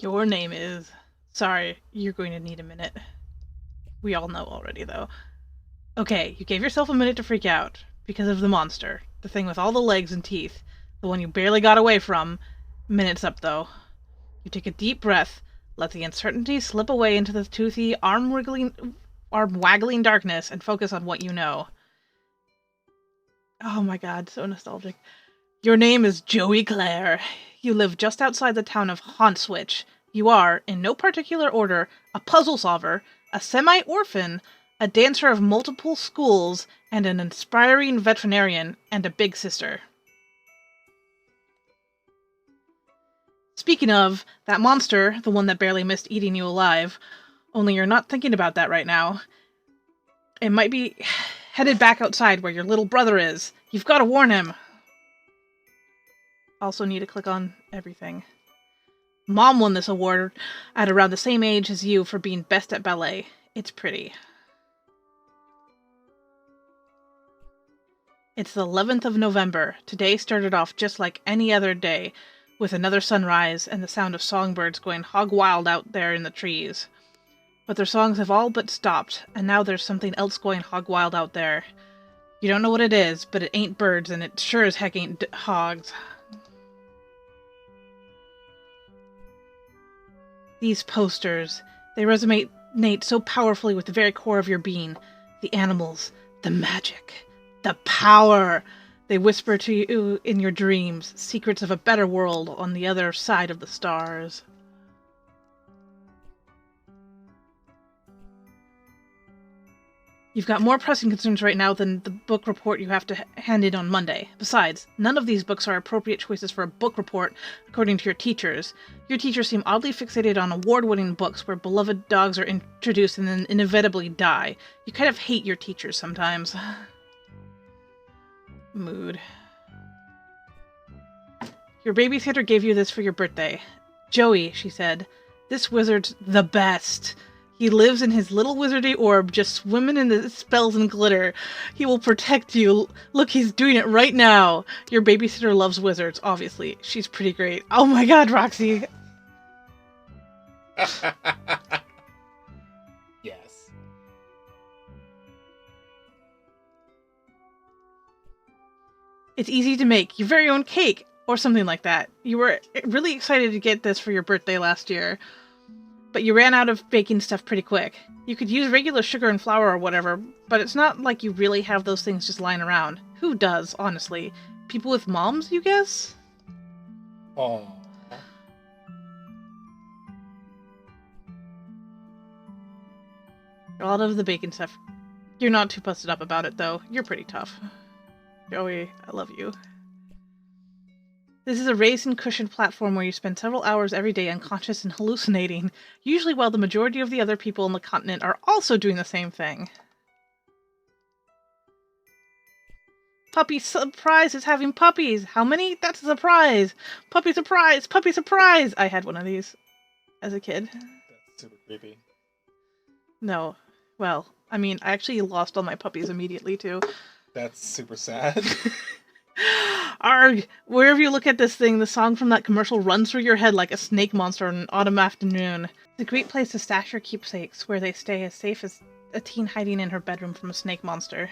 Your name is... Sorry, you're going to need a minute. We all know already, though. Okay, you gave yourself a minute to freak out. Because of the monster. The thing with all the legs and teeth. The one you barely got away from. Minute's up, though. You take a deep breath, let the uncertainty slip away into the toothy, arm-waggling darkness, and focus on what you know. Oh my god, so nostalgic. Your name is Joey Clare. You live just outside the town of Haunswich. You are, in no particular order, a puzzle solver, a semi-orphan, a dancer of multiple schools, and an inspiring veterinarian, and a big sister. Speaking of, that monster, the one that barely missed eating you alive, only you're not thinking about that right now. It might be headed back outside where your little brother is. You've got to warn him. Also need to click on everything. Mom won this award at around the same age as you for being best at ballet. It's pretty. It's the 11th of November. Today started off just like any other day, with another sunrise and the sound of songbirds going hog wild out there in the trees. But their songs have all but stopped, and now there's something else going hog wild out there. You don't know what it is, but it ain't birds, and it sure as heck ain't hogs. These posters, they resonate so powerfully with the very core of your being. The animals, the magic, the power. They whisper to you in your dreams, secrets of a better world on the other side of the stars. You've got more pressing concerns right now than the book report you have to hand in on Monday. Besides, none of these books are appropriate choices for a book report, according to your teachers. Your teachers seem oddly fixated on award-winning books where beloved dogs are introduced and then inevitably die. You kind of hate your teachers sometimes. Mood. Your babysitter gave you this for your birthday. Joey, she said, this wizard's the best. He lives in his little wizardy orb, just swimming in the spells and glitter. He will protect you. Look, he's doing it right now. Your babysitter loves wizards, obviously. She's pretty great. Oh my god, Roxy. Yes. It's easy to make your very own cake, or something like that. You were really excited to get this for your birthday last year. But you ran out of baking stuff pretty quick. You could use regular sugar and flour or whatever, but it's not like you really have those things just lying around. Who does, honestly? People with moms, you guess? Aww. A lot of the baking stuff. You're not too busted up about it, though. You're pretty tough. Joey, I love you. This is a raised and cushioned platform where you spend several hours every day unconscious and hallucinating, usually while the majority of the other people on the continent are also doing the same thing. Puppy surprise is having puppies! How many? That's a surprise! Puppy surprise! Puppy surprise! I had one of these as a kid. That's super creepy. No. Well, I mean, I actually lost all my puppies immediately, too. That's super sad. Arg! Wherever you look at this thing, the song from that commercial runs through your head like a snake monster on an autumn afternoon. It's a great place to stash your keepsakes, where they stay as safe as a teen hiding in her bedroom from a snake monster.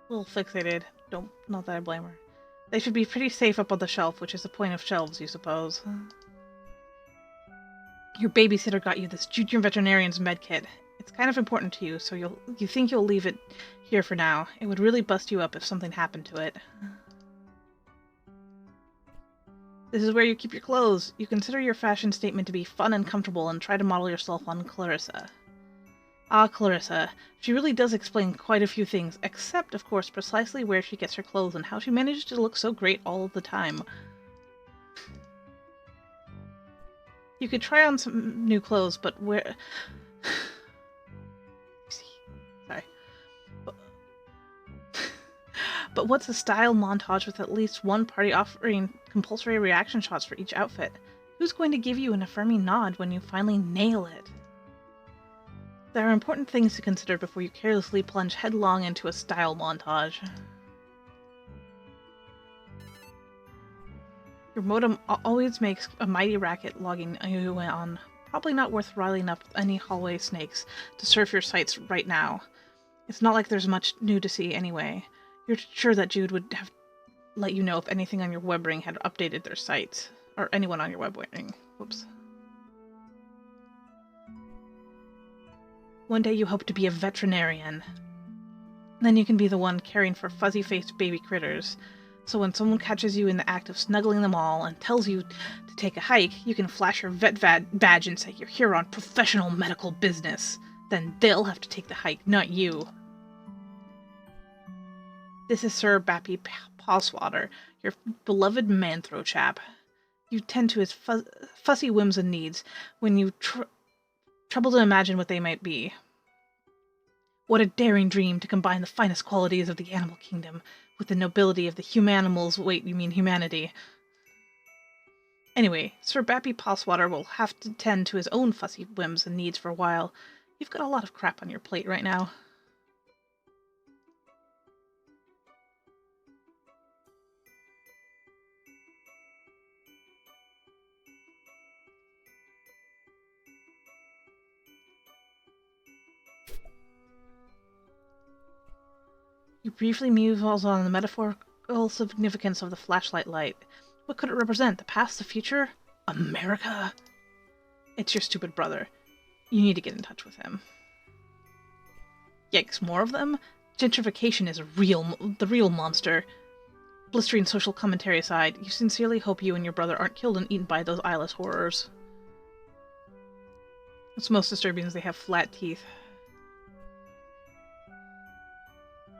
A little fixated. Not that I blame her. They should be pretty safe up on the shelf, which is the point of shelves, you suppose. Your babysitter got you this junior veterinarian's medkit. It's kind of important to you, so you think you'll leave it here for now. It would really bust you up if something happened to it. This is where you keep your clothes. You consider your fashion statement to be fun and comfortable and try to model yourself on Clarissa. Ah, Clarissa. She really does explain quite a few things, except, of course, precisely where she gets her clothes and how she manages to look so great all of the time. You could try on some new clothes, but where... Sorry. But what's a style montage with at least one party offering compulsory reaction shots for each outfit? Who's going to give you an affirming nod when you finally nail it? There are important things to consider before you carelessly plunge headlong into a style montage. Your modem always makes a mighty racket logging you on. Probably not worth riling up any hallway snakes to surf your sites right now. It's not like there's much new to see anyway. You're sure that Jude would have let you know if anything on your web ring had updated their sites. Or anyone on your web ring. Whoops. One day you hope to be a veterinarian. Then you can be the one caring for fuzzy-faced baby critters. So when someone catches you in the act of snuggling them all and tells you to take a hike, you can flash your vet badge and say you're here on professional medical business. Then they'll have to take the hike, not you. This is Sir Bappy Pawswater, your beloved manthro chap. You tend to his fussy whims and needs when you trouble to imagine what they might be. What a daring dream to combine the finest qualities of the animal kingdom with the nobility of the humanimals. Wait, you mean humanity. Anyway, Sir Bappy Pawswater will have to tend to his own fussy whims and needs for a while. You've got a lot of crap on your plate right now. You briefly muse on the metaphorical significance of the flashlight light. What could it represent? The past, the future? America? It's your stupid brother. You need to get in touch with him. Yikes, more of them? Gentrification is the real monster. Blistering social commentary aside, you sincerely hope you and your brother aren't killed and eaten by those eyeless horrors. What's most disturbing is they have flat teeth.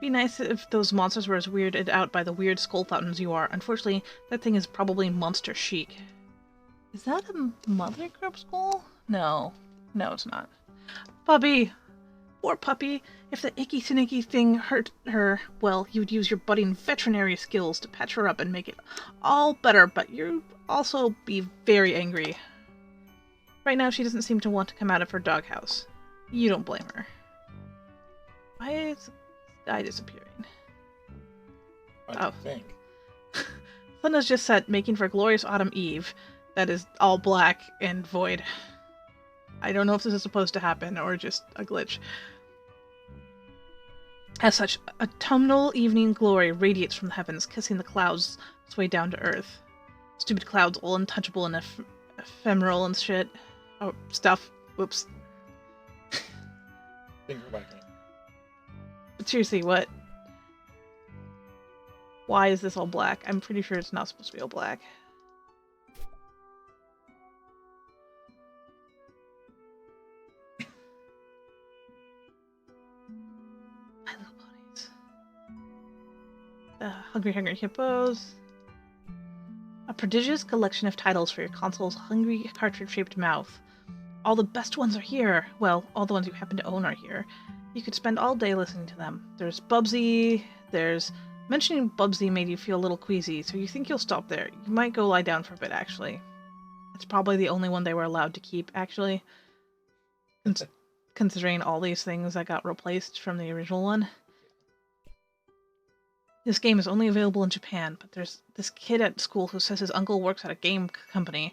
Be nice if those monsters were as weirded out by the weird skull fountains you are. Unfortunately, that thing is probably monster chic. Is that a mother grub skull? No. No, it's not. Puppy! Poor puppy. If the icky sinicky thing hurt her, well, you'd use your budding veterinary skills to patch her up and make it all better, but you'd also be very angry. Right now, she doesn't seem to want to come out of her doghouse. You don't blame her. Why is the sky disappearing? I think. Sun has just set, making for a glorious autumn eve that is all black and void. I don't know if this is supposed to happen or just a glitch. As such, autumnal evening glory radiates from the heavens, kissing the clouds its way down to earth. Stupid clouds, all untouchable and ephemeral and shit. Oh, stuff. Whoops. Finger whacking. But seriously, what? Why is this all black? I'm pretty sure it's not supposed to be all black. My Little Ponies. Hungry Hungry Hippos. A prodigious collection of titles for your console's hungry cartridge-shaped mouth. All the best ones are here. Well, all the ones you happen to own are here. You could spend all day listening to them. There's Bubsy, there's... Mentioning Bubsy made you feel a little queasy, so you think you'll stop there. You might go lie down for a bit, actually. It's probably the only one they were allowed to keep, actually. Considering all these things that got replaced from the original one. This game is only available in Japan, but there's this kid at school who says his uncle works at a game company,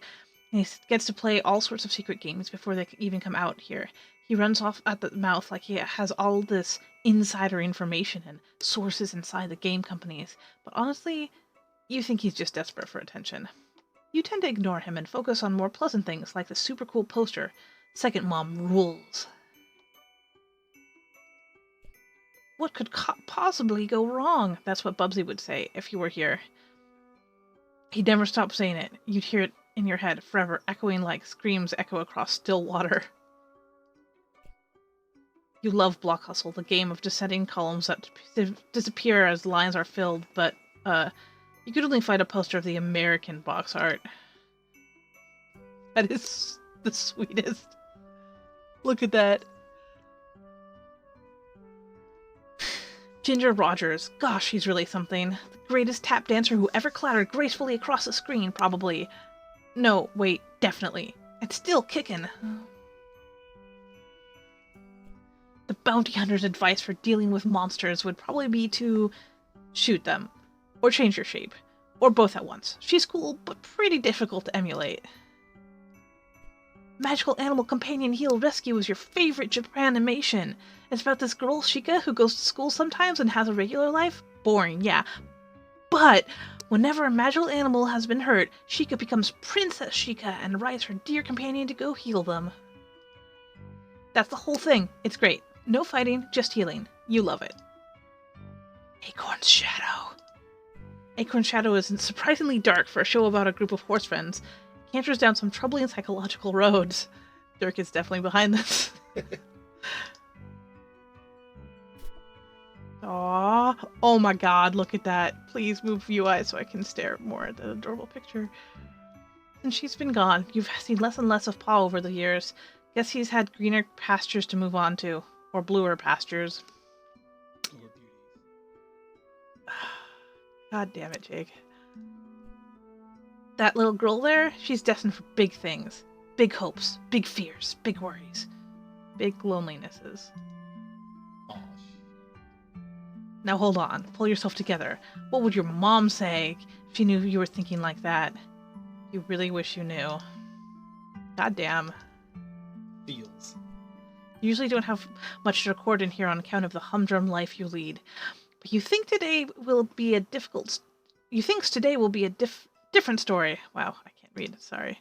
and he gets to play all sorts of secret games before they even come out here. He runs off at the mouth like he has all this insider information and sources inside the game companies, but honestly, you think he's just desperate for attention. You tend to ignore him and focus on more pleasant things like the super cool poster, Second Mom Rules. What could possibly go wrong? That's what Bubsy would say if he were here. He'd never stop saying it. You'd hear it in your head forever, echoing like screams echo across still water. You love Block Hustle, the game of descending columns that disappear as lines are filled, but you could only find a poster of the American box art. That is the sweetest. Look at that. Ginger Rogers. Gosh, he's really something. The greatest tap dancer who ever clattered gracefully across the screen, probably. No, wait, definitely. It's still kicking. The bounty hunter's advice for dealing with monsters would probably be to shoot them. Or change your shape. Or both at once. She's cool, but pretty difficult to emulate. Magical Animal Companion Heal Rescue is your favorite Japan animation. It's about this girl, Shika, who goes to school sometimes and has a regular life. Boring, yeah. But whenever a magical animal has been hurt, Shika becomes Princess Shika and rides her dear companion to go heal them. That's the whole thing. It's great. No fighting, just healing. You love it. Acorn's Shadow. Acorn's Shadow is surprisingly dark for a show about a group of horse friends. It canters down some troubling psychological roads. Dirk is definitely behind this. Aww. Oh my god, look at that. Please move UI so I can stare more at that adorable picture. Since she's been gone, you've seen less and less of Pa over the years. Guess he's had greener pastures to move on to. Or bluer pastures. God damn it, Jake. That little girl there, she's destined for big things. Big hopes, big fears, big worries, big lonelinesses. Now hold on, pull yourself together. What would your mom say if she knew you were thinking like that? You really wish you knew. Goddamn. Feels. You usually don't have much to record in here on account of the humdrum life you lead. But you think today will be a different story. Wow, I can't read, sorry.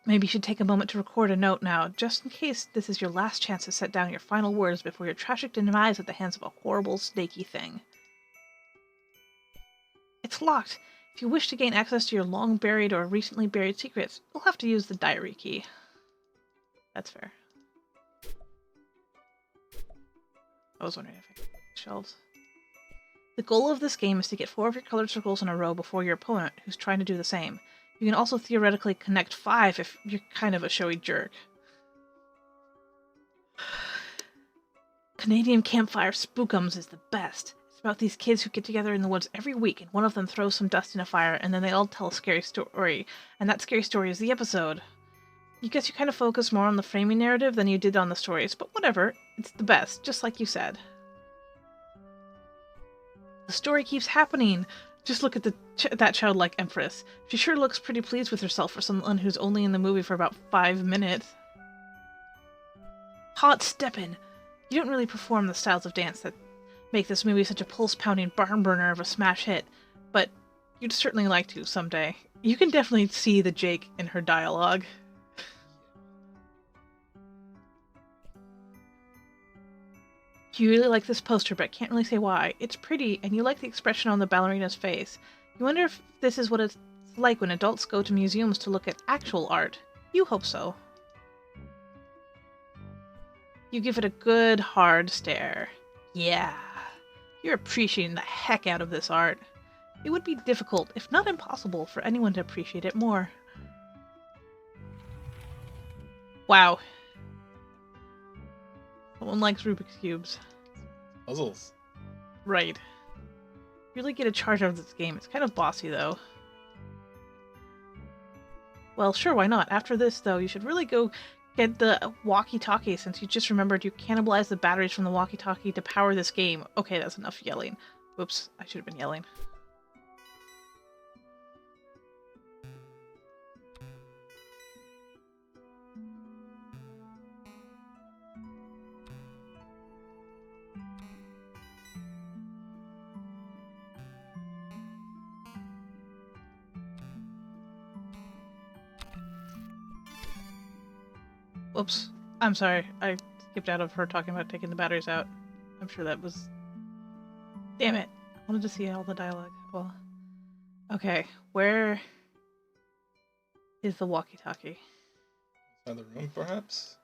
Maybe you should take a moment to record a note now, just in case this is your last chance to set down your final words before your tragic demise at the hands of a horrible, snaky thing. It's locked. If you wish to gain access to your long-buried or recently buried secrets, you'll have to use the diary key. That's fair. I was wondering if I could shelves. The goal of this game is to get 4 of your colored circles in a row before your opponent, who's trying to do the same. You can also theoretically connect 5 if you're kind of a showy jerk. Canadian Campfire Spookums is the best. It's about these kids who get together in the woods every week, and one of them throws some dust in a fire, and then they all tell a scary story, and that scary story is the episode. You guess you kind of focus more on the framing narrative than you did on the stories, but whatever, it's the best, just like you said. The story keeps happening. Just look at that childlike empress. She sure looks pretty pleased with herself for someone who's only in the movie for about 5 minutes. Hot steppin'. You don't really perform the styles of dance that make this movie such a pulse-pounding barn burner of a smash hit, but you'd certainly like to someday. You can definitely see the Jake in her dialogue. You really like this poster, but can't really say why. It's pretty, and you like the expression on the ballerina's face. You wonder if this is what it's like when adults go to museums to look at actual art. You hope so. You give it a good, hard stare. Yeah. You're appreciating the heck out of this art. It would be difficult, if not impossible, for anyone to appreciate it more. Wow. Someone likes Rubik's Cubes. Puzzles. Right. Really get a charge out of this game. It's kind of bossy, though. Well, sure, why not? After this, though, you should really go get the walkie-talkie, since you just remembered you cannibalized the batteries from the walkie-talkie to power this game. Okay, that's enough yelling. Whoops, I should have been yelling. Whoops. I'm sorry. I skipped out of her talking about taking the batteries out. I'm sure that was... Damn it. I wanted to see all the dialogue. Well... Okay, where is the walkie-talkie? Another room, perhaps?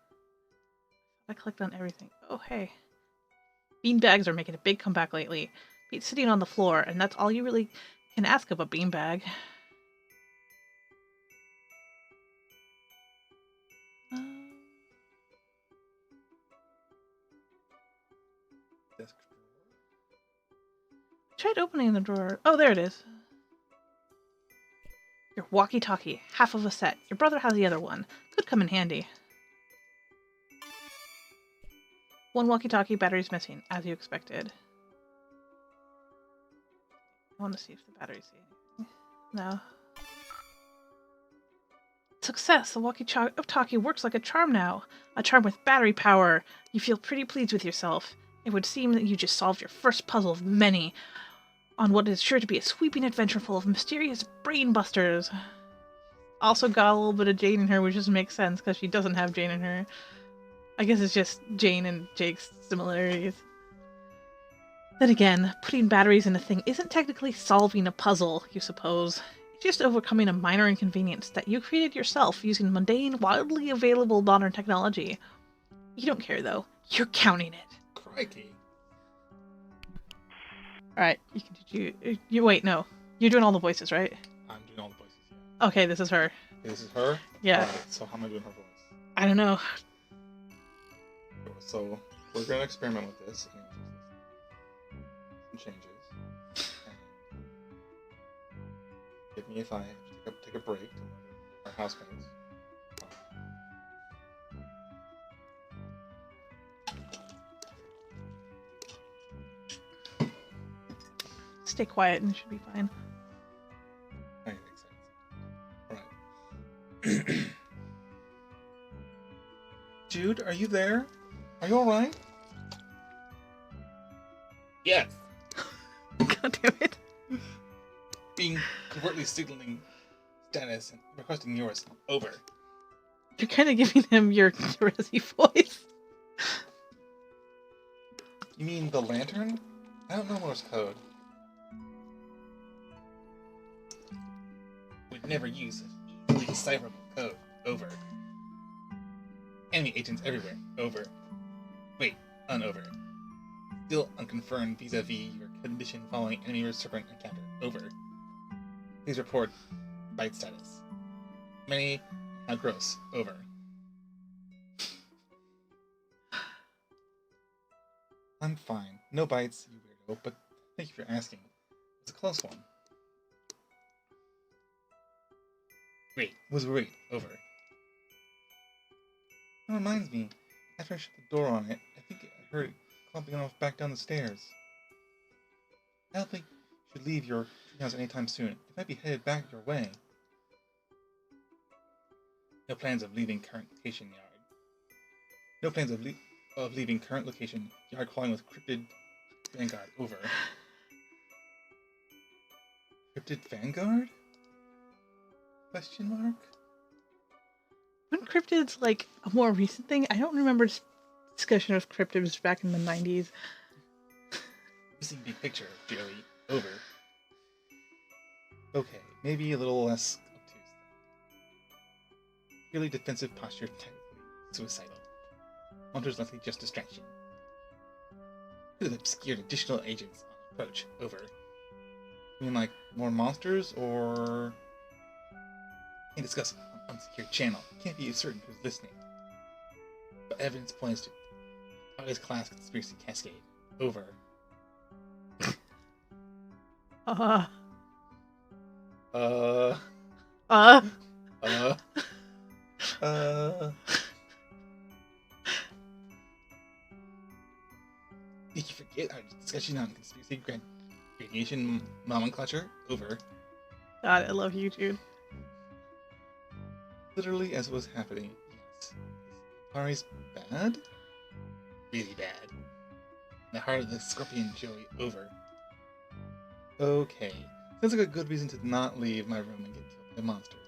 I clicked on everything. Oh, hey. Beanbags are making a big comeback lately. It's sitting on the floor, and that's all you really can ask of a beanbag. Desk I tried opening the drawer. Oh, there it is. Your walkie-talkie. Half of a set. Your brother has the other one. Could come in handy. One walkie-talkie, battery's missing, as you expected. want to see if the batteries see anything. No. Success! The walkie-talkie works like a charm now. A charm with battery power. You feel pretty pleased with yourself. It would seem that you just solved your first puzzle of many on what is sure to be a sweeping adventure full of mysterious brain busters. Also got a little bit of Jane in her, which just makes sense because she doesn't have Jane in her. I guess it's just Jane and Jake's similarities. Then again, putting batteries in a thing isn't technically solving a puzzle, you suppose. It's just overcoming a minor inconvenience that you created yourself using mundane, wildly available modern technology. You don't care, though. You're counting it. Crikey. Alright, you wait, no. You're doing all the voices, right? I'm doing all the voices, yeah. Okay, this is her. This is her? Yeah. Alright, so how am I doing her voice? I don't know. So, we're going to experiment with this. Some changes. And give me if I have to take a break to our housemates. Stay quiet and it should be fine. Okay, makes sense. Alright. Jude, are you there? Are you alright? Yes. God damn it. Being covertly signaling status and requesting yours. Over. You're kind of giving him your Resi voice. You mean the lantern? I don't know Morse code. Would never use such easily decipherable code. Over. Enemy agents everywhere. Over. Wait, unover. Still unconfirmed vis-a-vis your condition following enemy serpent encounter. Over. Please report bite status. Many, how gross. Over. I'm fine. No bites, you weirdo, but thank you for asking. It's a close one. Wait. Over. That reminds me. After I shut the door on it, I think I heard it clumping off back down the stairs. I don't think you should leave your treehouse anytime soon. It might be headed back your way. No plans of leaving current location yard. No plans of leaving current location yard crawling with cryptid vanguard. Over. Cryptid vanguard? Question mark? When cryptids like a more recent thing? I don't remember discussion of cryptids back in the 90s. Missing big picture, Joey. Over. Okay, maybe a little less obtuse. Purely defensive posture, technically suicidal. Monsters likely just distraction. Could have obscured additional agents on approach. Over. You mean like more monsters, or can't discuss on unsecured channel. Can't be certain who's listening. But evidence points to always class conspiracy cascade. Over. Uh. Did you forget our discussion on conspiracy radiation nomenclature? Over. God, I love you, Jude. Literally as it was happening. Yes. Ari's bad? Really bad. The heart of the scorpion, Joey. Over. Okay. Sounds like a good reason to not leave my room and get killed by monsters.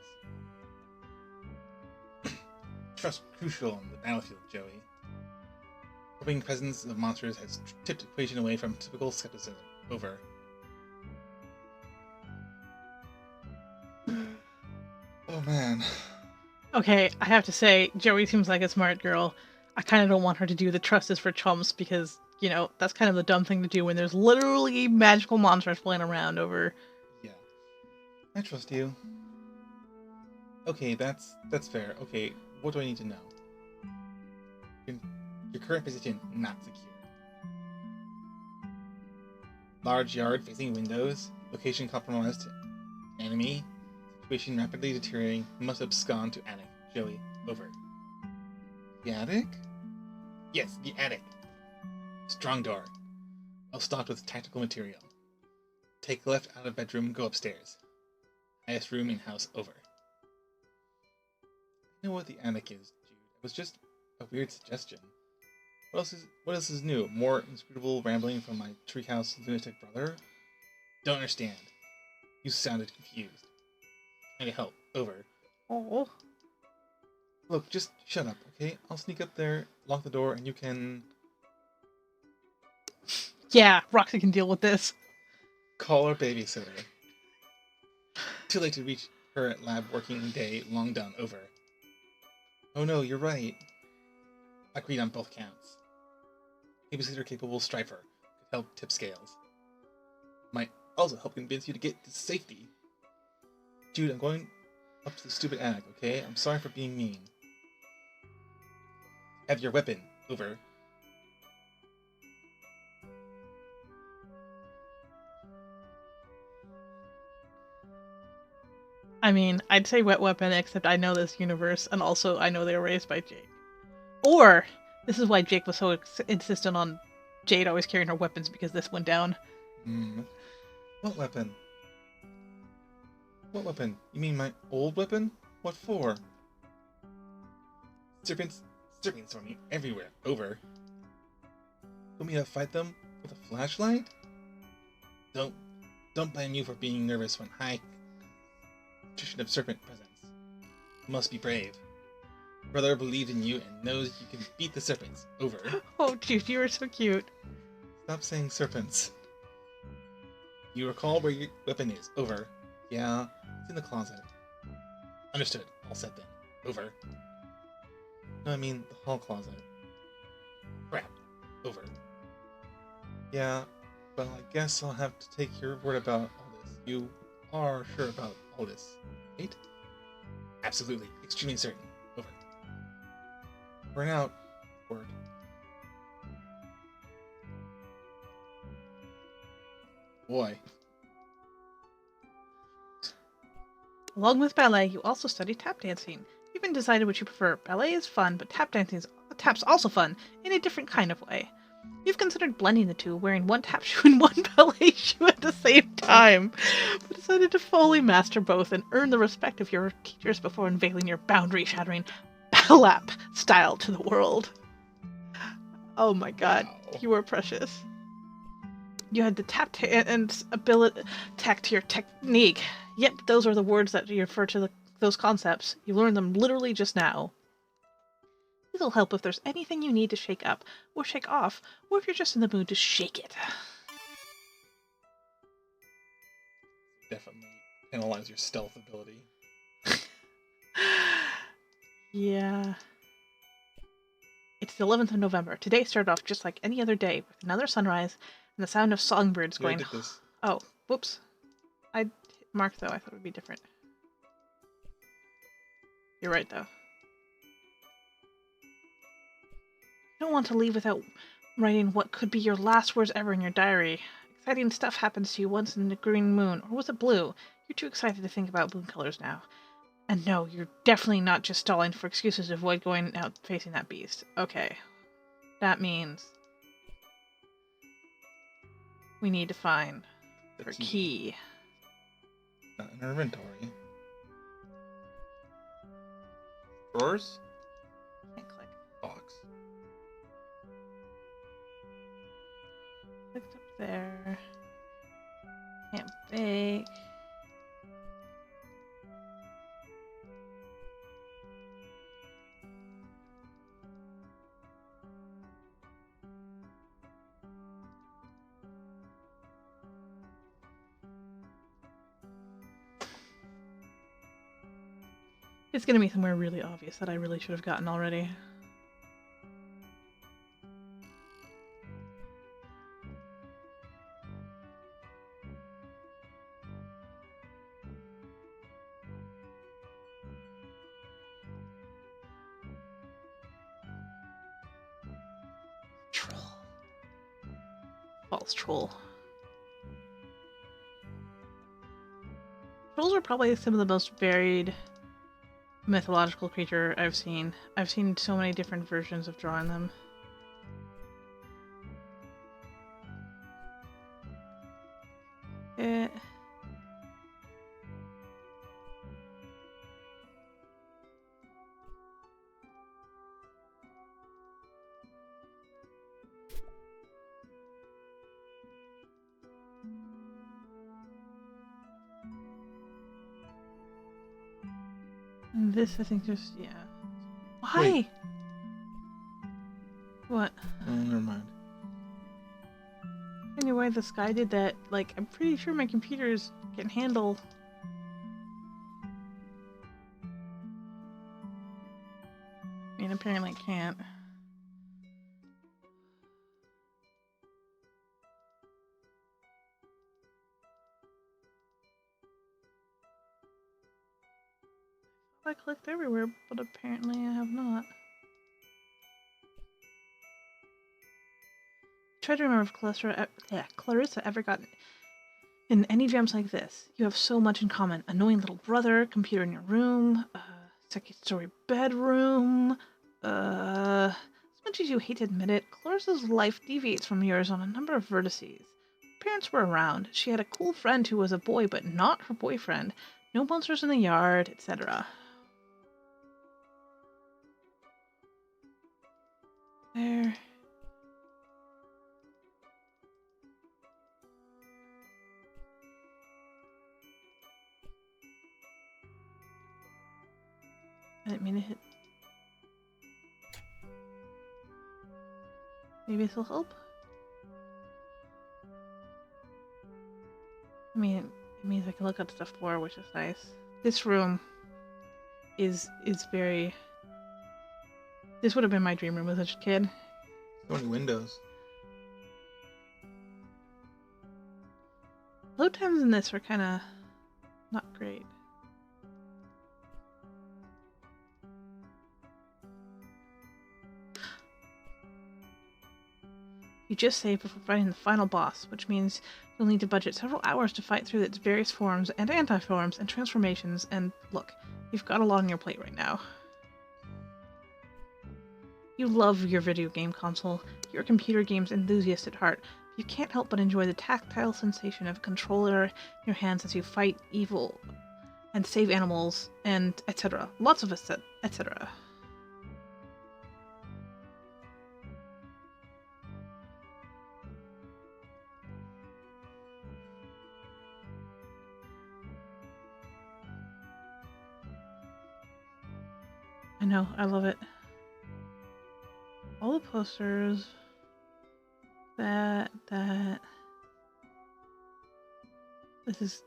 Trust crucial on the battlefield, Joey. Hoping presence of monsters has tipped equation away from typical skepticism. Over. Oh man. Okay, I have to say, Joey seems like a smart girl. I kind of don't want her to do the trust is for chumps because, you know, that's kind of the dumb thing to do when there's literally magical monsters flying around over. Yeah. I trust you. Okay, that's fair. Okay, what do I need to know? Your current position, not secure. Large yard facing windows. Location compromised. Enemy. Situation rapidly deteriorating. Must abscond to attic. Joey. Over. The attic? Yes, the attic. Strong door. Well stocked with tactical material. take left out of bedroom, go upstairs. Highest room in house over. I know what the attic is, Jude. It was just a weird suggestion. What else is new? More inscrutable rambling from my treehouse lunatic brother? Don't understand. You sounded confused. Trying to help. Over. Oh. Look, just shut up, okay? I'll sneak up there, lock the door, and you can... Yeah, Roxy can deal with this. call our babysitter. Too late to reach her at lab working day, long done, over. Oh no, you're right. Agreed on both counts. Babysitter capable strifer. Could help tip scales. Might also help convince you to get to safety. Jude, I'm going up to the stupid attic, okay? I'm sorry for being mean. Have your weapon. Over. I mean, I'd say wet weapon, except I know this universe, and also I know they were raised by Jake. Or, this is why Jake was so insistent on Jade always carrying her weapons, because this went down. What weapon? What weapon? You mean my old weapon? What for? Serpents swarming everywhere. Over. Want me to fight them with a flashlight? Don't blame you for being nervous when high concentration of serpent presence. You must be brave. Brother believes in you and knows you can beat the serpents. Over. Oh, Jude, you were so cute. Stop saying serpents. You recall where your weapon is. Over. Yeah, it's in the closet. Understood. All set then. Over. No, I mean the hall closet. Crap. Over. Yeah, well, I guess I'll have to take your word about all this. You are sure about all this, right? Absolutely. Extremely certain. Over. Burn out. Word. Boy. Along with ballet, you also study tap dancing. You even decided what you prefer. Ballet is fun, but tap's also fun, in a different kind of way. You've considered blending the two, wearing one tap shoe and one ballet shoe at the same time, but decided to fully master both and earn the respect of your teachers before unveiling your boundary-shattering ballap style to the world. Oh my god, Wow. you are precious. You had the tap and ability tack to your technique. Yep, those are the words that you refer to those concepts. You learned them literally just now. These will help if there's anything you need to shake up, or shake off, or if you're just in the mood to shake it. Definitely analyze your stealth ability. Yeah. It's the 11th of November. Today started off just like any other day, with another sunrise and the sound of songbirds going... I did this. Oh, whoops. I hit mark, though. I thought it would be different. You're right, though. You don't want to leave without writing what could be your last words ever in your diary. Exciting stuff happens to you once in the green moon, or was it blue? You're too excited to think about moon colors now. And no, you're definitely not just stalling for excuses to avoid going out facing that beast. Okay. That means we need to find her key. Not in her inventory. Drawers? Can't click. Box. Clicked up there. Can't bake. It's gonna be somewhere really obvious that I really should have gotten already. Troll. False troll. Trolls are probably some of the most varied mythological creature I've seen. I've seen so many different versions of drawing them. And this, I think, just, yeah. Why? Wait. What? Oh, never mind. Anyway, this guy did that. Like, I'm pretty sure my computers can handle. I mean, apparently it can't. I clicked everywhere, but apparently I have not. Try to remember if Clarissa ever got in any jams like this. You have so much in common. Annoying little brother, computer in your room, second story bedroom. As much as you hate to admit it, Clarissa's life deviates from yours on a number of vertices. Parents were around. She had a cool friend who was a boy, but not her boyfriend. No monsters in the yard, etc. There. I didn't mean to hit. Maybe this will help? I mean, it means I can look up stuff more, which is nice. This room is very... This would have been my dream room as a kid. So many windows. Load times in this were kind of not great. You just saved before fighting the final boss, which means you'll need to budget several hours to fight through its various forms and anti-forms and transformations, and look, you've got a lot on your plate right now. You love your video game console. You're a computer games enthusiast at heart. You can't help but enjoy the tactile sensation of a controller in your hands as you fight evil and save animals and etc. Lots of etc. I know, I love it. All the posters. That. This is...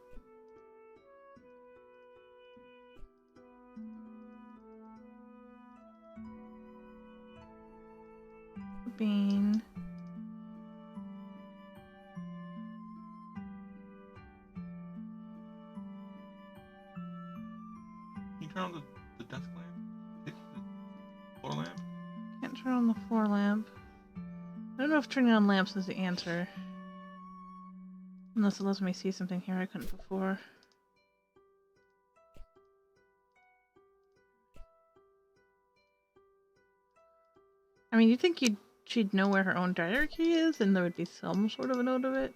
Bean. Can you turn on the desk lamp? The floor lamp? Can't turn on the floor lamp. I don't know if turning on lamps is the answer. Unless it lets me see something here I couldn't before. I mean, you'd think she'd know where her own diary key is, and there would be some sort of a note of it.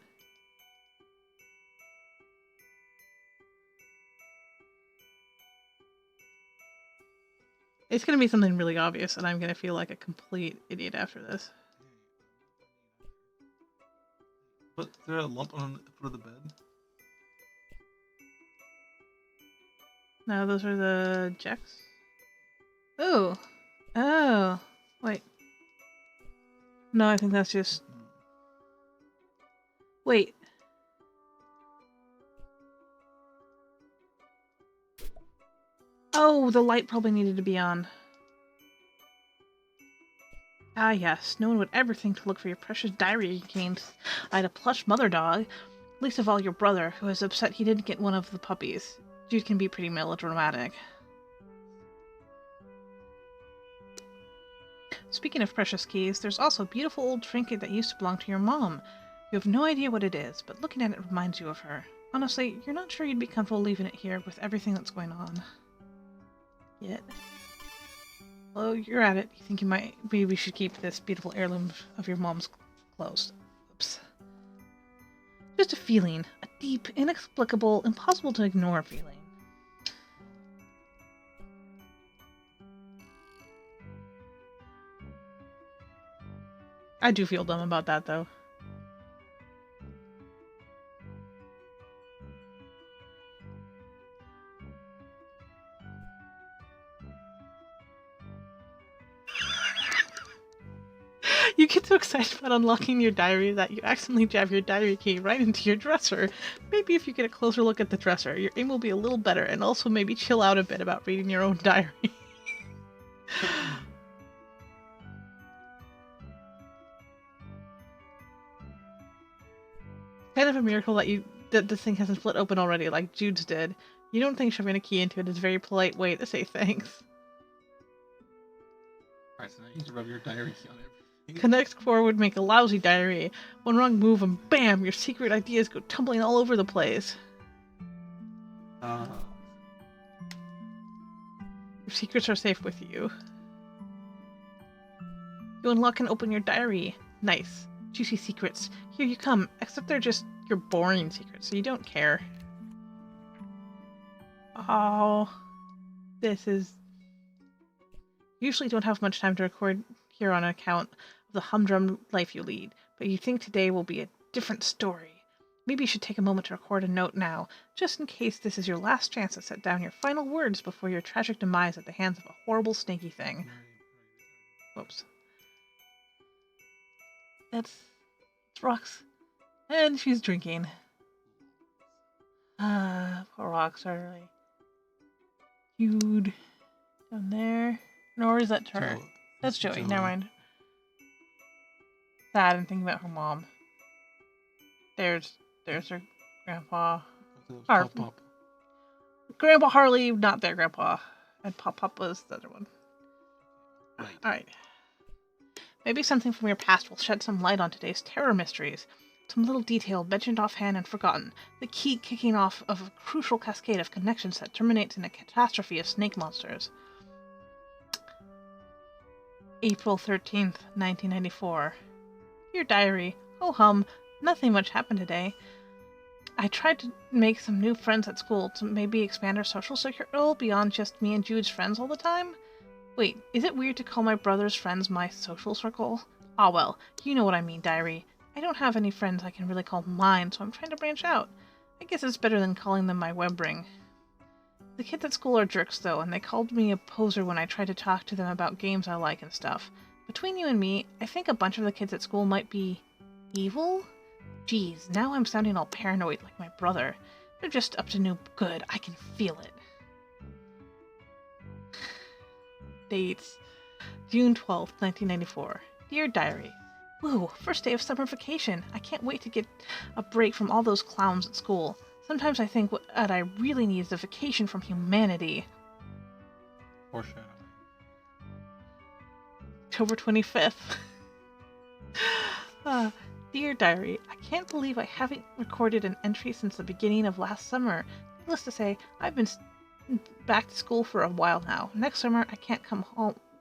It's gonna be something really obvious, and I'm gonna feel like a complete idiot after this. But is there a lump on the foot of the bed? No, those are the jacks. Oh. Oh. Wait. No, I think that's just... Wait. Oh, the light probably needed to be on. Ah, yes. No one would ever think to look for your precious diary games. I had a plush mother dog. Least of all your brother, who was upset he didn't get one of the puppies. Dude can be pretty melodramatic. Speaking of precious keys, there's also a beautiful old trinket that used to belong to your mom. You have no idea what it is, but looking at it reminds you of her. Honestly, you're not sure you'd be comfortable leaving it here with everything that's going on. Yet. Well, you're at it. You think maybe we should keep this beautiful heirloom of your mom's close. Oops. Just a feeling. A deep, inexplicable, impossible to ignore feeling. I do feel dumb about that, though. You get so excited about unlocking your diary that you accidentally jab your diary key right into your dresser. Maybe if you get a closer look at the dresser, your aim will be a little better, and also maybe chill out a bit about reading your own diary. Kind of a miracle that this thing hasn't split open already, like Jude's did. You don't think shoving a key into it is a very polite way to say thanks. Alright, so now you need to rub your diary key on everything. Connect Core would make a lousy diary. One wrong move and bam, your secret ideas go tumbling all over the place. Your secrets are safe with you. You unlock and open your diary. Nice. Juicy secrets. Here you come, except they're just your boring secrets, so you don't care. Oh, this is... Usually don't have much time to record here on account of the humdrum life you lead, but you think today will be a different story. Maybe you should take a moment to record a note now, just in case this is your last chance to set down your final words before your tragic demise at the hands of a horrible snaky thing. Whoops. That's Rox. And she's drinking. Poor Rox, really. Jude. Down there. Nor is that her? Joe. That's Joey. Joey. Never mind. Sad and thinking about her mom. There's her grandpa. Pop. Grandpa Harley, not their grandpa. And Pop was the other one. Right. Alright. Maybe something from your past will shed some light on today's terror mysteries. Some little detail mentioned offhand and forgotten. The key kicking off of a crucial cascade of connections that terminates in a catastrophe of snake monsters. April 13th, 1994. Dear Diary. Oh hum, nothing much happened today. I tried to make some new friends at school to maybe expand our social circle beyond just me and Jude's friends all the time. Wait, is it weird to call my brother's friends my social circle? Ah well, you know what I mean, Diary. I don't have any friends I can really call mine, so I'm trying to branch out. I guess it's better than calling them my web ring. The kids at school are jerks though, and they called me a poser when I tried to talk to them about games I like and stuff. Between you and me, I think a bunch of the kids at school might be... evil? Geez, now I'm sounding all paranoid like my brother. They're just up to no good, I can feel it. Dates. June 12th, 1994. Dear Diary. Woo, first day of summer vacation. I can't wait to get a break from all those clowns at school. Sometimes I think what I really need is a vacation from humanity. Foreshadowing. October 25th. Dear Diary, I can't believe I haven't recorded an entry since the beginning of last summer. Needless to say, I've been back to school for a while now. Next summer, I can't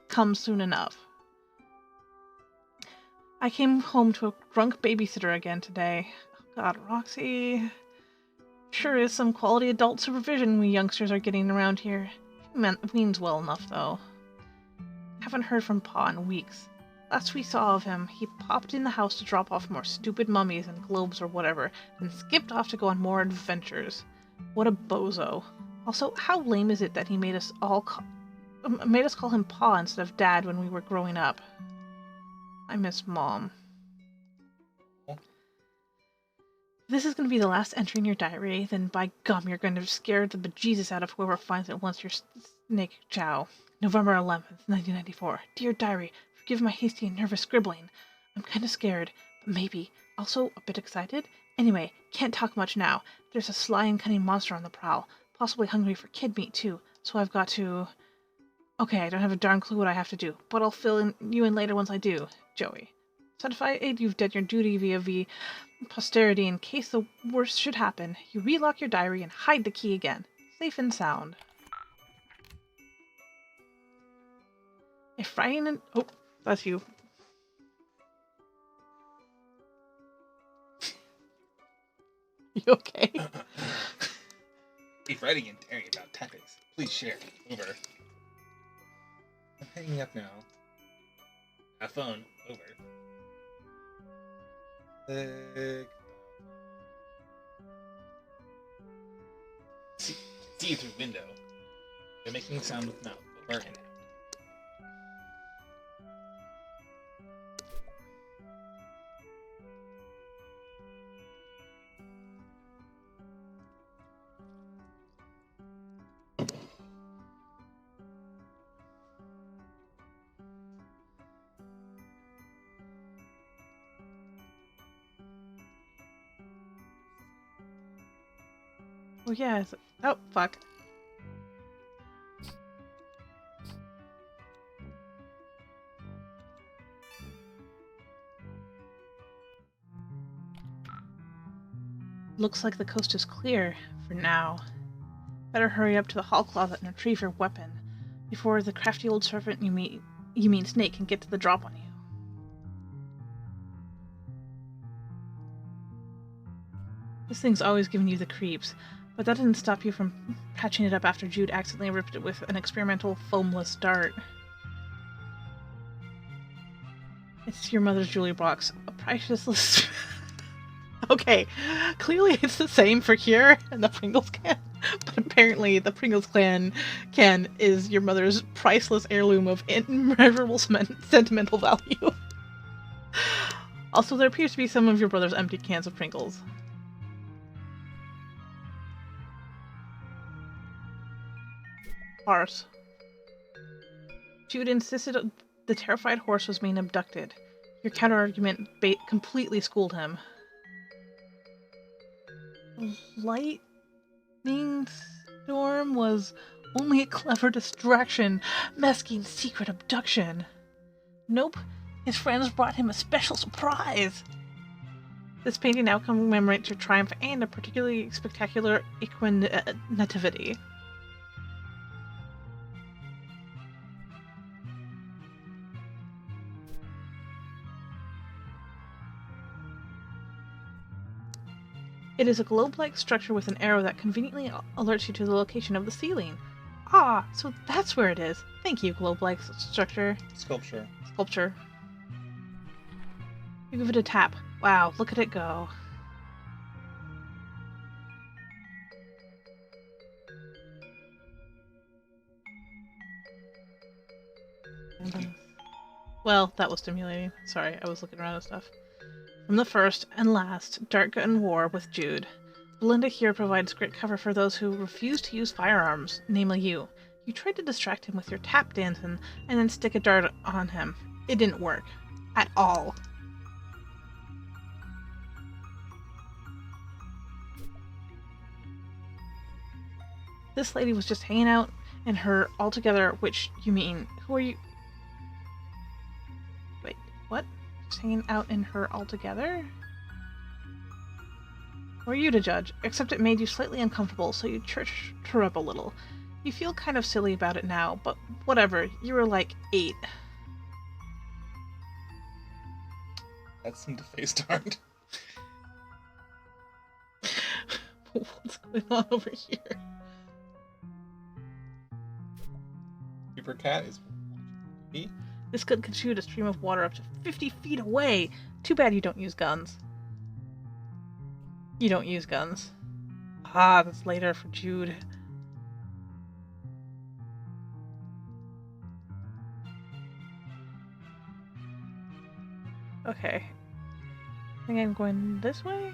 come soon enough. I came home to a drunk babysitter again today. Oh God, Roxy. Sure is some quality adult supervision we youngsters are getting around here. He means well enough, though. Haven't heard from Pa in weeks. Last we saw of him, he popped in the house to drop off more stupid mummies and globes or whatever, and skipped off to go on more adventures. What a bozo. Also, how lame is it that he made us call him Pa instead of Dad when we were growing up? I miss Mom. This is going to be the last entry in your diary, then by gum, you're going to scare the bejesus out of whoever finds it once your snake chow. November 11th, 1994. Dear Diary, forgive my hasty and nervous scribbling. I'm kind of scared, but maybe also a bit excited. Anyway, can't talk much now. There's a sly and cunning monster on the prowl, possibly hungry for kid meat too, so I've got to... Okay, I don't have a darn clue what I have to do, but I'll fill you in later once I do. Joey. Certified you've done your duty via posterity in case the worst should happen. You relock your diary and hide the key again. Safe and sound. If writing and... Oh, that's you. You okay? If writing and diary about tactics, please share. Over. I'm hanging up now. Have fun. Over. See you through window. They're making sound with mouth. Over and out. Oh yeah, oh, fuck. Looks like the coast is clear, for now. Better hurry up to the hall closet and retrieve your weapon, before the crafty old servant you mean Snake can get to the drop on you. This thing's always given you the creeps, but that didn't stop you from patching it up after Jude accidentally ripped it with an experimental foamless dart. It's your mother's jewelry box, a priceless... Okay, clearly it's the same for here and the Pringles can, but apparently the Pringles can is your mother's priceless heirloom of immeasurable sentimental value. Also, there appears to be some of your brother's empty cans of Pringles. Farce. Jude insisted the terrified horse was being abducted. Your counter-argument completely schooled him. Lightning storm was only a clever distraction, masking secret abduction. Nope, his friends brought him a special surprise. This painting now commemorates your triumph and a particularly spectacular equine nativity. It is a globe-like structure with an arrow that conveniently alerts you to the location of the ceiling. Ah, so that's where it is. Thank you, globe-like structure. Sculpture. You give it a tap. Wow, look at it go. Well, that was stimulating. Sorry, I was looking around at stuff. From the first and last Dart Gun War with Jude, Belinda here provides great cover for those who refuse to use firearms, namely you. You tried to distract him with your tap dancing and then stick a dart on him. It didn't work. At all. This lady was just hanging out in her altogether, which, you mean, who are you? Wait, what? Just hanging out in her altogether? Who are you to judge? Except it made you slightly uncomfortable, so you churched her up a little. You feel kind of silly about it now, but whatever, you were like 8. That's some face dart. What's going on over here? Super Cat is me. This gun can shoot a stream of water up to 50 feet away. Too bad you don't use guns. You don't use guns. Ah, that's later for Jude. Okay. I think I'm going this way?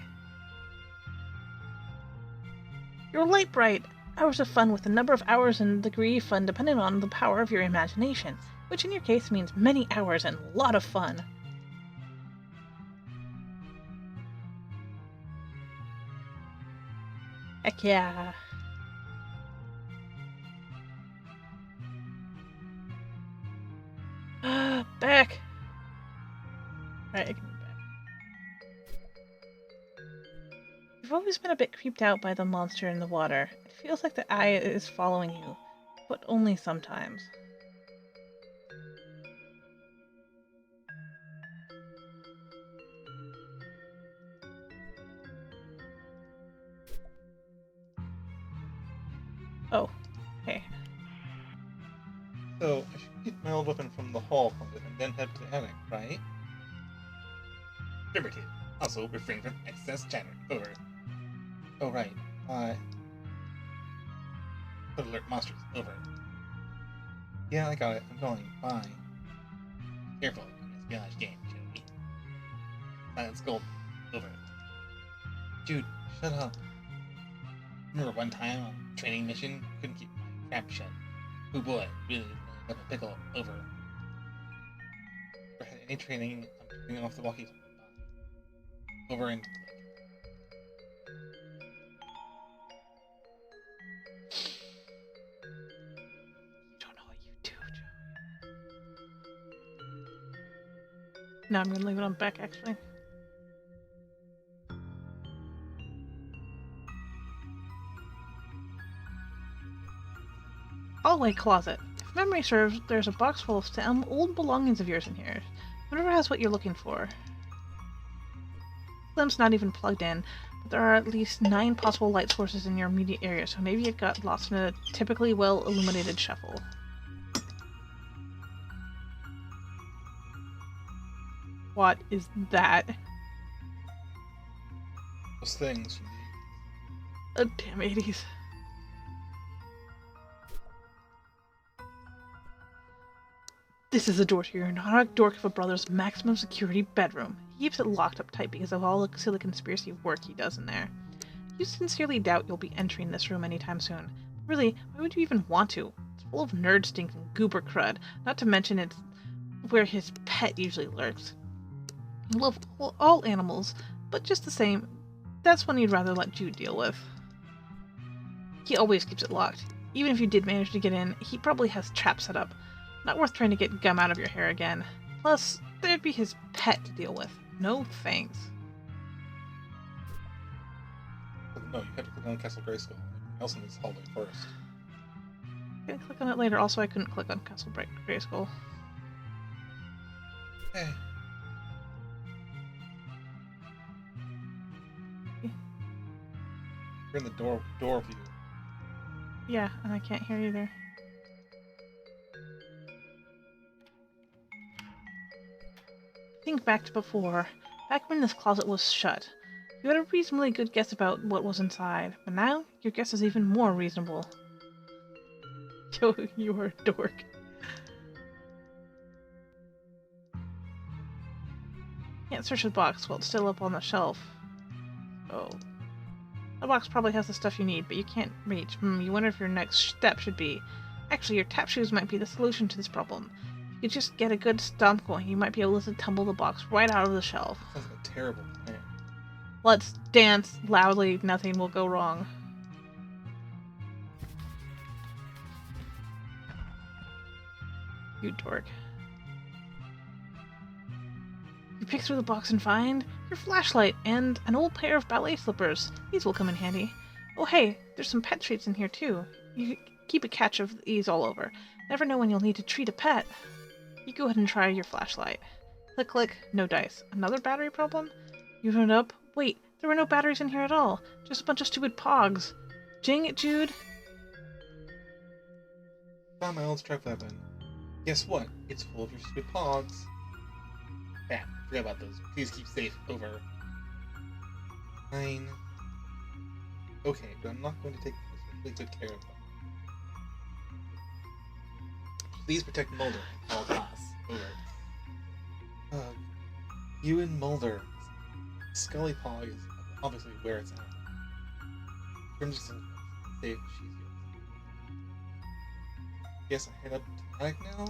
You're light bright. Hours of fun with a number of hours and degree of fun depending on the power of your imagination, which in your case means many hours and a lot of fun. Heck yeah. Back! Alright, I can move back. You've always been a bit creeped out by the monster in the water. It feels like the eye is following you, but only sometimes. Oh, okay. So, I should get my old weapon from the hall closet and then head to the attic, right? Affirmative. Also, refrain from excess chatter. Over. Oh, right. Alert monsters. Over. Yeah, I got it. I'm going. Bye. Careful. Espionage game, shall we? Silence gold. Over. Dude, shut up. Remember one time on a training mission, couldn't keep my trap shut. Oh boy, really up a pickle. Over. Never had any training, I'm turning off the walkie. Over and click. No, I'm gonna leave it on back actually. Hallway closet. If memory serves, there's a box full of some old belongings of yours in here. Whatever has what you're looking for. Limp's not even plugged in, but there are at least 9 possible light sources in your immediate area, so maybe it got lost in a typically well-illuminated shuffle. What is that? Those things from Oh, damn 80s. This is the door to your Narok Dorkva brother's maximum security bedroom. He keeps it locked up tight because of all the silly conspiracy work he does in there. You sincerely doubt you'll be entering this room anytime soon. Really, why would you even want to? It's full of nerd stink and goober crud, not to mention it's where his pet usually lurks. I love all animals, but just the same, that's one you'd rather let Jude deal with. He always keeps it locked. Even if you did manage to get in, he probably has traps set up. Not worth trying to get gum out of your hair again. Plus, there'd be his pet to deal with. No thanks. No, you have to click on Castle Grayskull. Everything else in this hallway first. I'm gonna click on it later. Also, I couldn't click on Castle Grayskull. Hey. You're in the door view. Yeah, and I can't hear either. Think back to before. Back when this closet was shut. You had a reasonably good guess about what was inside, but now your guess is even more reasonable. Yo, you are a dork. Can't search the box while it's still up on the shelf. Oh. The box probably has the stuff you need, but you can't reach. You wonder if your next step should be... Actually, your tap shoes might be the solution to this problem. If you could just get a good stomp going, you might be able to tumble the box right out of the shelf. Sounds like a terrible plan. Let's dance loudly, nothing will go wrong. You dork. You pick through the box and find your flashlight and an old pair of ballet slippers. These will come in handy. Oh hey, there's some pet treats in here too. You keep a catch of these all over. Never know when you'll need to treat a pet. You go ahead and try your flashlight. Click click, no dice. Another battery problem? You open it up. Wait, there were no batteries in here at all. Just a bunch of stupid pogs. Dang it, Jude. Found my old strike weapon. Guess what? It's full of your stupid pogs. Yeah, forget about those. Please keep safe. Over. Fine. Okay, but I'm not going to take especially good care of them. Please protect Mulder at all costs. Over. You and Mulder. Scully Pog is obviously where it's at. I'm just safe. She's yours. Guess I head up to the attic now?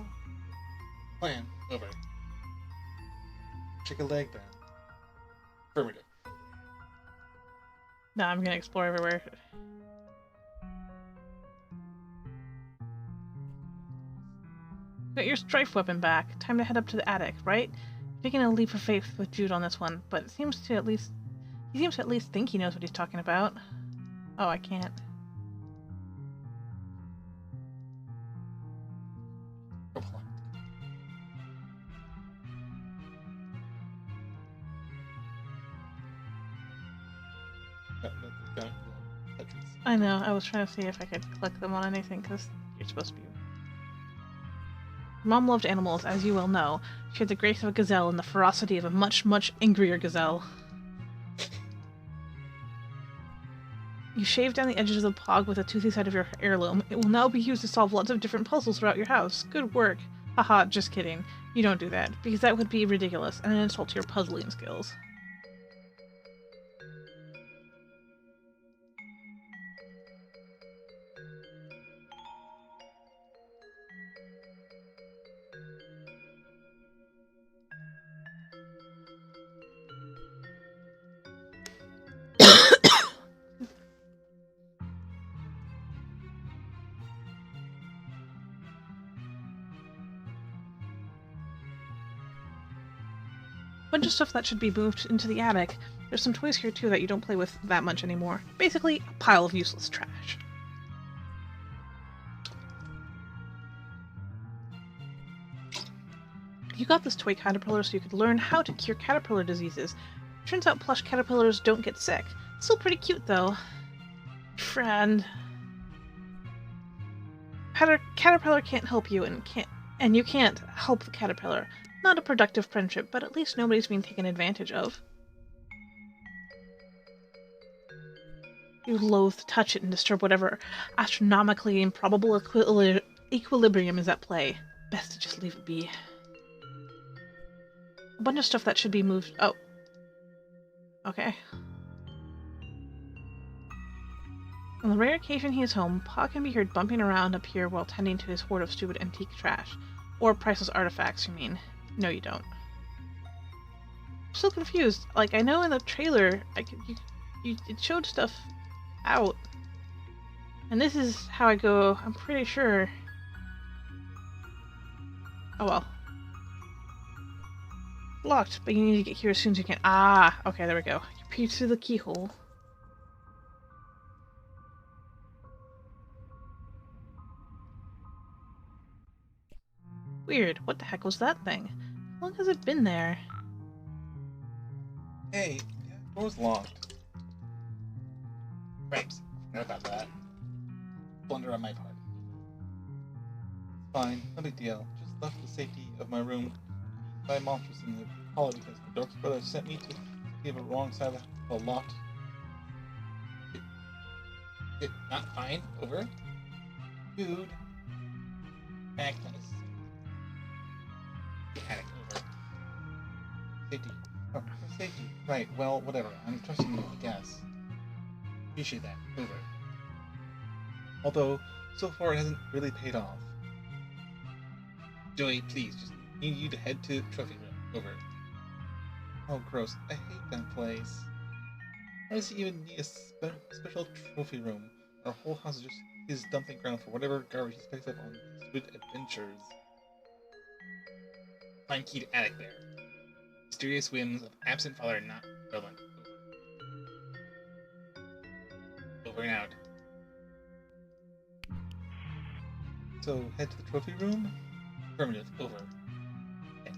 Plan. Over. Check a leg then. Affirmative. No, I'm gonna explore everywhere. Got your strife weapon back. Time to head up to the attic, right? Taking a leap of faith with Jude on this one, but he seems to at least think he knows what he's talking about. Oh, I can't. I know, I was trying to see if I could click them on anything, because you're supposed to be... Mom loved animals, as you well know. She had the grace of a gazelle and the ferocity of a much, much angrier gazelle. You shaved down the edges of the pog with a toothy side of your heirloom. It will now be used to solve lots of different puzzles throughout your house. Good work. Haha, just kidding. You don't do that, because that would be ridiculous and an insult to your puzzling skills. Bunch of stuff that should be moved into the attic. There's some toys here too that you don't play with that much anymore. Basically, a pile of useless trash. You got this toy caterpillar so you could learn how to cure caterpillar diseases. Turns out plush caterpillars don't get sick. Still pretty cute though. Friend. Caterpillar can't help you and you can't help the caterpillar. Not a productive friendship, but at least nobody's being taken advantage of. You loathe to touch it and disturb whatever astronomically improbable equilibrium is at play. Best to just leave it be. A bunch of stuff that should be moved. Oh. Okay. On the rare occasion he is home, Pa can be heard bumping around up here while tending to his hoard of stupid antique trash. Or priceless artifacts, you mean. No, you don't. I'm still confused. Like, I know in the trailer, it showed stuff out. And this is how I go, I'm pretty sure. Oh well. Locked, but you need to get here as soon as you can. Ah, okay, there we go. You peek through the keyhole. Weird. What the heck was that thing? How long has it been there? Hey, the door's locked. Grapes. Forgot about that. Blunder on my part. Fine, no big deal. Just left the safety of my room by monsters in the hall because my dork's brother sent me to give a wrong side of the locked. It not fine. Over. Dude. Magnus. Attic. Over. Safety. Oh, safety. Right. Well, whatever. I'm trusting you, I guess. Appreciate that. Over. Although, so far it hasn't really paid off. Joey, please, just need you to head to trophy room. Over. Oh, gross. I hate that place. Why does he even need a special trophy room? Our whole house is just his dumping ground for whatever garbage he picks up on stupid adventures. Find key to attic there. Mysterious whims of absent father not relevant. Over and out. So, head to the trophy room? Affirmative. Over. Head.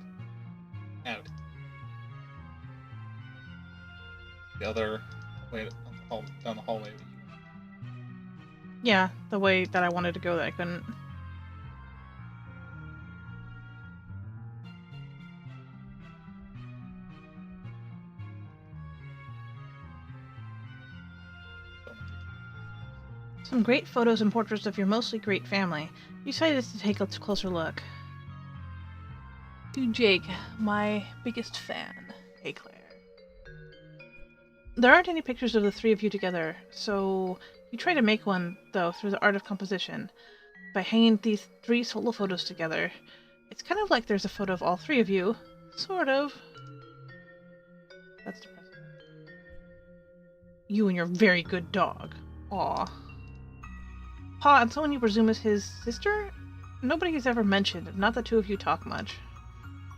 Out. The other way down the hallway. Yeah, the way that I wanted to go that I couldn't. Some great photos and portraits of your mostly great family. You decided to take a closer look. To Jake, my biggest fan. Hey Claire. There aren't any pictures of the three of you together, so you try to make one, though, through the art of composition. By hanging these three solo photos together. It's kind of like there's a photo of all three of you. Sort of. That's depressing. You and your very good dog. Aw. Pa and someone you presume is his sister? Nobody has ever mentioned, not the two of you talk much.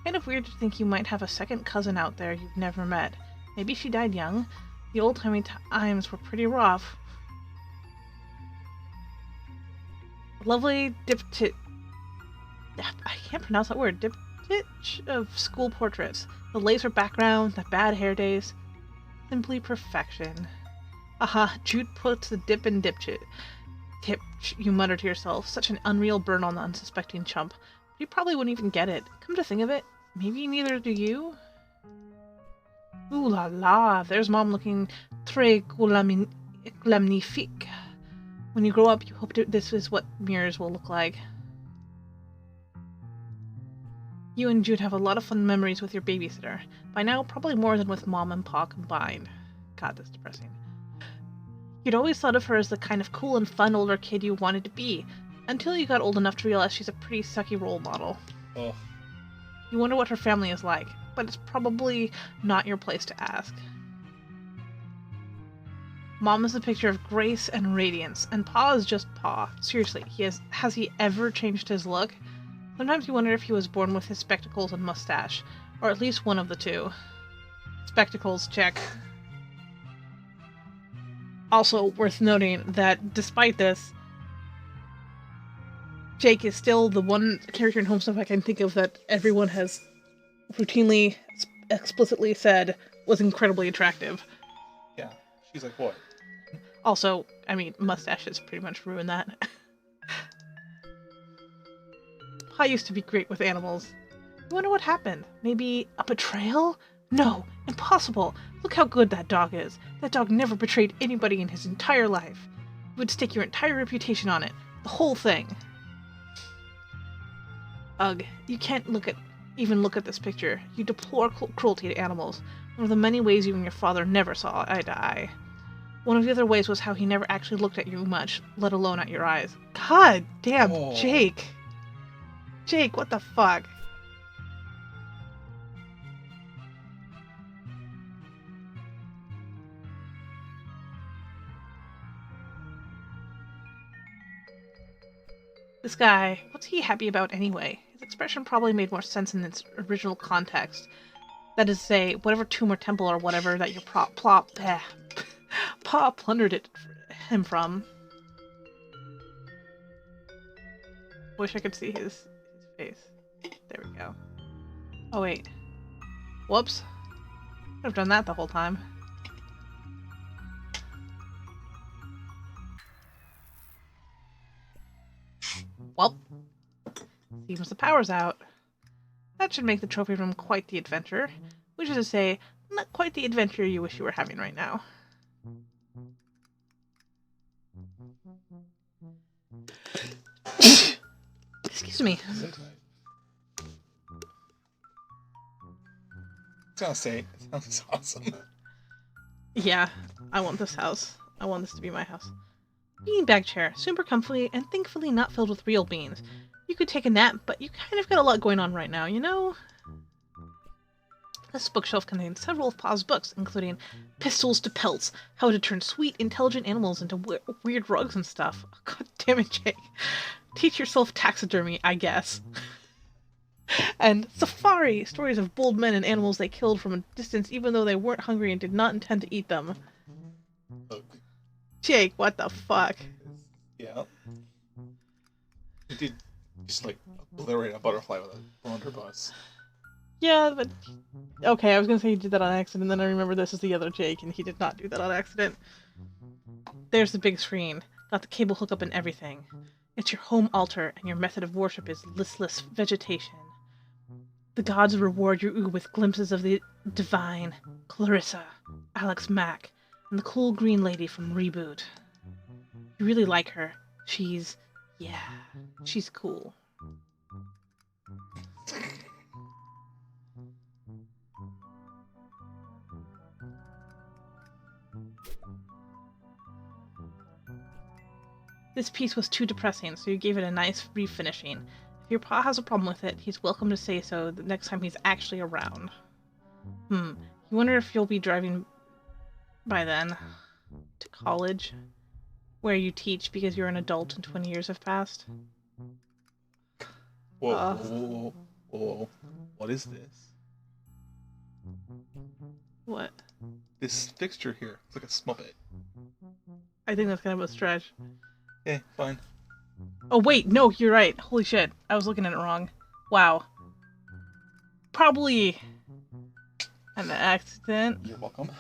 Kind of weird to think you might have a second cousin out there you've never met. Maybe she died young. The old-timey times were pretty rough. Lovely diptych... I can't pronounce that word. Diptych of school portraits. The laser background, the bad hair days. Simply perfection. Aha, Jude puts the dip in diptych. Tip, you mutter to yourself. Such an unreal burn on the unsuspecting chump. But you probably wouldn't even get it. Come to think of it, maybe neither do you? Ooh la la, there's Mom looking très glamnifique. When you grow up, you hope this is what mirrors will look like. You and Jude have a lot of fun memories with your babysitter. By now, probably more than with Mom and Pa combined. God, that's depressing. You'd always thought of her as the kind of cool and fun older kid you wanted to be, until you got old enough to realize she's a pretty sucky role model. Oh. You wonder what her family is like, but it's probably not your place to ask. Mom is a picture of grace and radiance, and Pa is just Pa. Seriously, has he ever changed his look? Sometimes you wonder if he was born with his spectacles and mustache. Or at least one of the two. Spectacles, check. Also worth noting that despite this, Jake is still the one character in Homestuck I can think of that everyone has routinely, explicitly said was incredibly attractive. Yeah, she's like, what? Also, I mean, mustaches pretty much ruin that. I used to be great with animals. I wonder what happened. Maybe a betrayal? No, impossible. Look how good that dog is. That dog never betrayed anybody in his entire life. You would stake your entire reputation on it. The whole thing. Ugh, you can't even look at this picture. You deplore cruelty to animals. One of the many ways you and your father never saw eye to eye. One of the other ways was how he never actually looked at you much, let alone at your eyes. God damn, Oh. Jake. Jake, what the fuck? This guy, what's he happy about anyway? His expression probably made more sense in its original context. That is to say, whatever tomb or temple or whatever that your Pa plundered him from. Wish I could see his face. There we go. Oh wait. Whoops. Could have done that the whole time. Well, seems the power's out. That should make the trophy room quite the adventure. Which is to say, not quite the adventure you wish you were having right now. Excuse me. I was gonna say, it sounds awesome. Yeah, I want this house. I want this to be my house. Beanbag chair, super comfy and thankfully not filled with real beans. You could take a nap, but you kind of got a lot going on right now, you know? This bookshelf contains several of Pa's books, including Pistols to Pelts, How to Turn Sweet, Intelligent Animals into Weird Rugs and stuff. Oh, God damn it, Jake. Teach yourself taxidermy, I guess. And Safari, stories of bold men and animals they killed from a distance even though they weren't hungry and did not intend to eat them. Ugh. Jake, what the fuck? Yeah. It did just like obliterate a butterfly with a blunderbuss. Yeah, but... Okay, I was gonna say he did that on accident, then I remember this is the other Jake, and he did not do that on accident. There's the big screen. Got the cable hookup and everything. It's your home altar, and your method of worship is listless vegetation. The gods reward your with glimpses of the divine, Clarissa, Alex Mack, and the cool green lady from Reboot. You really like her. She's cool. This piece was too depressing, so you gave it a nice refinishing. If your pa has a problem with it, he's welcome to say so the next time he's actually around. You wonder if you'll be driving by then to college, where you teach because you're an adult and 20 years have passed. Whoa. What is this? What? This fixture here. It's like a smuppet. I think that's kind of a stretch. Yeah, fine. Oh wait, no, you're right. Holy shit, I was looking at it wrong. Wow. Probably an accident. You're welcome.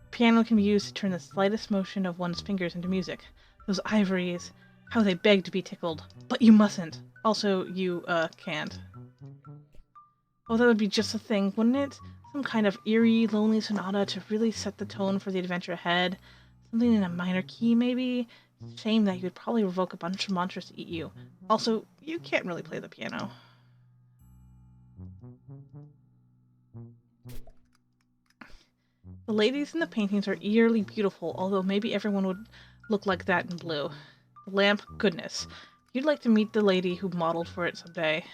Piano can be used to turn the slightest motion of one's fingers into music. Those ivories, how they beg to be tickled. But you mustn't. Also, you, can't. Oh, that would be just the thing, wouldn't it? Some kind of eerie, lonely sonata to really set the tone for the adventure ahead. Something in a minor key, maybe? Shame that you would probably provoke a bunch of monsters to eat you. Also, you can't really play the piano. The ladies in the paintings are eerily beautiful, although maybe everyone would look like that in blue. The lamp, goodness. You'd like to meet the lady who modeled for it someday.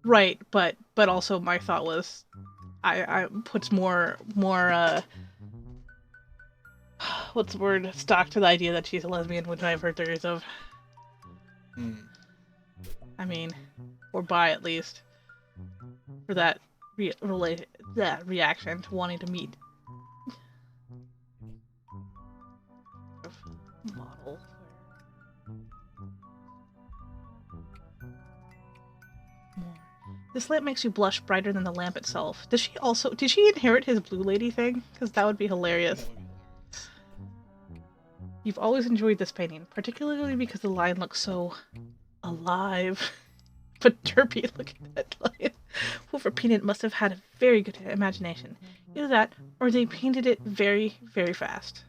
Right, but also my thought was, I puts more what's the word? Stock to the idea that she's a lesbian, which I've heard theories of. Hmm. I mean, or bi at least, for that that reaction to wanting to meet model. This lamp makes you blush brighter than the lamp itself. Did she inherit his blue lady thing? Because that would be hilarious. That would be hilarious. You've always enjoyed this painting, particularly because the line looks so alive. But derpy, look at that line. Whoever painted it must have had a very good imagination. Either that, or they painted it very, very fast.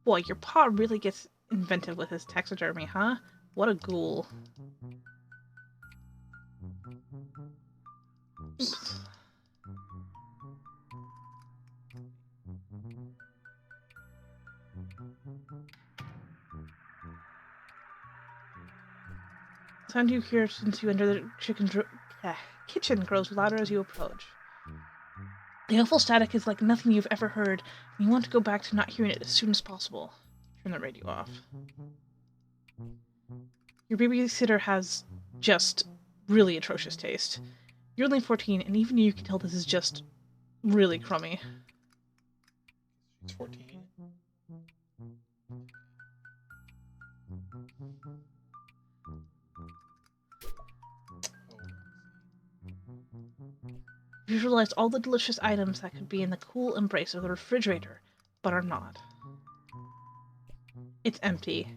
Boy, your pa really gets inventive with his taxidermy, huh? What a ghoul. Oops. The sound you hear since you enter the kitchen grows louder as you approach. The awful static is like nothing you've ever heard, and you want to go back to not hearing it as soon as possible. Turn the radio off. Your babysitter has just really atrocious taste. You're only 14, and even you can tell this is just really crummy. She's 14. Visualize all the delicious items that could be in the cool embrace of the refrigerator, but are not. It's empty.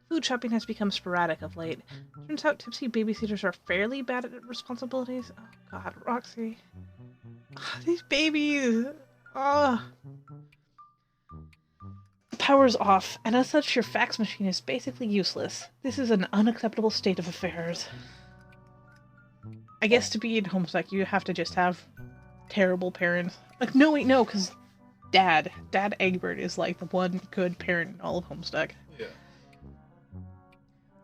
Food shopping has become sporadic of late. Turns out tipsy babysitters are fairly bad at responsibilities. Oh god, Roxy. Oh, these babies! Oh. The power's off, and as such your fax machine is basically useless. This is an unacceptable state of affairs. I guess to be in Homestuck you have to just have terrible parents. Like, no wait, no, because Dad Egbert is like the one good parent in all of Homestuck. Yeah.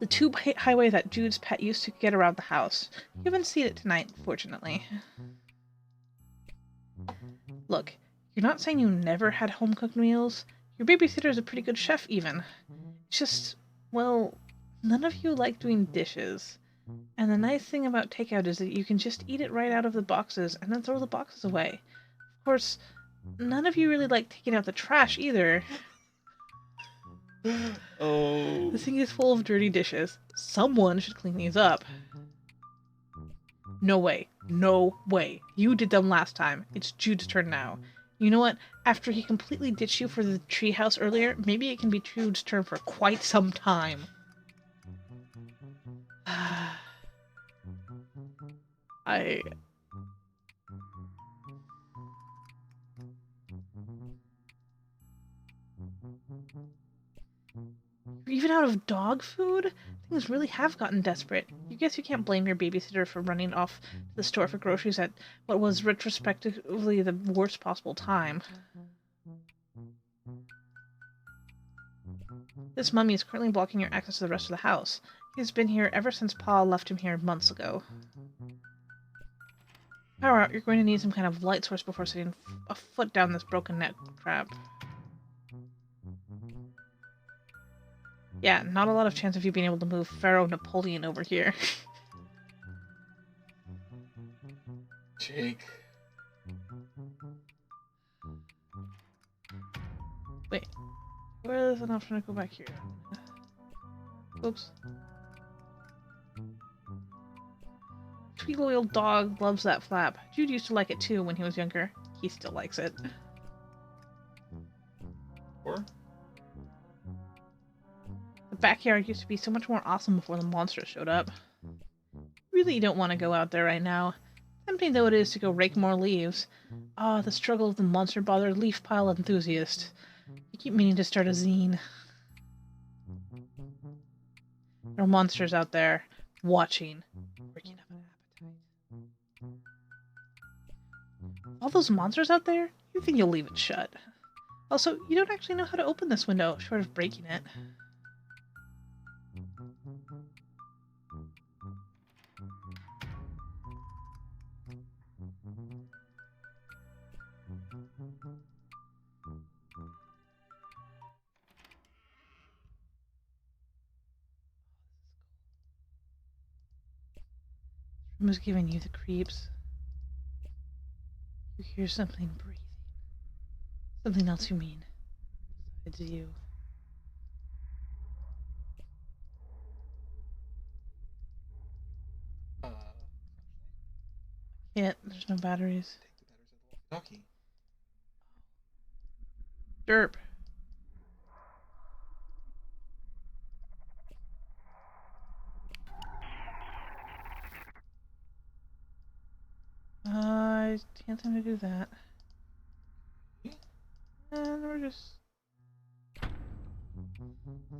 The tube highway that Jude's pet used to get around the house. You haven't seen it tonight, fortunately. Look, you're not saying you never had home-cooked meals. Your babysitter is a pretty good chef, even. It's just, well, none of you like doing dishes. And the nice thing about takeout is that you can just eat it right out of the boxes and then throw the boxes away. Of course, none of you really like taking out the trash either. Oh. The sink is full of dirty dishes. Someone should clean these up. No way. No way. You did them last time. It's Jude's turn now. You know what? After he completely ditched you for the treehouse earlier, maybe it can be Jude's turn for quite some time. Even out of dog food? Things really have gotten desperate. You guess you can't blame your babysitter for running off to the store for groceries at what was retrospectively the worst possible time. This mummy is currently blocking your access to the rest of the house. He's been here ever since Pa left him here months ago. Power out, you're going to need some kind of light source before setting a foot down this broken net trap. Yeah, not a lot of chance of you being able to move Pharaoh Napoleon over here. Jake. Wait, where is an option to go back here? Oops. Sweet little dog loves that flap. Jude used to like it too when he was younger. He still likes it. Or? The backyard used to be so much more awesome before the monsters showed up. Really don't want to go out there right now. Tempting though it is to go rake more leaves. Ah, the struggle of the monster-bothered leaf pile enthusiast. I keep meaning to start a zine. There are monsters out there, watching, working up an appetite. All those monsters out there? You think you'll leave it shut. Also, you don't actually know how to open this window, short of breaking it. was giving you the creeps. You hear something breathing. Something else you mean. Besides you. Uh, Can't. There's no batteries. take the batteries out of the walkie-talkie. Derp. I can't seem to do that. And we're just...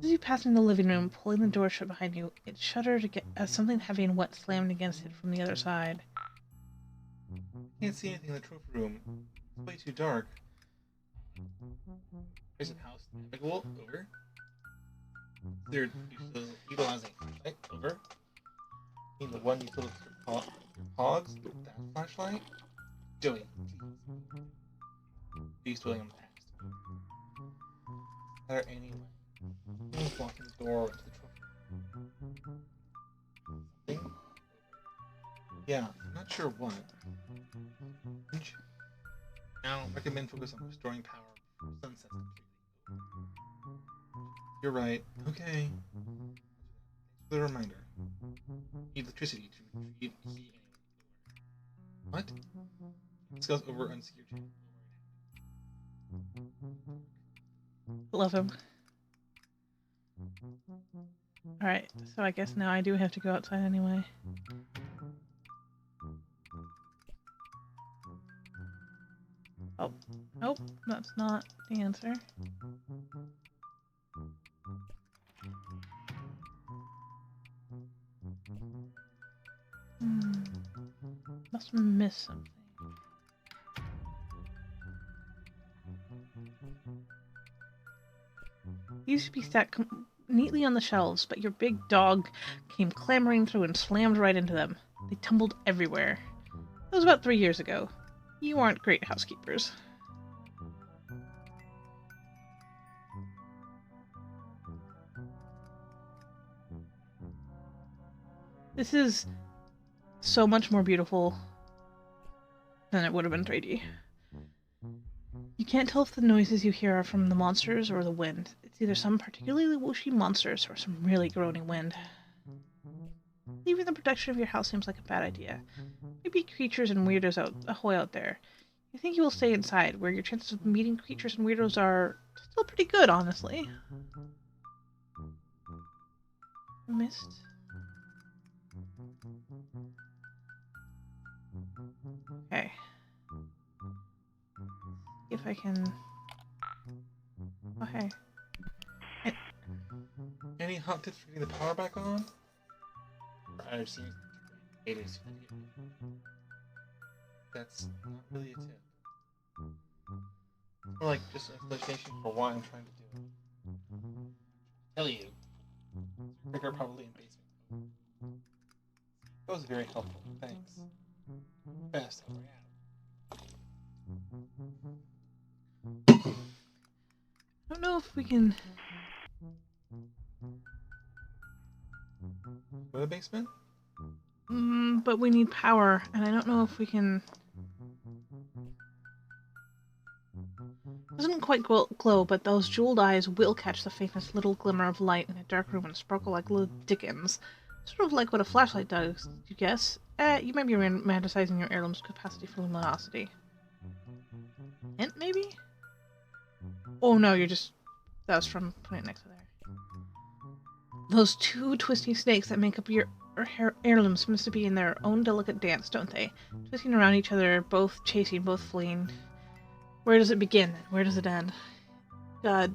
As you pass into the living room, pulling the door shut behind you, it shuddered as something heavy and wet slammed against it from the other side. Can't see anything in the trophy room. It's way too dark. Prison house navigable. Over. Cleared utilizing flashlight. Over. Need the one you filled with your hogs with that flashlight. Joey, please. He's dwelling on the past. Matter anyway. He's blocking the door into the trophy room. Something? Yeah, I'm not sure what. Now, recommend focus on restoring power before sunsets completely. You're right. Okay. Thanks for the reminder. Need electricity to retrieve key anyway. What? Discuss over unsecured channel. Love him. Alright, so I guess now I do have to go outside anyway. Oh, nope, that's not the answer. Must have missed something. These should be stacked neatly on the shelves, but your big dog came clambering through and slammed right into them. They tumbled everywhere. That was about 3 years ago. You aren't great housekeepers. This is so much more beautiful than it would have been 3D. You can't tell if the noises you hear are from the monsters or the wind. It's either some particularly whooshy monsters or some really groaning wind. Leaving the protection of your house seems like a bad idea. Maybe creatures and weirdos ahoy out there. You think you will stay inside, where your chances of meeting creatures and weirdos are still pretty good, honestly. Missed. Okay. See if I can... Okay. Any hot tips for getting the power back on? I've seen haters. That's not really a tip. It's more like just an explanation for why I'm trying to do it. Tell you. Trigger probably in basement. That was very helpful. Thanks. Best over out. I don't know if we can... Go to the basement? But we need power, and I don't know if we can... It doesn't quite glow, but those jeweled eyes will catch the faintest little glimmer of light in a dark room and sparkle like little Dickens. Sort of like what a flashlight does, you guess? You might be romanticizing your heirloom's capacity for luminosity. Hint, maybe? Oh no, you're just... That was from putting it next to there. Those two twisty snakes that make up your heirloom seem to be in their own delicate dance, don't they? Twisting around each other, both chasing, both fleeing. Where does it begin? Where does it end? God,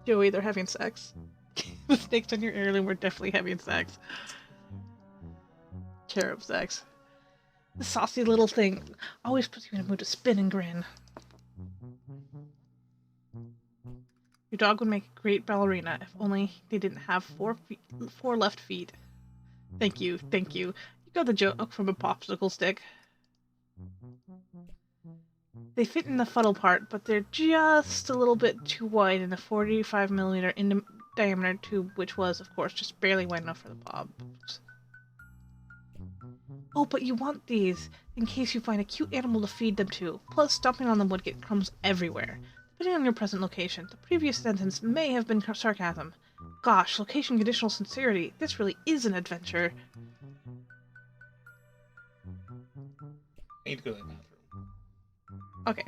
Joey, they're having sex. The snakes on your heirloom were definitely having sex. Cherub sex. The saucy little thing always puts you in a mood to spin and grin. Your dog would make a great ballerina if only they didn't have four left feet. Thank you, thank you. You got the joke from a popsicle stick. They fit in the fuddle part, but they're just a little bit too wide in the 45mm in diameter tube, which was, of course, just barely wide enough for the bobs. Oh, but you want these in case you find a cute animal to feed them to. Plus, stomping on them would get crumbs everywhere. Depending on your present location, the previous sentence may have been sarcasm. Gosh, location conditional sincerity. This really is an adventure. I need to go to the bathroom. Okay.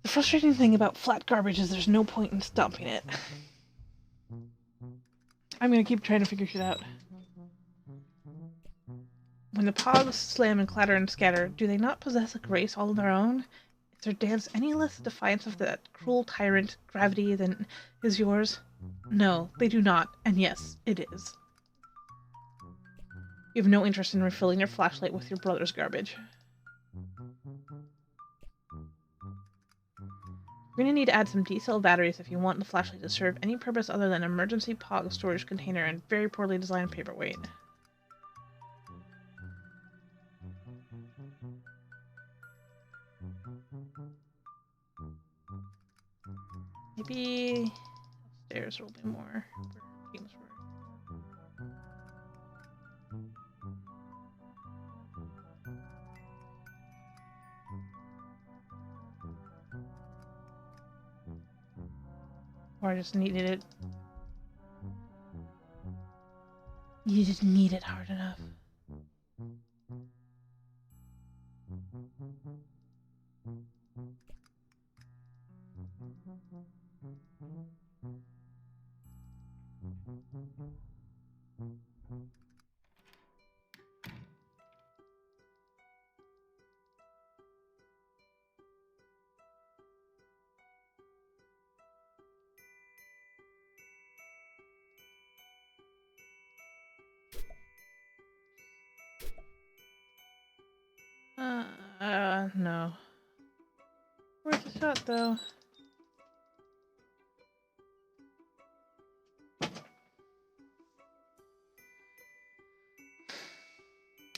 The frustrating thing about flat garbage is there's no point in stomping it. I'm gonna keep trying to figure shit out. When the pogs slam and clatter and scatter, do they not possess a grace all of their own? Is their dance any less a defiance of that cruel tyrant, gravity, than is yours? No, they do not, and yes, it is. You have no interest in refilling your flashlight with your brother's garbage. You're gonna need to add some D-cell batteries if you want the flashlight to serve any purpose other than emergency POG storage container and very poorly designed paperweight. Maybe upstairs will be more where games were. Or I just needed it. You just need it hard enough. No. Where's the shot, though?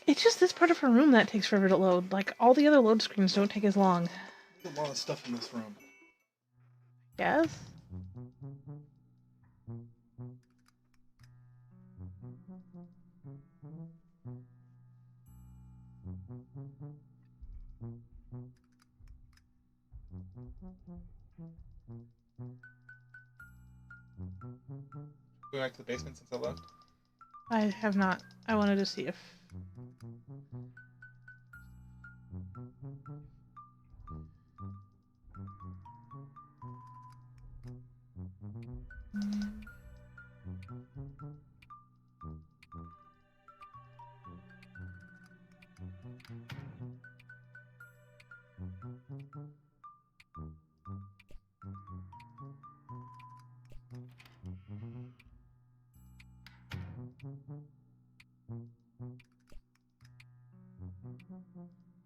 It's just this part of her room that takes forever to load. Like, all the other load screens don't take as long. There's a lot of stuff in this room. Yes? Go back to the basement since I left. I have not. I wanted to see if...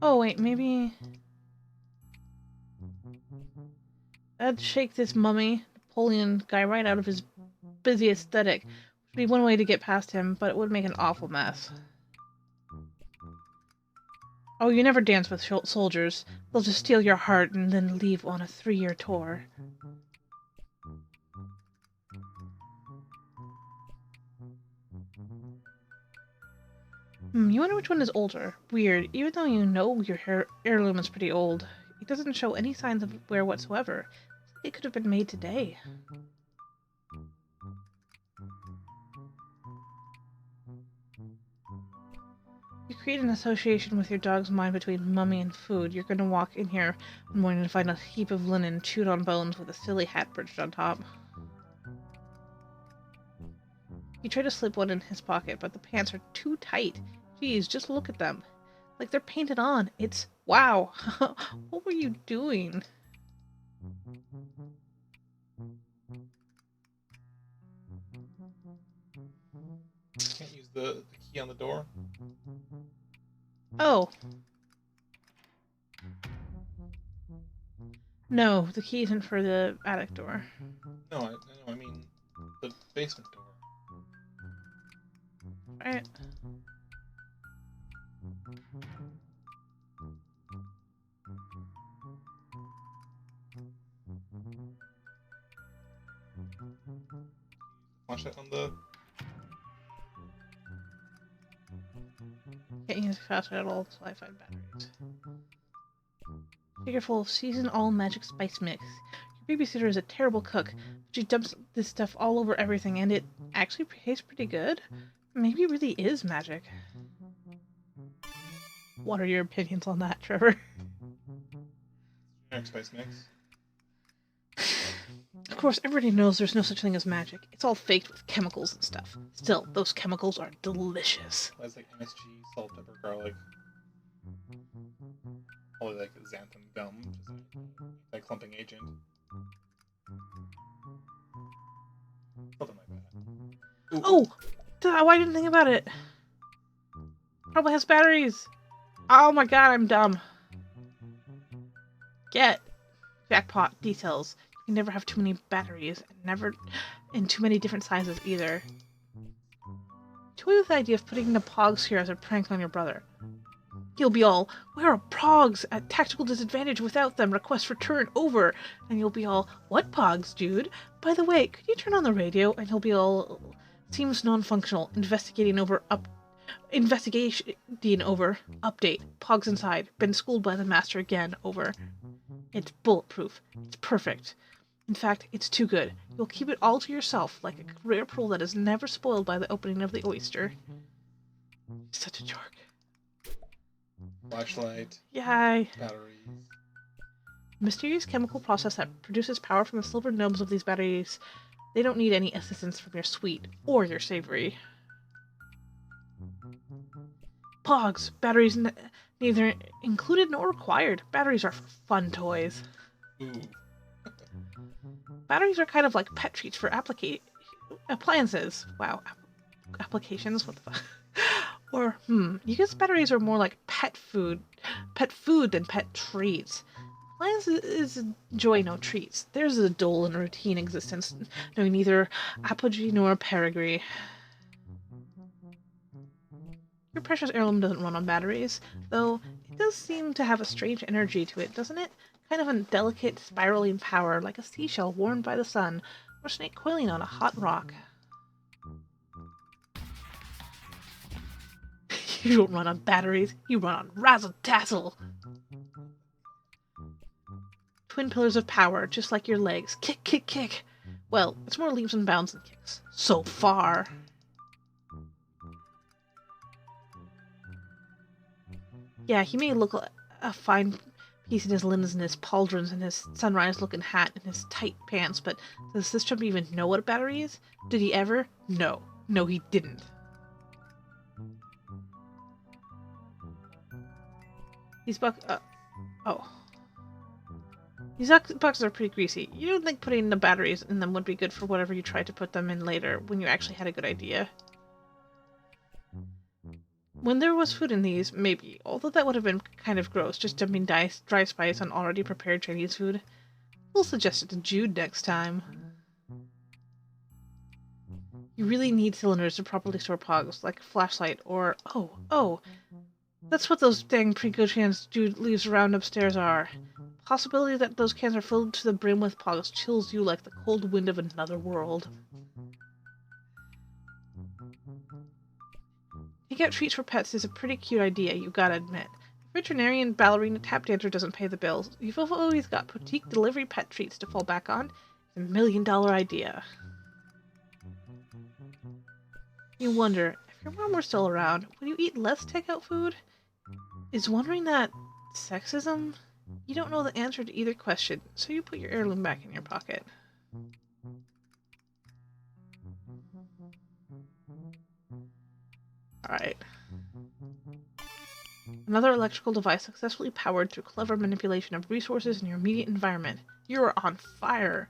Oh, wait, maybe... I'd shake this mummy, Napoleon guy right out of his busy aesthetic. Would be one way to get past him, but it would make an awful mess. Oh, you never dance with soldiers. They'll just steal your heart and then leave on a 3-year tour. You wonder which one is older. Weird. Even though you know your heirloom is pretty old, it doesn't show any signs of wear whatsoever. It could have been made today. You create an association with your dog's mind between mummy and food. You're gonna walk in here one morning and find a heap of linen chewed on bones with a silly hat perched on top. You try to slip one in his pocket, but the pants are too tight. Geez, just look at them. Like they're painted on. It's... wow. What were you doing? Can't use the key on the door. Oh. No, the key isn't for the attic door. No, I mean the basement door. Alright. Flashlight on the... is faster at all until I find batteries. Figure full of seasoned all magic spice mix. Your babysitter is a terrible cook. She dumps this stuff all over everything, and it actually tastes pretty good. Maybe it really is magic. What are your opinions on that, Trevor? Generic spice mix. Of course, everybody knows there's no such thing as magic. It's all faked with chemicals and stuff. Still, those chemicals are delicious. That's like MSG, salt, pepper, garlic. Probably like xanthan gum, just like clumping agent. Something like that. Ooh. Oh! Why didn't I think about it? Probably has batteries. Oh my god, I'm dumb. Get. Jackpot details. You can never have too many batteries, and never in too many different sizes either. Toy with the idea of putting the pogs here as a prank on your brother. He'll be all, where are pogs? At tactical disadvantage without them. Request return over. And you'll be all, what pogs, Jude? By the way, could you turn on the radio? And he'll be all, seems non-functional. Investigation over. Update. Pogs inside. Been schooled by the master again. Over. It's bulletproof. It's perfect. In fact, it's too good. You'll keep it all to yourself, like a rare pearl that is never spoiled by the opening of the oyster. Such a jerk. Flashlight. Yay. Batteries. Mysterious chemical process that produces power from the silver knobs of these batteries. They don't need any assistance from your sweet or your savory. Pogs. Batteries neither included nor required. Batteries are for fun toys. Ooh. Batteries are kind of like pet treats for appliances. Wow. Applications? What the fuck? Or, you guess batteries are more like pet food than pet treats. Appliances enjoy no treats. Theirs is a dull and routine existence, knowing neither apogee nor perigee. Your precious heirloom doesn't run on batteries, though it does seem to have a strange energy to it, doesn't it? Kind of a delicate, spiraling power, like a seashell warmed by the sun, or a snake coiling on a hot rock. You don't run on batteries, you run on razzle-dazzle! Twin pillars of power, just like your legs. Kick, kick, kick! Well, it's more leaps and bounds than kicks. So far. Yeah, he may look like a fine piece in his linens and his pauldrons and his sunrise-looking hat and his tight pants, but does this chump even know what a battery is? Did he ever? No. No, he didn't. These bucks are pretty greasy. You don't think putting the batteries in them would be good for whatever you tried to put them in later, when you actually had a good idea? When there was food in these, maybe. Although that would have been kind of gross, just dumping dry spice on already prepared Chinese food. We'll suggest it to Jude next time. You really need cylinders to properly store pogs, like a flashlight or... Oh. That's what those dang pre-good cans Jude leaves around upstairs are. Possibility that those cans are filled to the brim with pogs chills you like the cold wind of another world. Take out treats for pets is a pretty cute idea, you gotta admit. Veterinarian, ballerina, tap dancer doesn't pay the bills. You've always got boutique delivery pet treats to fall back on. It's $1 million idea. You wonder, if your mom were still around, would you eat less takeout food? Is wondering that sexism? You don't know the answer to either question, so you put your heirloom back in your pocket. Alright. Another electrical device successfully powered through clever manipulation of resources in your immediate environment. You're on fire!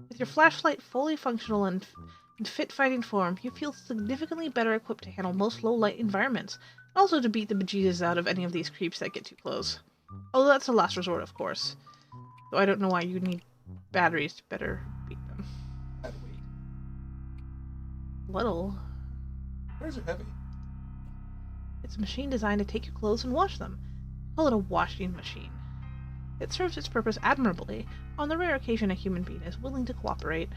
With your flashlight fully functional and in fit fighting form, you feel significantly better equipped to handle most low-light environments, and also to beat the bejesus out of any of these creeps that get too close. Although that's a last resort, of course. Though I don't know why you need batteries to better beat them. Add weight. Little. Where's it heavy? It's a machine designed to take your clothes and wash them. Call it a washing machine. It serves its purpose admirably, on the rare occasion a human being is willing to cooperate.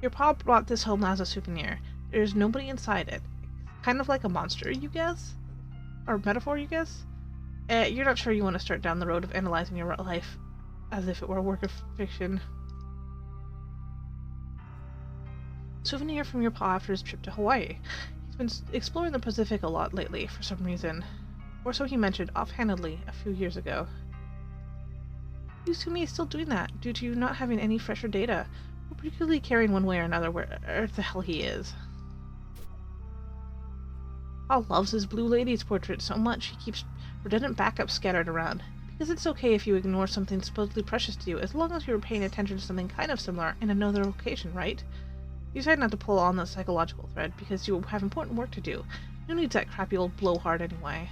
Your pa brought this home as a souvenir. There's nobody inside it. Kind of like a monster, you guess? or metaphor, you guess? You're not sure you want to start down the road of analyzing your life as if it were a work of fiction. Souvenir from your pa after his trip to Hawaii. He's been exploring the Pacific a lot lately, for some reason. Or so he mentioned offhandedly a few years ago. You assume he is still doing that, due to you not having any fresher data, or particularly caring one way or another where the hell he is. Pa loves his Blue Lady's portrait so much he keeps redundant backups scattered around, because it's okay if you ignore something supposedly precious to you, as long as you were paying attention to something kind of similar in another location, right? You decide not to pull on the psychological thread, because you have important work to do. Who needs that crappy old blowhard anyway?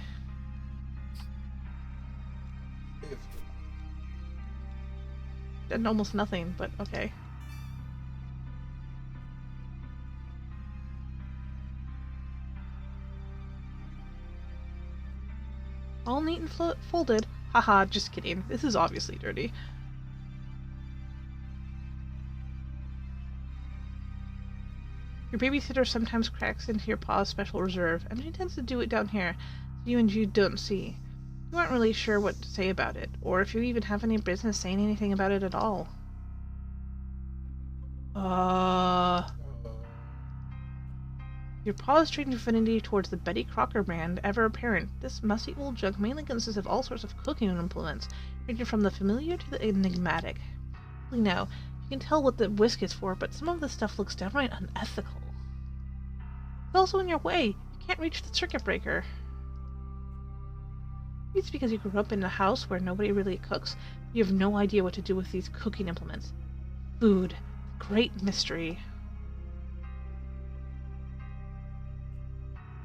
If Did almost nothing, but okay. All neat and folded. Haha, just kidding. This is obviously dirty. Your babysitter sometimes cracks into your pa's special reserve, and she tends to do it down here, so you and Jude don't see. You aren't really sure what to say about it, or if you even have any business saying anything about it at all. Your pa's strange affinity towards the Betty Crocker brand ever apparent. This musty old junk mainly consists of all sorts of cooking implements, ranging from the familiar to the enigmatic. Now, you can tell what the whisk is for, but some of the stuff looks downright unethical. It's also in your way. You can't reach the circuit breaker. It's because you grew up in a house where nobody really cooks. You have no idea what to do with these cooking implements. Food. Great mystery.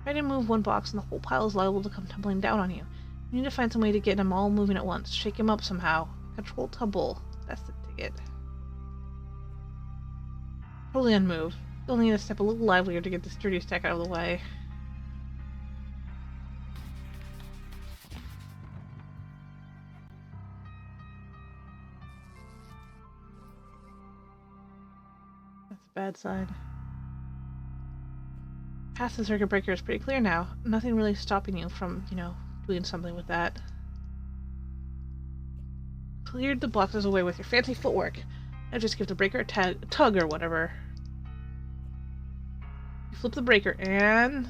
Try to move one box and the whole pile is liable to come tumbling down on you. You need to find some way to get them all moving at once. Shake them up somehow. Control tumble. That's the ticket. Totally unmoved. You'll need to step a little livelier to get this dirty stack out of the way. That's a bad sign. Past the circuit breaker is pretty clear now. Nothing really stopping you from, doing something with that. Cleared the boxes away with your fancy footwork. Now just give the breaker a tug or whatever. You flip the breaker and...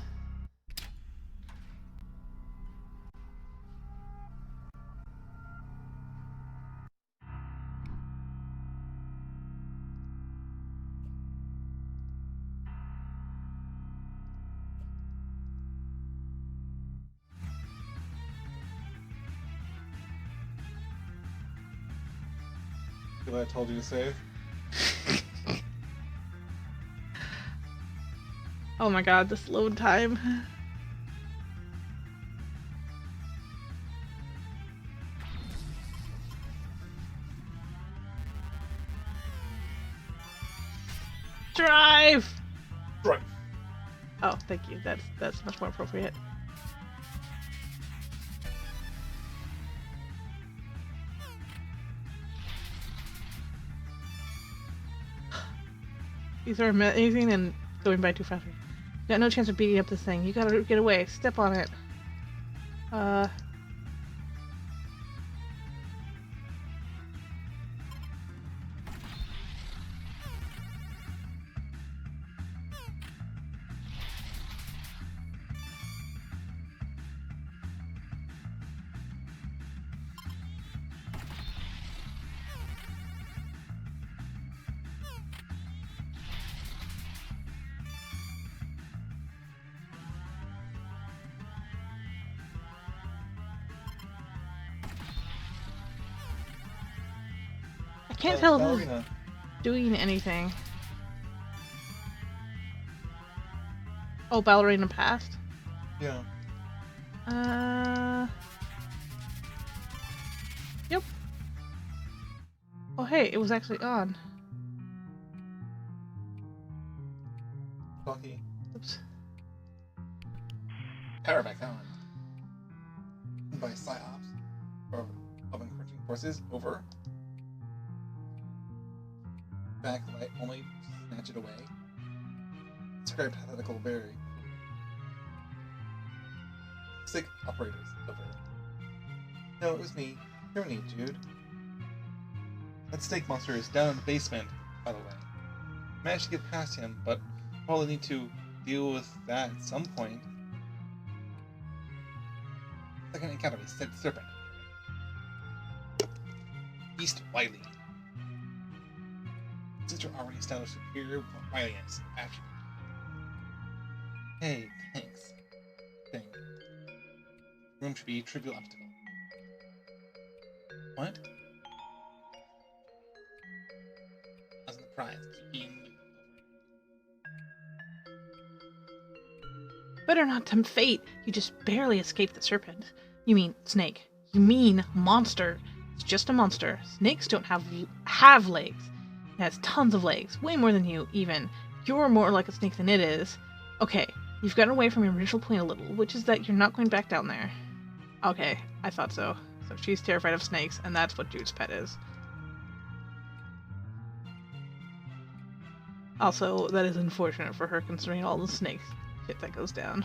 see what I told you to save? Oh my god, this load time. Drive! Right. Oh, thank you. That's much more appropriate. These are amazing and going by too fast. Got no chance of beating up this thing. You gotta get away. Step on it. I can't tell if this is doing anything. Oh, ballerina passed? Yeah. Yep. Oh, hey, it was actually on. Lucky. Oops. Power back on. By psyops of encroaching forces over. Backlight only snatch it away. Describe hypothetical berry. sick operators, over. No, it was me. You're me, Jude. That snake monster is down in the basement, by the way. Managed to get past him, but probably need to deal with that at some point. Second encounter with said serpent. Beast Wily. Since you're already established superior violence attribute. Hey, thanks. Thing. Room should be trivial obstacle. What? As the prize, keeping Better not tempt fate. You just barely escaped the serpent. You mean snake. You mean monster. It's just a monster. Snakes don't have legs. It has tons of legs. Way more than you, even. You're more like a snake than it is. Okay, you've gotten away from your original point a little, which is that you're not going back down there. Okay, I thought so. So she's terrified of snakes, and that's what Jude's pet is. Also, that is unfortunate for her considering all the snake shit that goes down.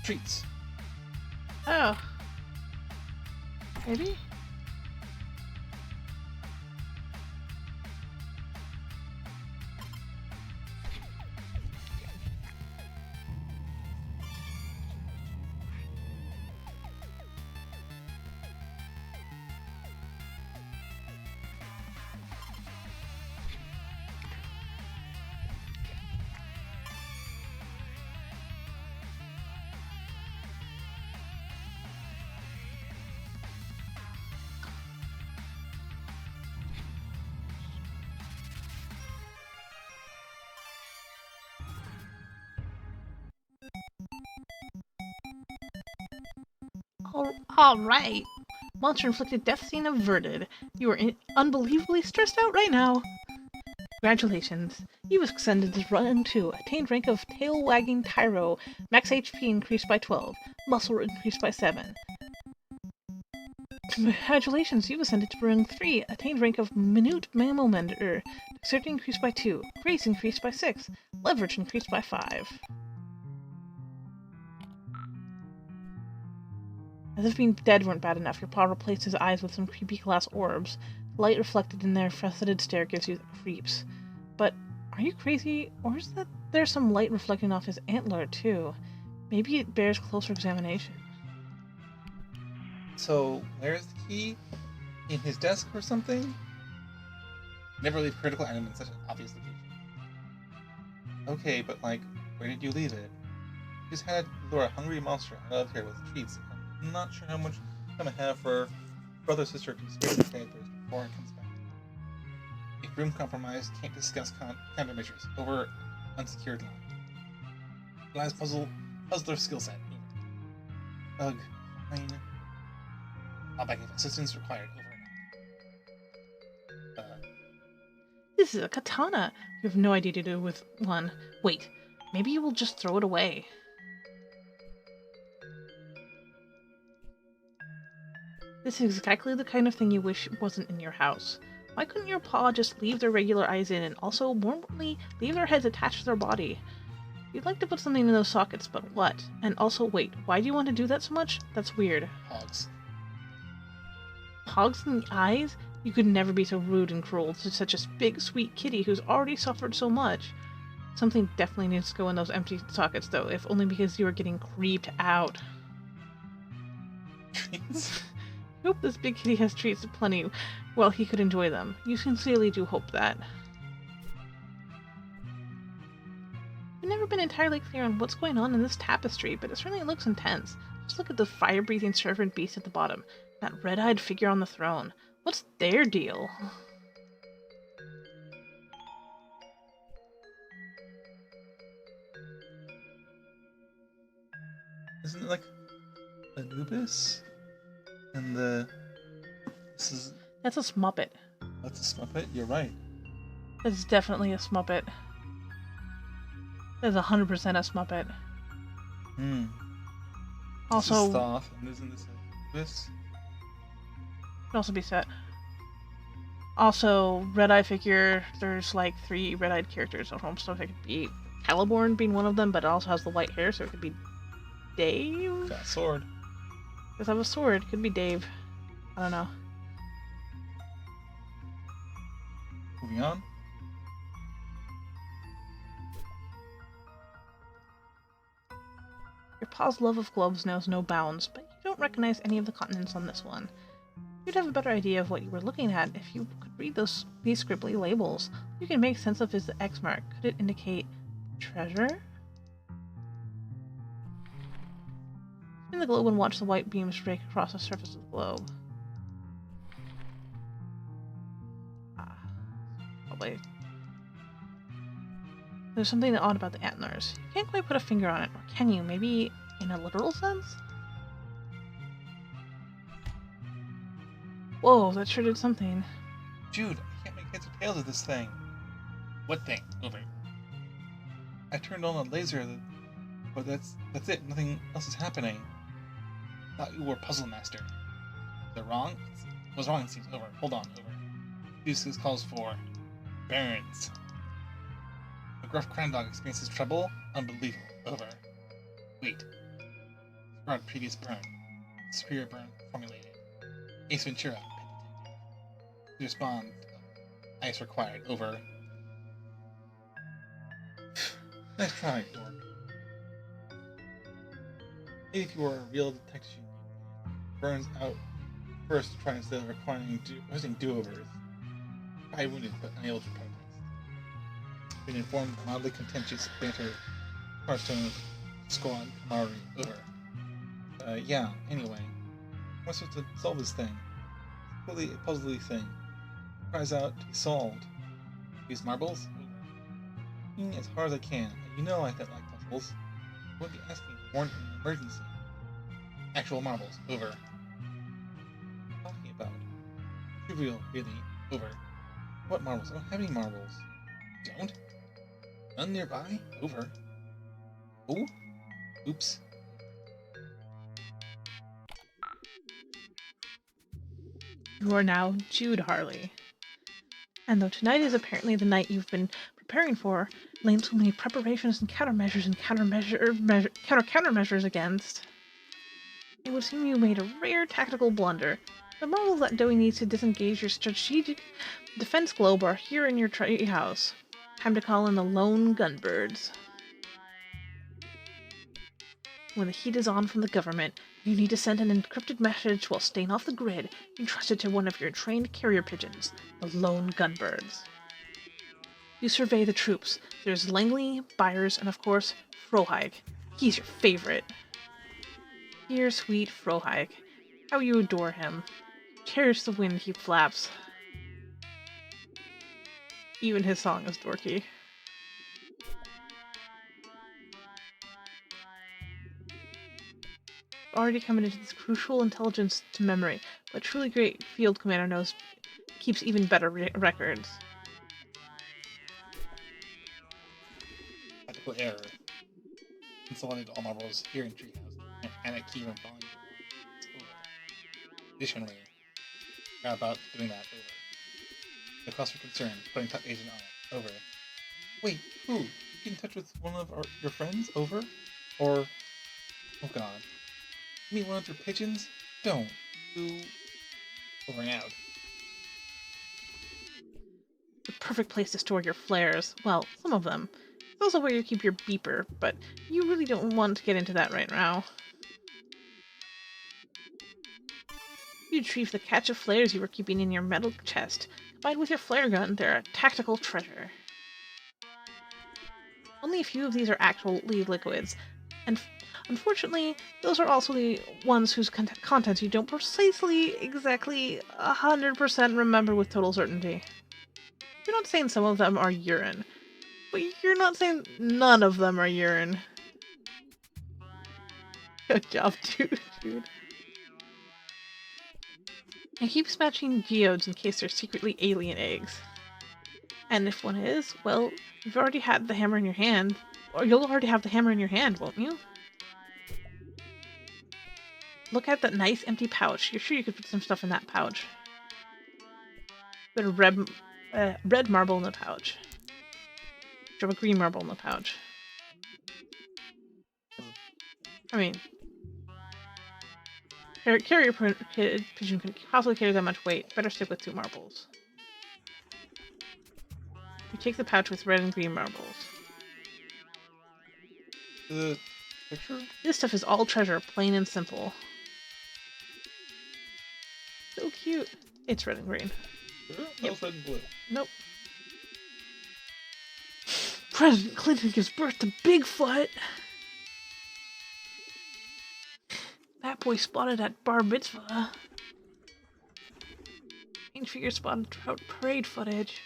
treats. Oh. Maybe? All right. Monster-inflicted death scene averted. You are unbelievably stressed out right now. Congratulations. You ascended to run 2. Attained rank of tail-wagging Tyro. Max HP increased by 12. Muscle increased by 7. Congratulations. You ascended to run 3. Attained rank of minute mammal mender. Dexterity increased by 2. Grace increased by 6. Leverage increased by 5. As if being dead weren't bad enough, your paw replaced his eyes with some creepy glass orbs. The light reflected in their faceted stare gives you the creeps. But are you crazy? Or is that there's some light reflecting off his antler, too? Maybe it bears closer examination. So, where's the key? In his desk or something? Never leave critical item in such an obvious location. Okay, but like, where did you leave it? You just had to lure a hungry monster out of here with treats. I'm not sure how much time I have for brother sister to spare the characters before it comes back. If room compromised, can't discuss countermeasures. Over unsecured line. Lies puzzler skill set. Over. Ugh. Fine. I'll back if assistance required. Over and out. This is a katana. You have no idea to do with one. Wait, maybe you will just throw it away. This is exactly the kind of thing you wish wasn't in your house. Why couldn't your paw just leave their regular eyes in and also, more importantly, leave their heads attached to their body? You'd like to put something in those sockets, but what? And also, wait, why do you want to do that so much? That's weird. Hogs. Hogs in the eyes? You could never be so rude and cruel to such a big, sweet kitty who's already suffered so much. Something definitely needs to go in those empty sockets, though, if only because you are getting creeped out. Treats? You hope this big kitty has treats aplenty while he could enjoy them. You sincerely do hope that. I've never been entirely clear on what's going on in this tapestry, but it certainly looks intense. Just look at the fire-breathing servant beast at the bottom. That red-eyed figure on the throne. What's their deal? Isn't it like Anubis? And this is... That's a Smuppet. That's a Smuppet? You're right. That's definitely a Smuppet. That's 100% a Smuppet. Hmm. Also, this is Thoth, and isn't this Anubis? Could also be set. Also, red-eye figure, there's like 3 red-eyed characters. So it could be Caliborn being one of them, but it also has the white hair, so it could be Dave? Got a sword. Does have a sword. Could be Dave. I don't know. Moving on. Your pa's love of globes knows no bounds, but you don't recognize any of the continents on this one. You'd have a better idea of what you were looking at if you could read these scribbly labels. You can make sense of the X mark. Could it indicate treasure? Spin the globe and watch the white beams break across the surface of the globe. Probably. There's something odd about the antlers. You can't quite put a finger on it, or can you? Maybe in a literal sense? Whoa, that sure did something. Jude, I can't make heads or tails of this thing. What thing? Over. I turned on a laser, but that's it. Nothing else is happening. Thought you were Puzzle Master. Is it wrong? Was wrong, it seems. Over. Hold on. Over. This calls for burns. A gruff crime dog experiences trouble? Unbelievable. Over. Wait. Broad previous burn. Superior burn formulated. Ace Ventura. Pet detective. Respond. Ice required. Over. Nice try, Dork. Maybe if you were a real detective, burns out first to try instead of requiring do-overs. Probably wounded, but unable to protest. Been informed mildly contentious banter Hearthstone squad camaraderie. Over. Yeah, anyway. Am I supposed to solve this thing? It's really a puzzly thing. Cries out to be solved. Use marbles? Over. As hard as I can. You know I don't like puzzles. I wouldn't be asking for one in an emergency. Actual marbles. Over. What are you talking about? Trivial, really. Over. What marbles? I don't have any marbles. Don't? None nearby? Over. Oh? Oops. You are now Jude Harley. And though tonight is apparently the night you've been preparing for, laying so many preparations and countermeasures against, it would seem you made a rare tactical blunder. The marbles that Doe needs to disengage your strategic defense globe are here in your treehouse. Time to call in the lone gunbirds. When the heat is on from the government, you need to send an encrypted message while staying off the grid. Entrust it to one of your trained carrier pigeons, the lone gunbirds. You survey the troops. There's Langley, Byers, and of course, Frohike. He's your favorite. Dear sweet Frohike, how you adore him. Cherish the wind he flaps. Even his song is dorky. Already coming into this crucial intelligence to memory, but truly great field commander keeps even better records. Tactical error. Consolidated all marbles here in Treehouse and at key room volume. Additionally, how about doing that? Over. The cause for concern, putting top agent on it. Over. Wait, who? You get in touch with one of your friends? Over? Or... Oh god. You mean one of your pigeons? Don't. You... Over and out. The perfect place to store your flares. Well, some of them. It's also where you keep your beeper, but you really don't want to get into that right now. You retrieve the catch of flares you were keeping in your metal chest. Combined with your flare gun, they're a tactical treasure. Only a few of these are actually liquids, and unfortunately, those are also the ones whose contents you don't exactly 100% remember with total certainty. You're not saying some of them are urine, but you're not saying none of them are urine. Good job, dude. I keep smashing geodes in case they're secretly alien eggs. And if one is, well, you've already had the hammer in your hand. Or you'll already have the hammer in your hand, won't you? Look at that nice empty pouch. You're sure you could put some stuff in that pouch. Put a red marble in the pouch. Drop a green marble in the pouch. I mean, carrier pigeon couldn't possibly carry that much weight. Better stick with 2 marbles. You take the pouch with red and green marbles. The picture? This stuff is all treasure, plain and simple. So cute. It's red and green. Sure? That was red and blue. Nope. President Clinton gives birth to Bigfoot. That boy spotted at bar mitzvah. Strange figure spotted throughout parade footage.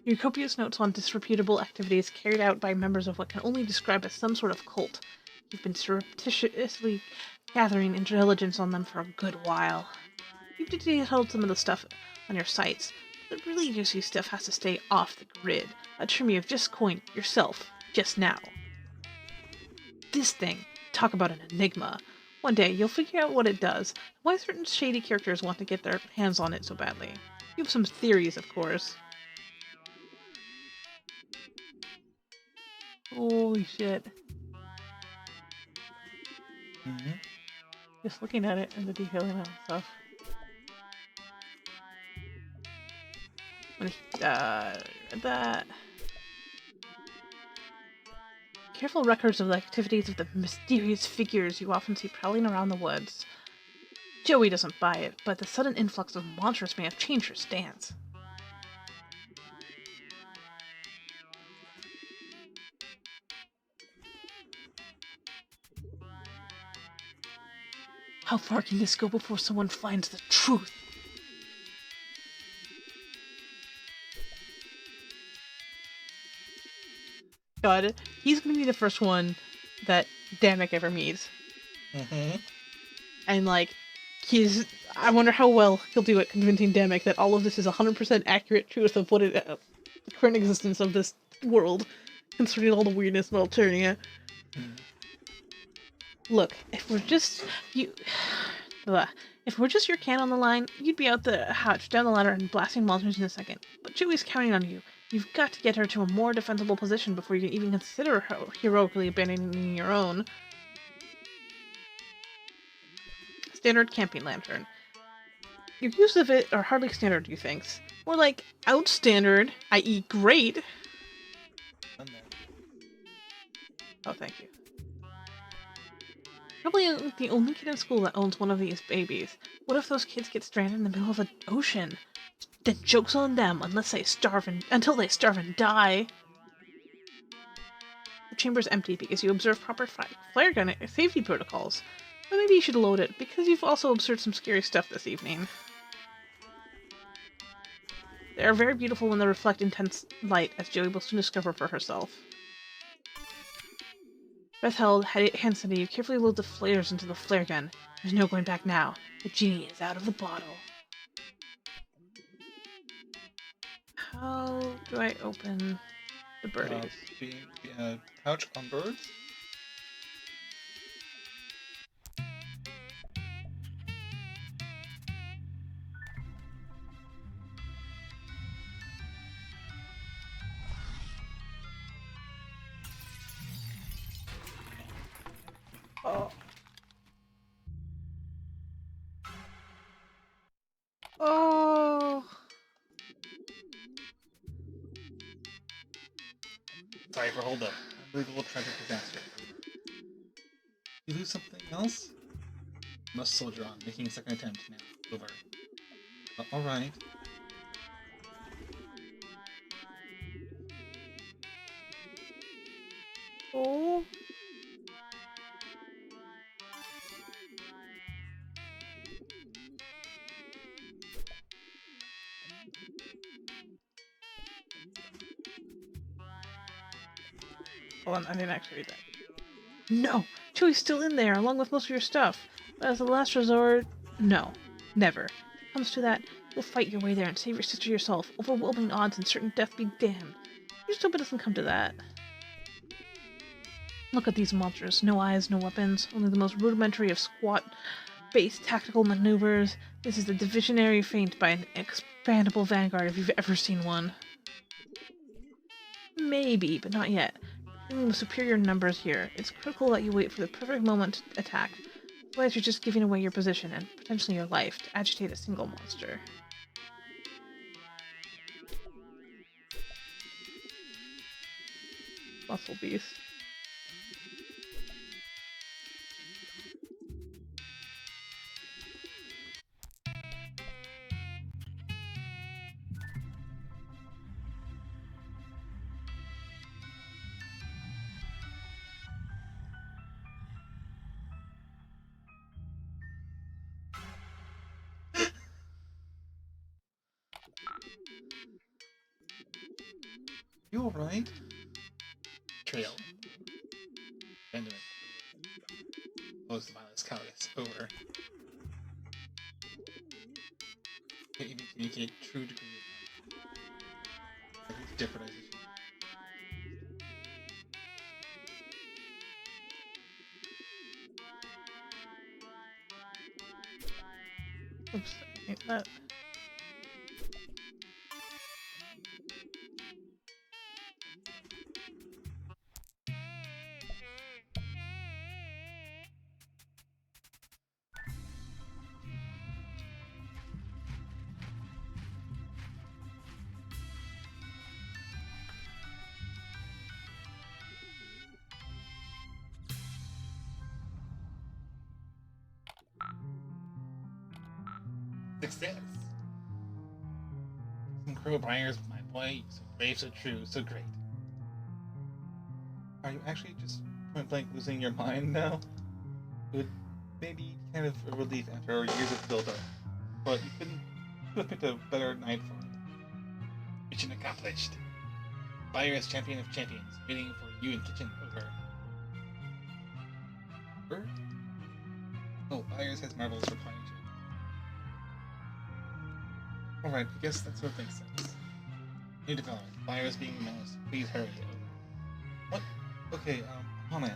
Your copious notes on disreputable activities carried out by members of what can only describe as some sort of cult. You've been surreptitiously gathering intelligence on them for a good while. You've detailed some of the stuff on your sites. The really juicy stuff has to stay off the grid. A term you've just coined yourself, just now. This thing. Talk about an enigma. One day, you'll figure out what it does, why certain shady characters want to get their hands on it so badly. You have some theories, of course. Holy shit. Mm-hmm. Just looking at it and the detailing on stuff. Read that. Careful records of the activities of the mysterious figures you often see prowling around the woods. Joey doesn't buy it, but the sudden influx of monsters may have changed her stance. How far can this go before someone finds the truth? God, he's gonna be the first one that Damek ever meets. Mm-hmm. And, like, I wonder how well he'll do at convincing Damek that all of this is 100% accurate truth of what the current existence of this world, concerning all the weirdness and alternia. Mm. Look, if we're just your can on the line, you'd be out the hatch, down the ladder, and blasting monsters in a second. But Chewy's counting on you. You've got to get her to a more defensible position before you can even consider heroically abandoning your own. Standard camping lantern. Your use of it are hardly standard, you think. More like outstandard, i.e. great. Oh, thank you. Probably the only kid in school that owns one of these babies. What if those kids get stranded in the middle of the ocean? Then joke's on them until they starve and die. The chamber's empty because you observe proper flare gun safety protocols. But maybe you should load it, because you've also observed some scary stuff this evening. They are very beautiful when they reflect intense light, as Joey will soon discover for herself. Breath held, hand steady, you carefully load the flares into the flare gun. There's no going back now. The genie is out of the bottle. How do I open the birdies? Pouch on birds? Oh. Oh. Sorry for hold up. Unbelievable tragic disaster. do something else? Must soldier on, making a second attempt now. Over. Alright. Oh. Hold on, I didn't actually read that. No! Chewie's still in there, along with most of your stuff. But as a last resort, no. Never. If it comes to that, you'll fight your way there and save your sister yourself. Overwhelming odds and certain death be damned. You just hope it doesn't come to that. Look at these monsters. No eyes, no weapons, only the most rudimentary of squat-based tactical maneuvers. This is the divisionary feint by an expandable vanguard if you've ever seen one. Maybe, but not yet. With superior numbers here, it's critical that you wait for the perfect moment to attack. Otherwise, you're just giving away your position and potentially your life to agitate a single monster. Muscle beast. You alright? Trail. Abandonment. Close the violence cowardice. Over. Can't even communicate true degree of jeopardization. Oops, I hate that. Success! Some crow briars, my boy, so brave, so true, so great. Are you actually just point blank losing your mind now? It would maybe kind of a relief after years of build up, but you could have picked a better night for it. Mission accomplished. Fire as champion of champions, waiting for you in kitchen. Over. Over? Oh, Byers has marbles for playing too. Alright, I guess that sort of makes sense. New development. Byers being menaced. Please hurry. Over. What? Okay, comment.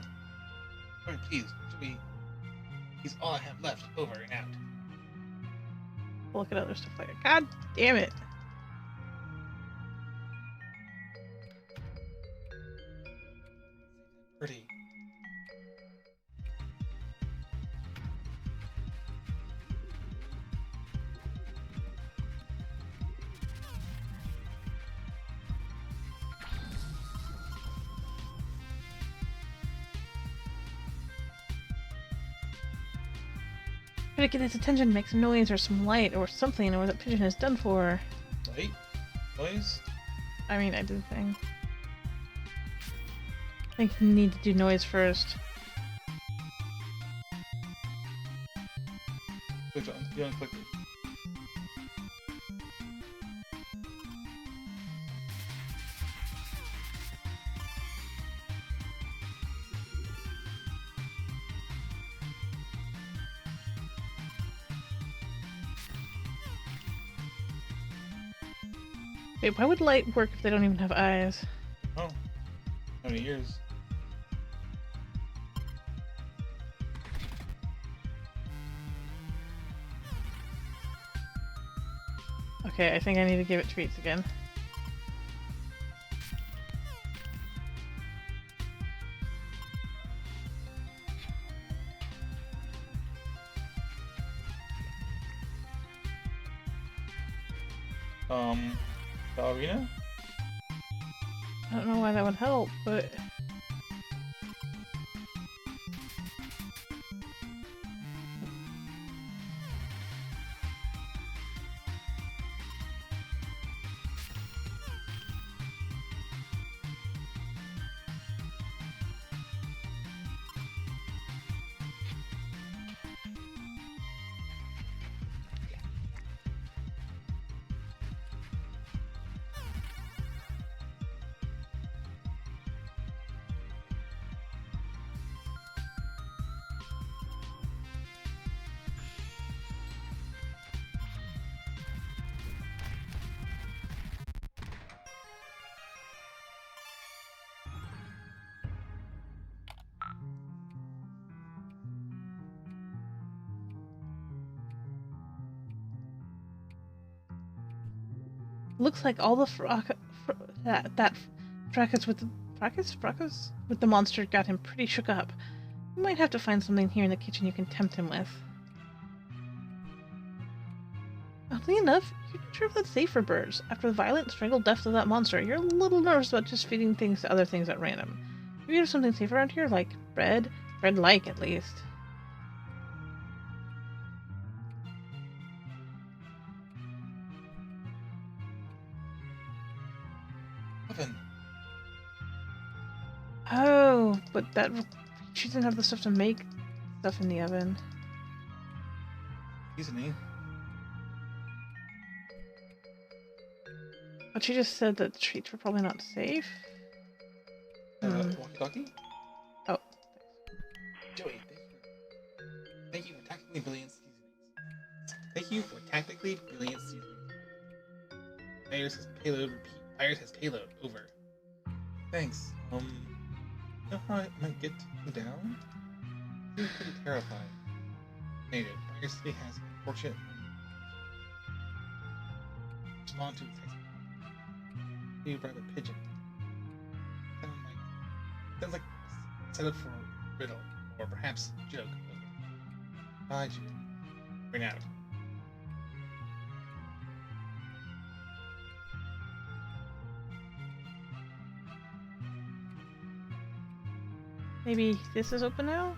Hurry, please. Joey. He's all I have left. Over and out. Look at other stuff later. God damn it. Pretty. Try to get his attention, make some noise or some light or something, or that pigeon is done for. Light? Noise? I mean, I did the thing. I think you need to do noise first. Click on. You want to click it. Wait, why would light work if they don't even have eyes? Oh. How many years? Okay, I think I need to give it treats again. Ballerina? I don't know why that would help, but... Looks like all the fracas with the fracas with the monster got him pretty shook up. You might have to find something here in the kitchen you can tempt him with. Oddly enough, you're not sure if that's safe for birds. After the violent strangled death of that monster, you're a little nervous about just feeding things to other things at random. Maybe there's something safe around here, like bread? Bread-like, at least. Oven. Oh, but she didn't have the stuff to make stuff in the oven. Seasoning. But she just said that treats were probably not safe. Walkie-talkie? Oh. Joey, thank you for tactically brilliant seasonings. Thank you for tactically brilliant seasonings. Fires has payload, repeat. Fires has payload, over. Thanks. You know how I might get you down? Seems pretty terrifying. Negative. Fire City has unfortunate. Respond to text. You brought a pigeon. Sounds like set up for a riddle, or perhaps a joke. Bye, Jude. Bring out. Maybe this is open now?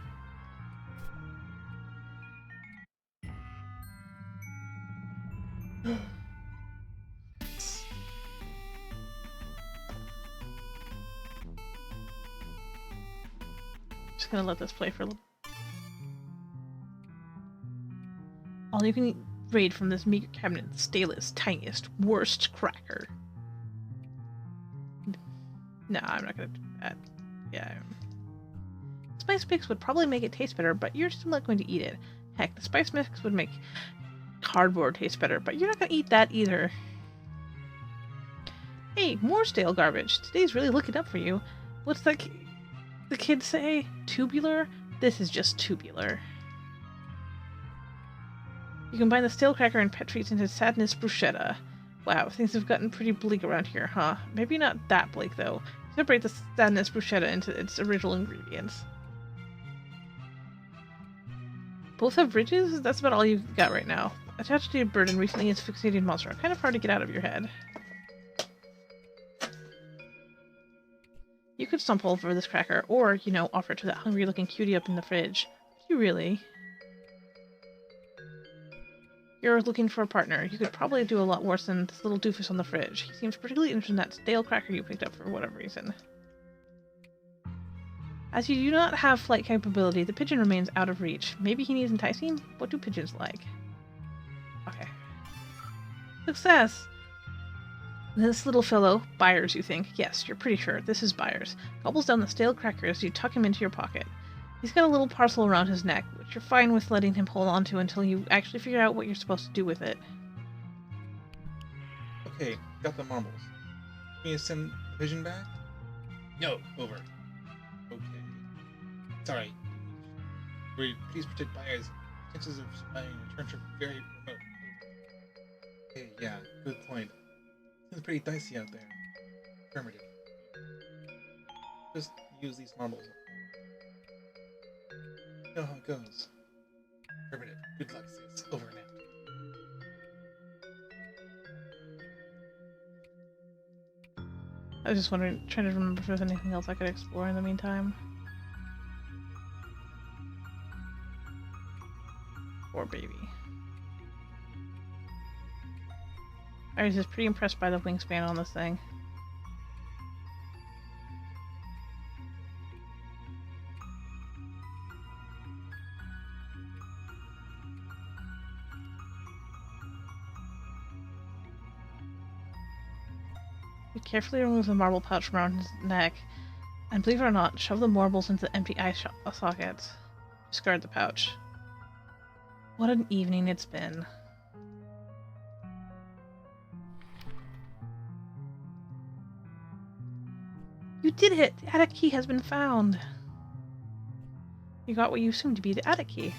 Just gonna let this play for a little. All you can raid from this meager cabinet, the stalest, tiniest, worst cracker. No, I'm not gonna do that. Yeah. Spice mix would probably make it taste better, but you're still not going to eat it. Heck, the spice mix would make cardboard taste better, but you're not gonna eat that either. Hey, more stale garbage. Today's really looking up for you. What's that the kids say? Tubular? This is just tubular. You combine the stale cracker and pet treats into sadness bruschetta. Wow, things have gotten pretty bleak around here, huh? Maybe not that bleak, though. Separate the sadness bruschetta into its original ingredients. Both have ridges? That's about all you've got right now. Attached to a bird and recently asphyxiated monster are kind of hard to get out of your head. You could stumble over this cracker, or, you know, offer it to that hungry-looking cutie up in the fridge. You really? You're looking for a partner. You could probably do a lot worse than this little doofus on the fridge. He seems particularly interested in that stale cracker you picked up for whatever reason. As you do not have flight capability, the pigeon remains out of reach. Maybe he needs enticing? What do pigeons like? Okay. Success! This little fellow, Byers, you think? Yes, you're pretty sure. This is Byers. Gobbles down the stale cracker as you tuck him into your pocket. He's got a little parcel around his neck, which you're fine with letting him hold on to until you actually figure out what you're supposed to do with it. Okay, got the marbles. Can you send the pigeon back? No, over. Okay. Sorry. Please protect Byers. Chances of surviving return are very remote. Okay, yeah, good point. Seems pretty dicey out there. Affirmative. Just use these marbles. You know how it goes. Affirmative. Good luck, sis. Over and out. I was just wondering, trying to remember if there's anything else I could explore in the meantime. Poor baby. I was just pretty impressed by the wingspan on this thing. You carefully remove the marble pouch from around his neck, and believe it or not, shove the marbles into the empty eye sockets. Discard the pouch. What an evening it's been. You did it! The attic key has been found! You got what you assumed to be the attic key.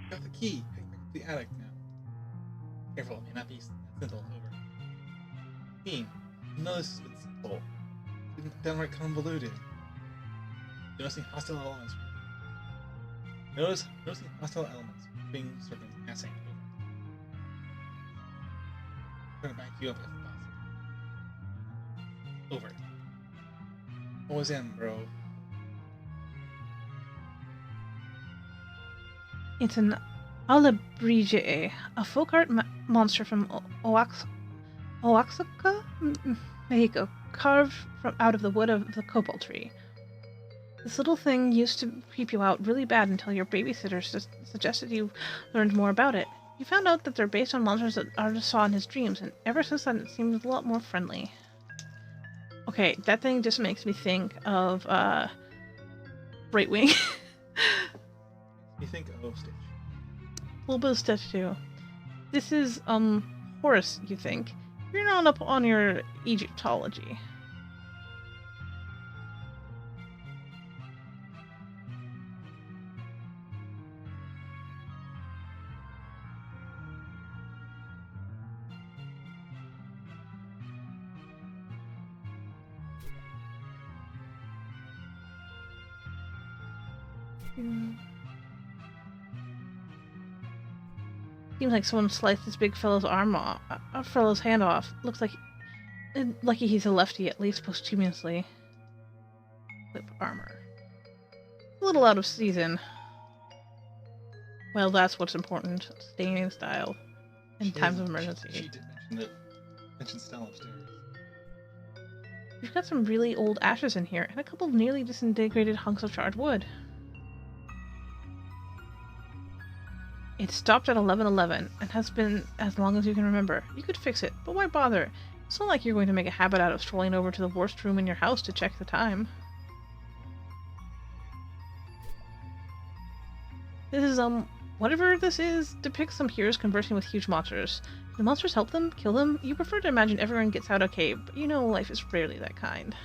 Got the key. Head back to the attic now. Careful, it may not be simple. Over. Team, no, this has been simple. It's been downright convoluted. Noticing hostile elements. Noticing hostile elements being circling passing. Over. I'm trying to back you up if possible. Over. What was in, bro? It's an Alabrige, a folk art monster from Oaxaca, Mexico, carved from out of the wood of the copal tree. This little thing used to creep you out really bad until your babysitter suggested you learned more about it. You found out that they're based on monsters that artist saw in his dreams, and ever since then it seems a lot more friendly. Okay, that thing just makes me think of, Right Wing. You think of Stitch. A little bit of Stitch, too. This is, Horus, you think. You're not up on your Egyptology. Seems like someone sliced this big fellow's arm off, fellow's hand off. Looks like lucky he's a lefty, at least posthumously. Whip armor. A little out of season. Well, that's what's important. Staying in style in times of emergency. She did mention style upstairs. We've got some really old ashes in here, and a couple of nearly disintegrated hunks of charred wood. It stopped at 11:11 and has been as long as you can remember. You could fix it, but why bother? It's not like you're going to make a habit out of strolling over to the worst room in your house to check the time. This is, whatever this is, depicts some heroes conversing with huge monsters. Do the monsters help them? Kill them? You prefer to imagine everyone gets out okay, but you know life is rarely that kind.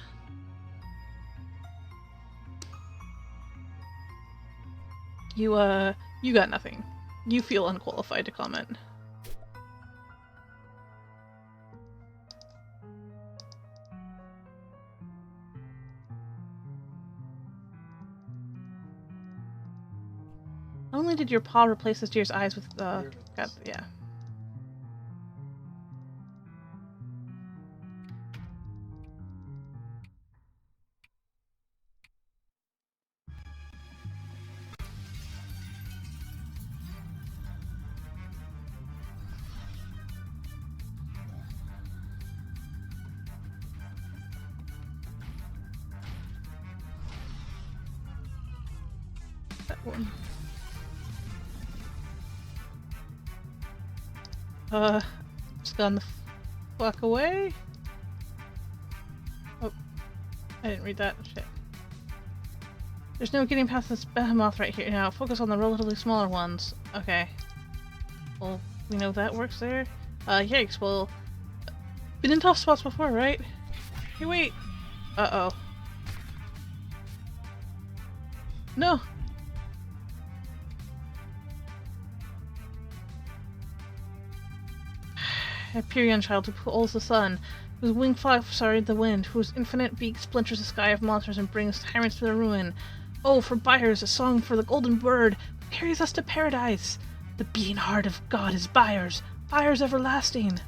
You got nothing. You feel unqualified to comment. Not only did your paw replace this deer's eyes with, yeah. That one. Just gone the fuck away? Oh, I didn't read that. Shit. There's no getting past this behemoth right here now. Focus on the relatively smaller ones. Okay. Well, we know that works there. Yikes, well... Been in tough spots before, right? Hey, wait! Uh-oh. No! Hyperion child who pulls the sun, whose winged flaps are the wind, whose infinite beak splinters the sky of monsters and brings tyrants to their ruin. Oh, for Byers, a song for the golden bird, who carries us to paradise! The beating heart of God is Byers, Byers everlasting!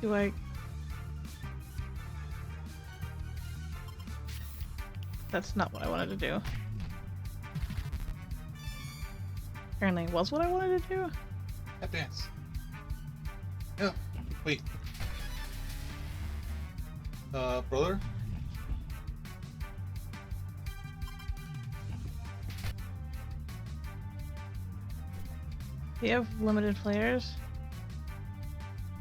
Do I... That's not what I wanted to do. Apparently it was what I wanted to do? That dance. Yeah, wait. Brother? Do you have limited players?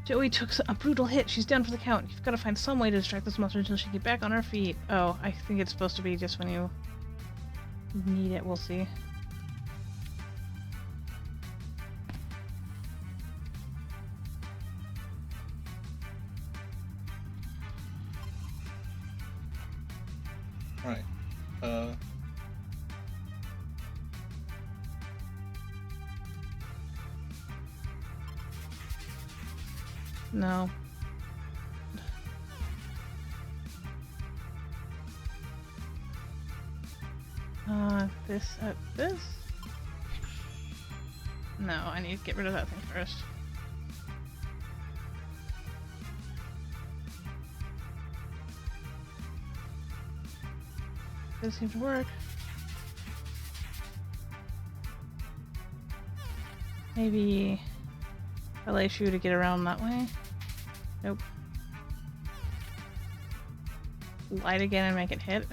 Joey took a brutal hit. She's down for the count. You've got to find some way to distract this monster until she can get back on her feet. Oh, I think it's supposed to be just when you need it. We'll see. Right. No. This? No, I need to get rid of that thing first. Doesn't seem to work. Maybe ballet shoe to get around that way? Nope. Light again and make it hit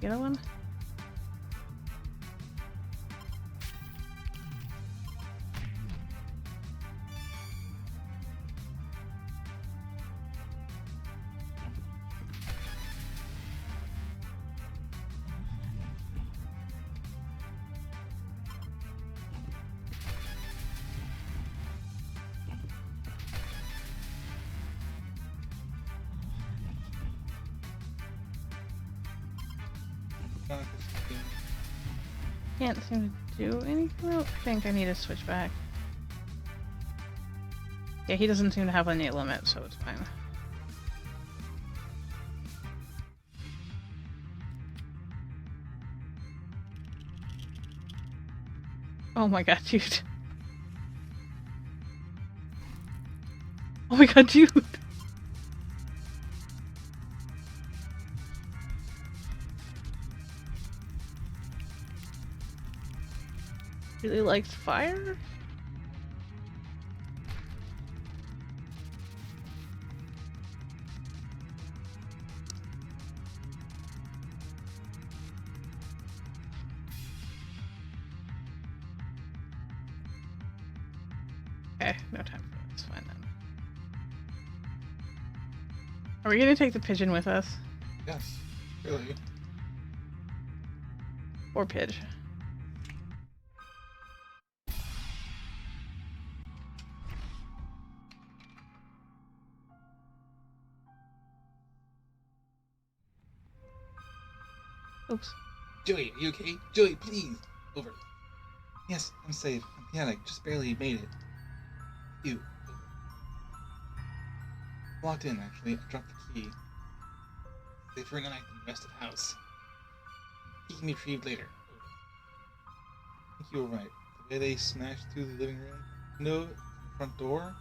the other one? Can't seem to do anything. I think I need to switch back. Yeah, he doesn't seem to have any limit, so it's fine. Oh my god, dude. Oh my god, dude. Really likes fire? Okay, no time for it. It's fine then. Are we gonna take the pigeon with us? Yes, really. Or Pidge? Oops. Joey, are you okay? Joey, please! Over. Yes, I'm safe. I'm panic. Just barely made it. You. Over. Locked in, actually. I dropped the key. Safe for a night in the rest of the house. Key can be retrieved later. Over. I think you were right. The way they smashed through the living room window to the front door.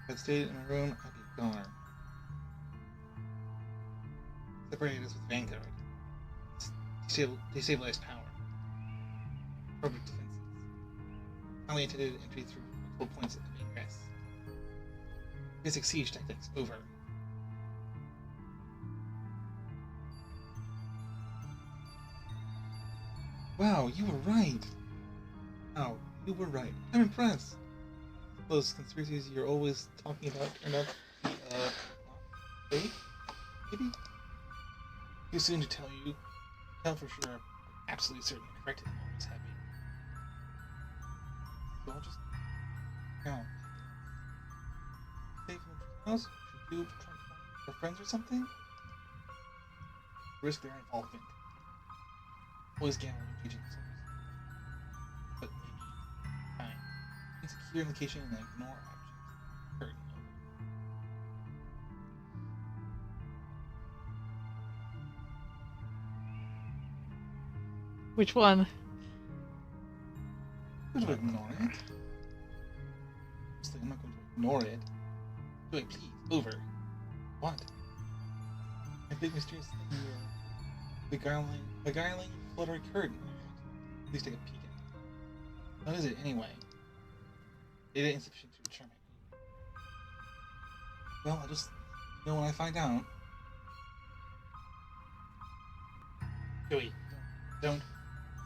If I'd stayed in my room, I'd be a goner. Separated us with Vanguard. Destabilized power. Appropriate defenses. Finally intended entry through multiple points of ingress. Basic siege tactics over. Wow, you were right! Wow, you were right. I'm impressed! Those conspiracies you're always talking about turned out to be, fake? Maybe? Too soon to tell you. Tell for sure, absolutely certain and correct it always have been. So I'll just stay from the house? Should do try to find our friends or something? Risk their involvement. Always gamble when teaching something. But maybe fine. It's a secure location and ignore options. Hurry. Which one? I'm not going to ignore it. I'm not going to ignore it. Joey, please, over. What? My big mysterious thing here. Beguiling fluttery curtain. Please take a peek at it. What is it, anyway? Data insufficient to determine. Well, I'll just know when I find out. Joey, don't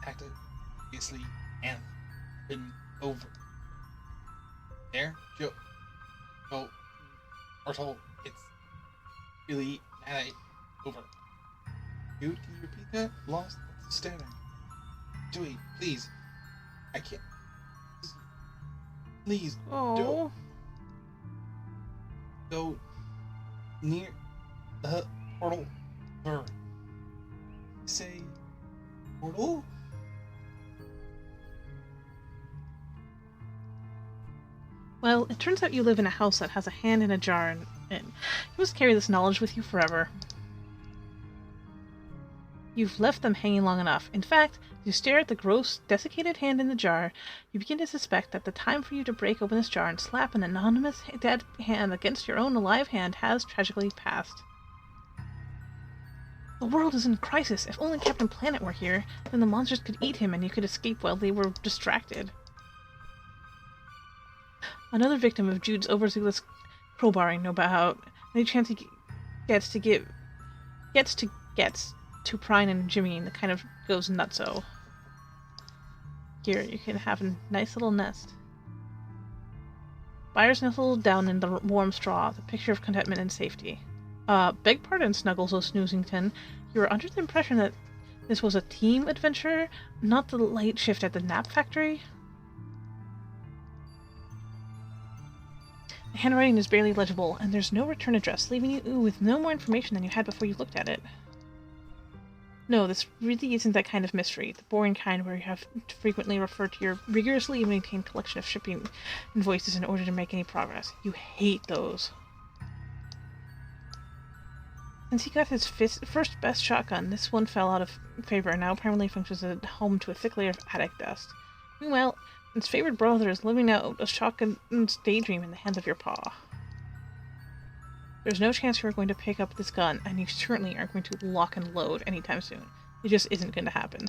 act obviously and been over. There, Joe. Well, Bartol, it's really over. Dude, can you repeat that? Lost? That's staring. Joey, please. I can't. Please, don't Oh. go near the portal. Or say portal? Well, it turns out you live in a house that has a hand in a jar, and you must carry this knowledge with you forever. You've left them hanging long enough. In fact, you stare at the gross, desiccated hand in the jar, you begin to suspect that the time for you to break open this jar and slap an anonymous dead hand against your own alive hand has tragically passed. The world is in crisis. If only Captain Planet were here, then the monsters could eat him and you could escape while they were distracted. Another victim of Jude's overzealous crowbarring, no doubt. Any chance he gets to Prine and Jimmy, and kind of goes nutso. Here, you can have a nice little nest. Byers nestled down in the warm straw, the picture of contentment and safety. Beg pardon, Snuggles O'Snoozington. You were under the impression that this was a team adventure, not the late shift at the nap factory? The handwriting is barely legible, and there's no return address, leaving you with no more information than you had before you looked at it. No, this really isn't that kind of mystery, the boring kind where you have to frequently refer to your rigorously maintained collection of shipping invoices in order to make any progress. You hate those. Since he got his first best shotgun, this one fell out of favor and now apparently functions as a home to a thick layer of attic dust. Meanwhile, his favorite brother is living out a shotgun's daydream in the hands of your paw. There's no chance you're going to pick up this gun, and you certainly aren't going to lock and load anytime soon. It just isn't going to happen.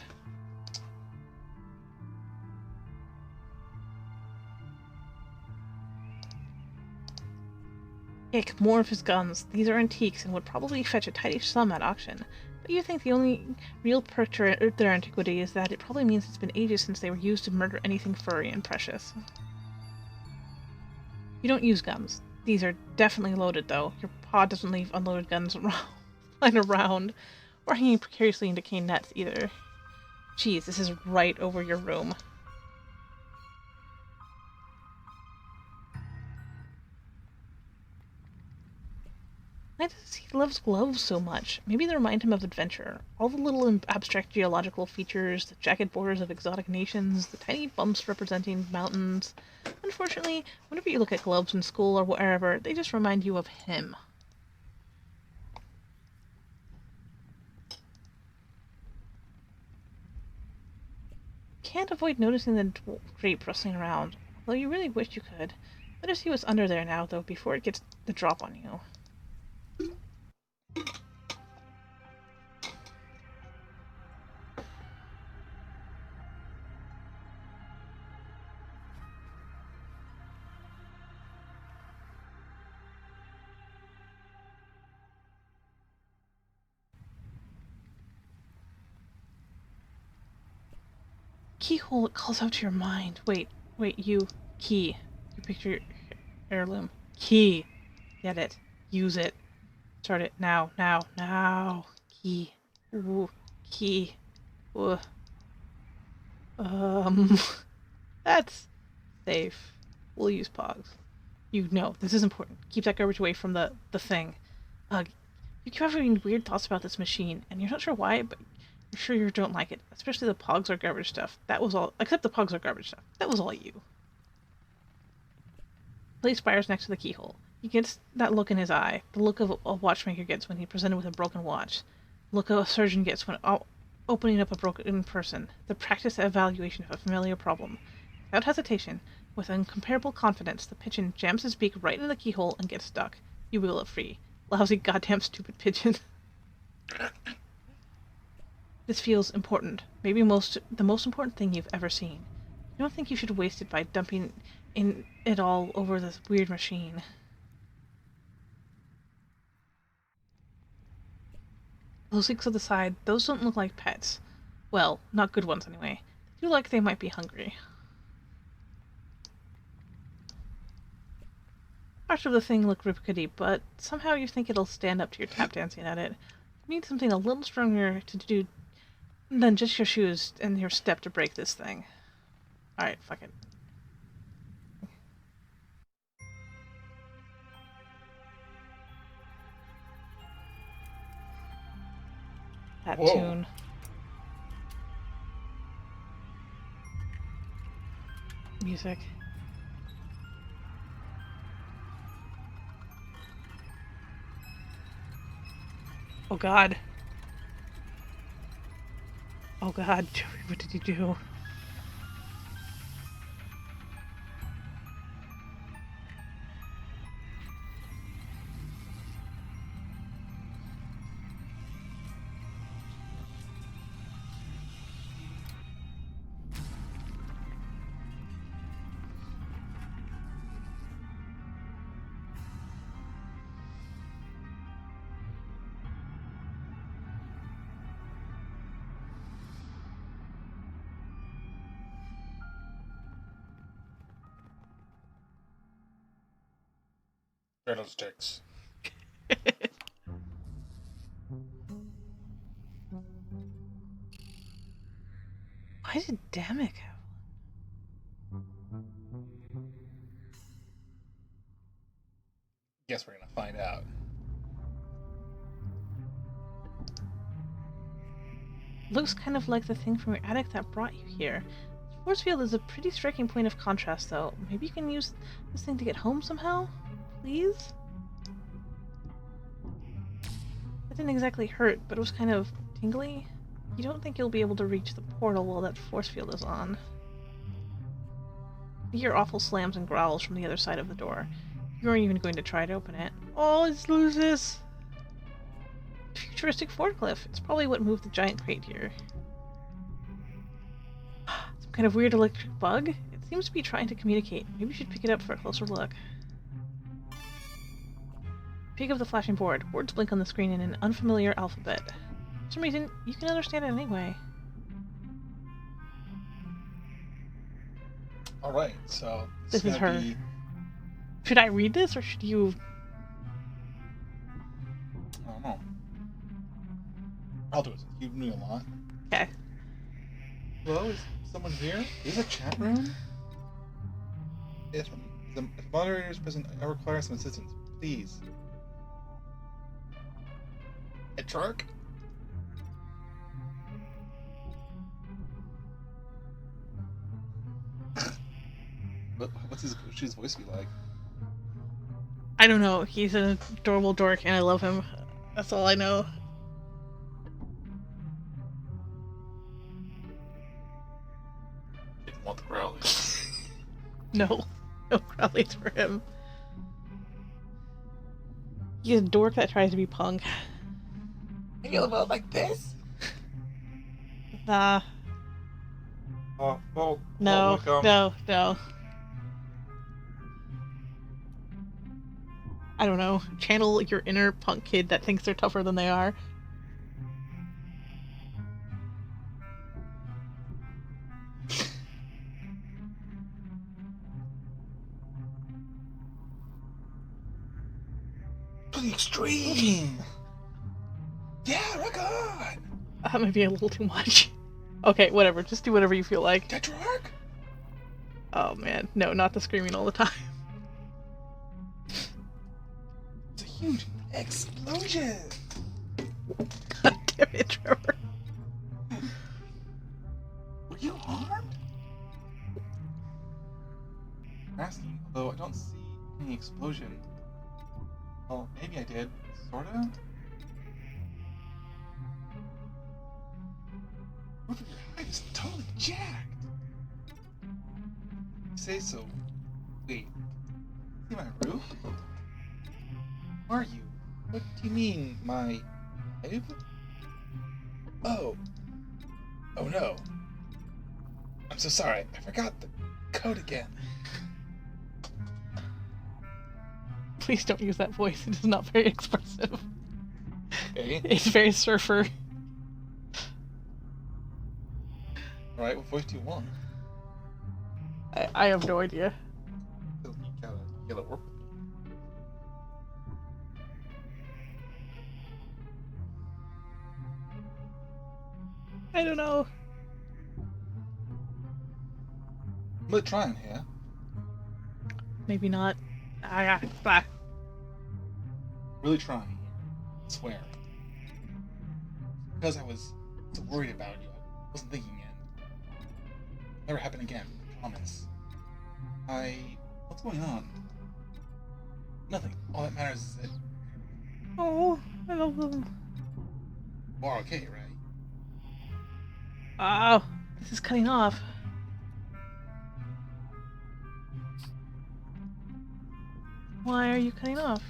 Ick, more of his guns. These are antiques and would probably fetch a tidy sum at auction. But you think the only real perk to their antiquity is that it probably means it's been ages since they were used to murder anything furry and precious. You don't use guns. These are definitely loaded, though. Your paw doesn't leave unloaded guns lying around, or hanging precariously in decaying nets, either. Geez, this is right over your room. Why does he love gloves so much? Maybe they remind him of adventure. All the little abstract geological features, the jagged borders of exotic nations, the tiny bumps representing mountains. Unfortunately, whenever you look at gloves in school or wherever, they just remind you of him. Can't avoid noticing the drape rustling around, although you really wish you could. Better see what's under there now, though, before it gets the drop on you. Keyhole, it calls out to your mind. Wait, you. Key. You picture your heirloom. Key. Get it. Use it. Start it. Now. Key. Ooh. Key. Ooh. That's safe. We'll use Pogs. You know, this is important. Keep that garbage away from the thing. You keep having weird thoughts about this machine, and you're not sure why, but you're sure you don't like it. Especially the Pogs are garbage stuff. That was all. Except the Pogs are garbage stuff. That was all you. Place Byers next to the keyhole. He gets that look in his eye. The look of a watchmaker gets when he's presented with a broken watch. The look a surgeon gets when opening up a broken person. The practiced evaluation of a familiar problem. Without hesitation, with incomparable confidence, the pigeon jams his beak right into the keyhole and gets stuck. You wheel it free. Lousy goddamn stupid pigeon. This feels important. Maybe the most important thing you've ever seen. You don't think you should waste it by dumping it all over this weird machine. Those things to the side, those don't look like pets. Well, not good ones anyway. They do like they might be hungry. Parts of the thing look rickety, but somehow you think it'll stand up to your tap dancing at it. You need something a little stronger to do than just your shoes and your step to break this thing. Alright, fuck it. That Whoa. tune. Music. Oh god. Oh god, Joey, what did you do? Fiddlesticks. Why did Damek have Guess we're gonna find out. Looks kind of like the thing from your attic that brought you here. Force field is a pretty striking point of contrast, though. Maybe you can use this thing to get home somehow? Please? It didn't exactly hurt, but it was kind of tingly. You don't think you'll be able to reach the portal while that force field is on. You hear awful slams and growls from the other side of the door. You aren't even going to try to open it. Oh, let's lose this! Futuristic forklift. It's probably what moved the giant crate here. Some kind of weird electric bug? It seems to be trying to communicate. Maybe you should pick it up for a closer look. Peek of the flashing board. Words blink on the screen in an unfamiliar alphabet. For some reason, you can understand it anyway. Alright, so This is her. be... Should I read this, or should you... I don't know. I'll do it. You've been doing a lot. Okay. Hello, is someone here? Is a chat room? If the moderator is present, I require some assistance. Please. A shark? What's his voice be like? I don't know. He's an adorable dork, and I love him. That's all I know. Didn't want the growlies. No. No growlies for him. He's a dork that tries to be punk. You feel about like this? Nah. Oh, well, No. look, No. I don't know. Channel your inner punk kid that thinks they're tougher than they are. to the extreme. Yeah, rock on. That might be a little too much. Okay, whatever. Just do whatever you feel like. Tetrarch? Oh man, no, not the screaming all the time. It's a huge explosion. God damn it, Trevor. Were you harmed? Asking, although I don't see any explosion. Well, maybe I did. Sorta? Roof of your hide is totally jacked. You say so. Wait. See my roof? Who are you? What do you mean, my hive? Oh. Oh no. I'm so sorry. I forgot the code again. Please don't use that voice. It is not very expressive. Okay. It's very surfer. Alright, what voice do you want? I have no idea. You gotta work with me. I don't know. I'm really trying here. Maybe not. Ah. Really trying here. I swear. Because I was so worried about you. I wasn't thinking it. Never happen again. I promise. What's going on? Nothing. All that matters is that Oh, I love them. you are okay, right? Oh, this is cutting off. Why are you cutting off?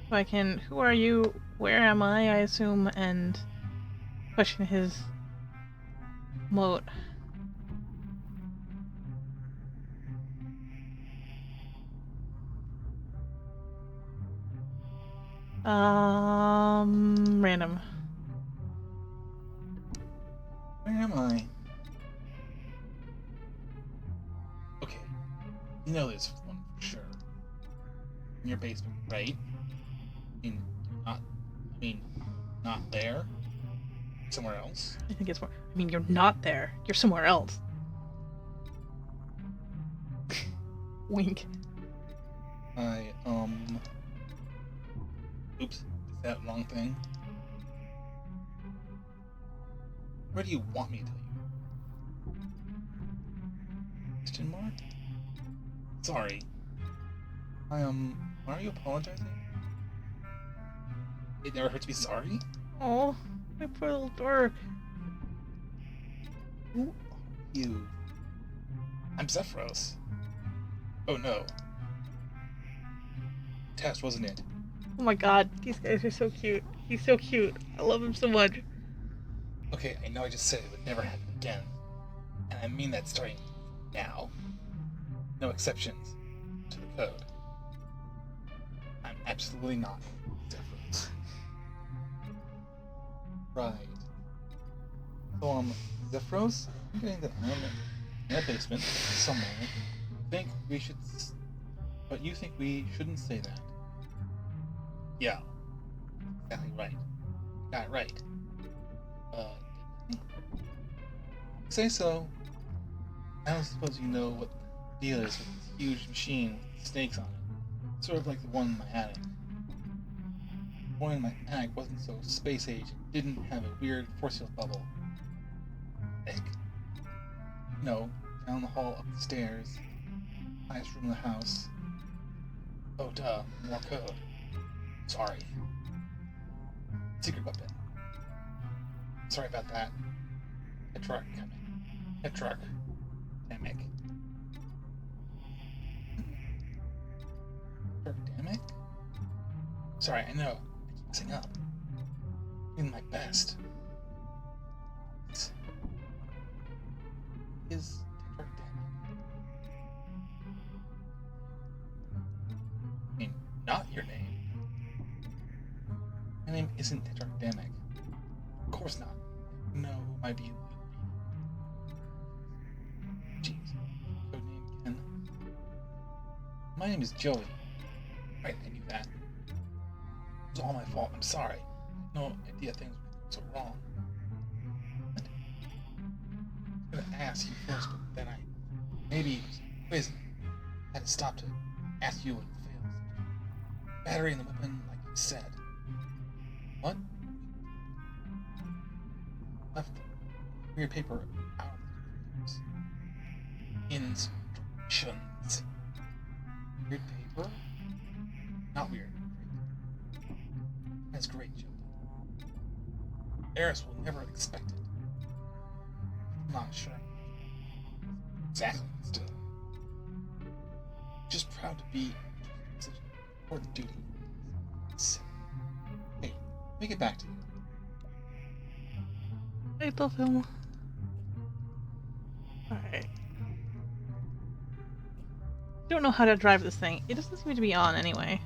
So I can. Who are you? Where am I assume, and question his moat. Random. Where am I? Okay. You know this one for sure. In your basement, right? I mean, not there. Somewhere else. I think it's more. I mean, you're not there. You're somewhere else. Wink. Oops. Is that wrong thing? Where do you want me to tell you? Question mark? Sorry. Why are you apologizing? It never hurts to be sorry? Oh, my poor little dork. Who are you? I'm Zephyros. Oh no. Test, wasn't it? Oh my god, these guys are so cute. He's so cute. I love him so much. Okay, I know I just said it would never happen again. And I mean that starting now. No exceptions to the code. I'm absolutely not Zephyros. Right. So, Zephyros, I'm getting that I'm in a basement somewhere. But you think we shouldn't say that? Yeah, exactly right. Got it right. Didn't I? Say so. I don't suppose you know what the deal is with this huge machine with snakes on it. Sort of like the one in my attic. The one in my attic wasn't so space age and didn't have a weird force field bubble. Egg. No, down the hall, up the stairs. Highest room in the house. Oh duh, more code. Sorry. Secret weapon. Sorry about that. A truck coming. A truck. Demic. Demic? Sorry, I know. I keep messing up. Doing my best. Is I mean, not your name. My name isn't Tetrarchidemic. Of course not. No, it might be. Jeez. Codename again. My name is Joey. Right, I knew that. It was all my fault. I'm sorry. No idea things were so wrong. I was gonna ask you first, but then maybe it was poison. I had to stop to ask you and failed. Battery in the weapon, like you said. What? Left weird paper out of the instructions. Weird paper? Not weird. Great. That's great, Jody. Eris will never expect it. I'm not sure exactly what's doing. Just proud to be such an important duty. Hey, let me get back to you. I love him. Alright. Don't know how to drive this thing. It doesn't seem to be on anyway.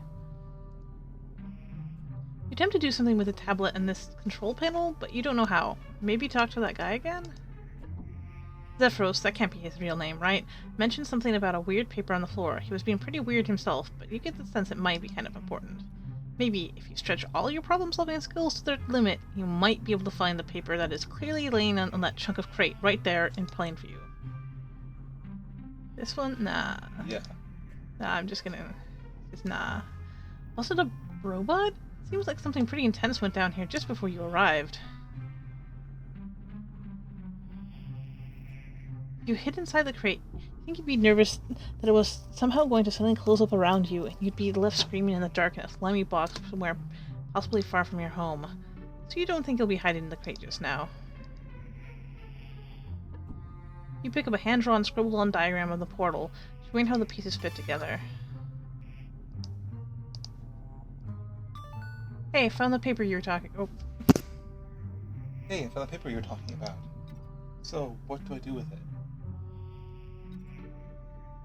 You attempt to do something with the tablet and this control panel, but you don't know how. Maybe talk to that guy again? Zephyros, that can't be his real name, right? Mentioned something about a weird paper on the floor. He was being pretty weird himself, but you get the sense it might be kind of important. Maybe if you stretch all your problem-solving skills to their limit, you might be able to find the paper that is clearly laying on that chunk of crate right there in plain view. This one? Nah. Yeah. Nah, I'm just gonna... It's nah. Was it a robot? Seems like something pretty intense went down here just before you arrived. If you hid inside the crate, I think you'd be nervous that it was somehow going to suddenly close up around you, and you'd be left screaming in the dark in a slimy box somewhere possibly far from your home. So you don't think you'll be hiding in the crate just now. You pick up a hand-drawn, scribbled-on diagram of the portal, showing how the pieces fit together. Hey, I found the paper you were talking... Oh. Hey, I found the paper you were talking about. So, what do I do with it?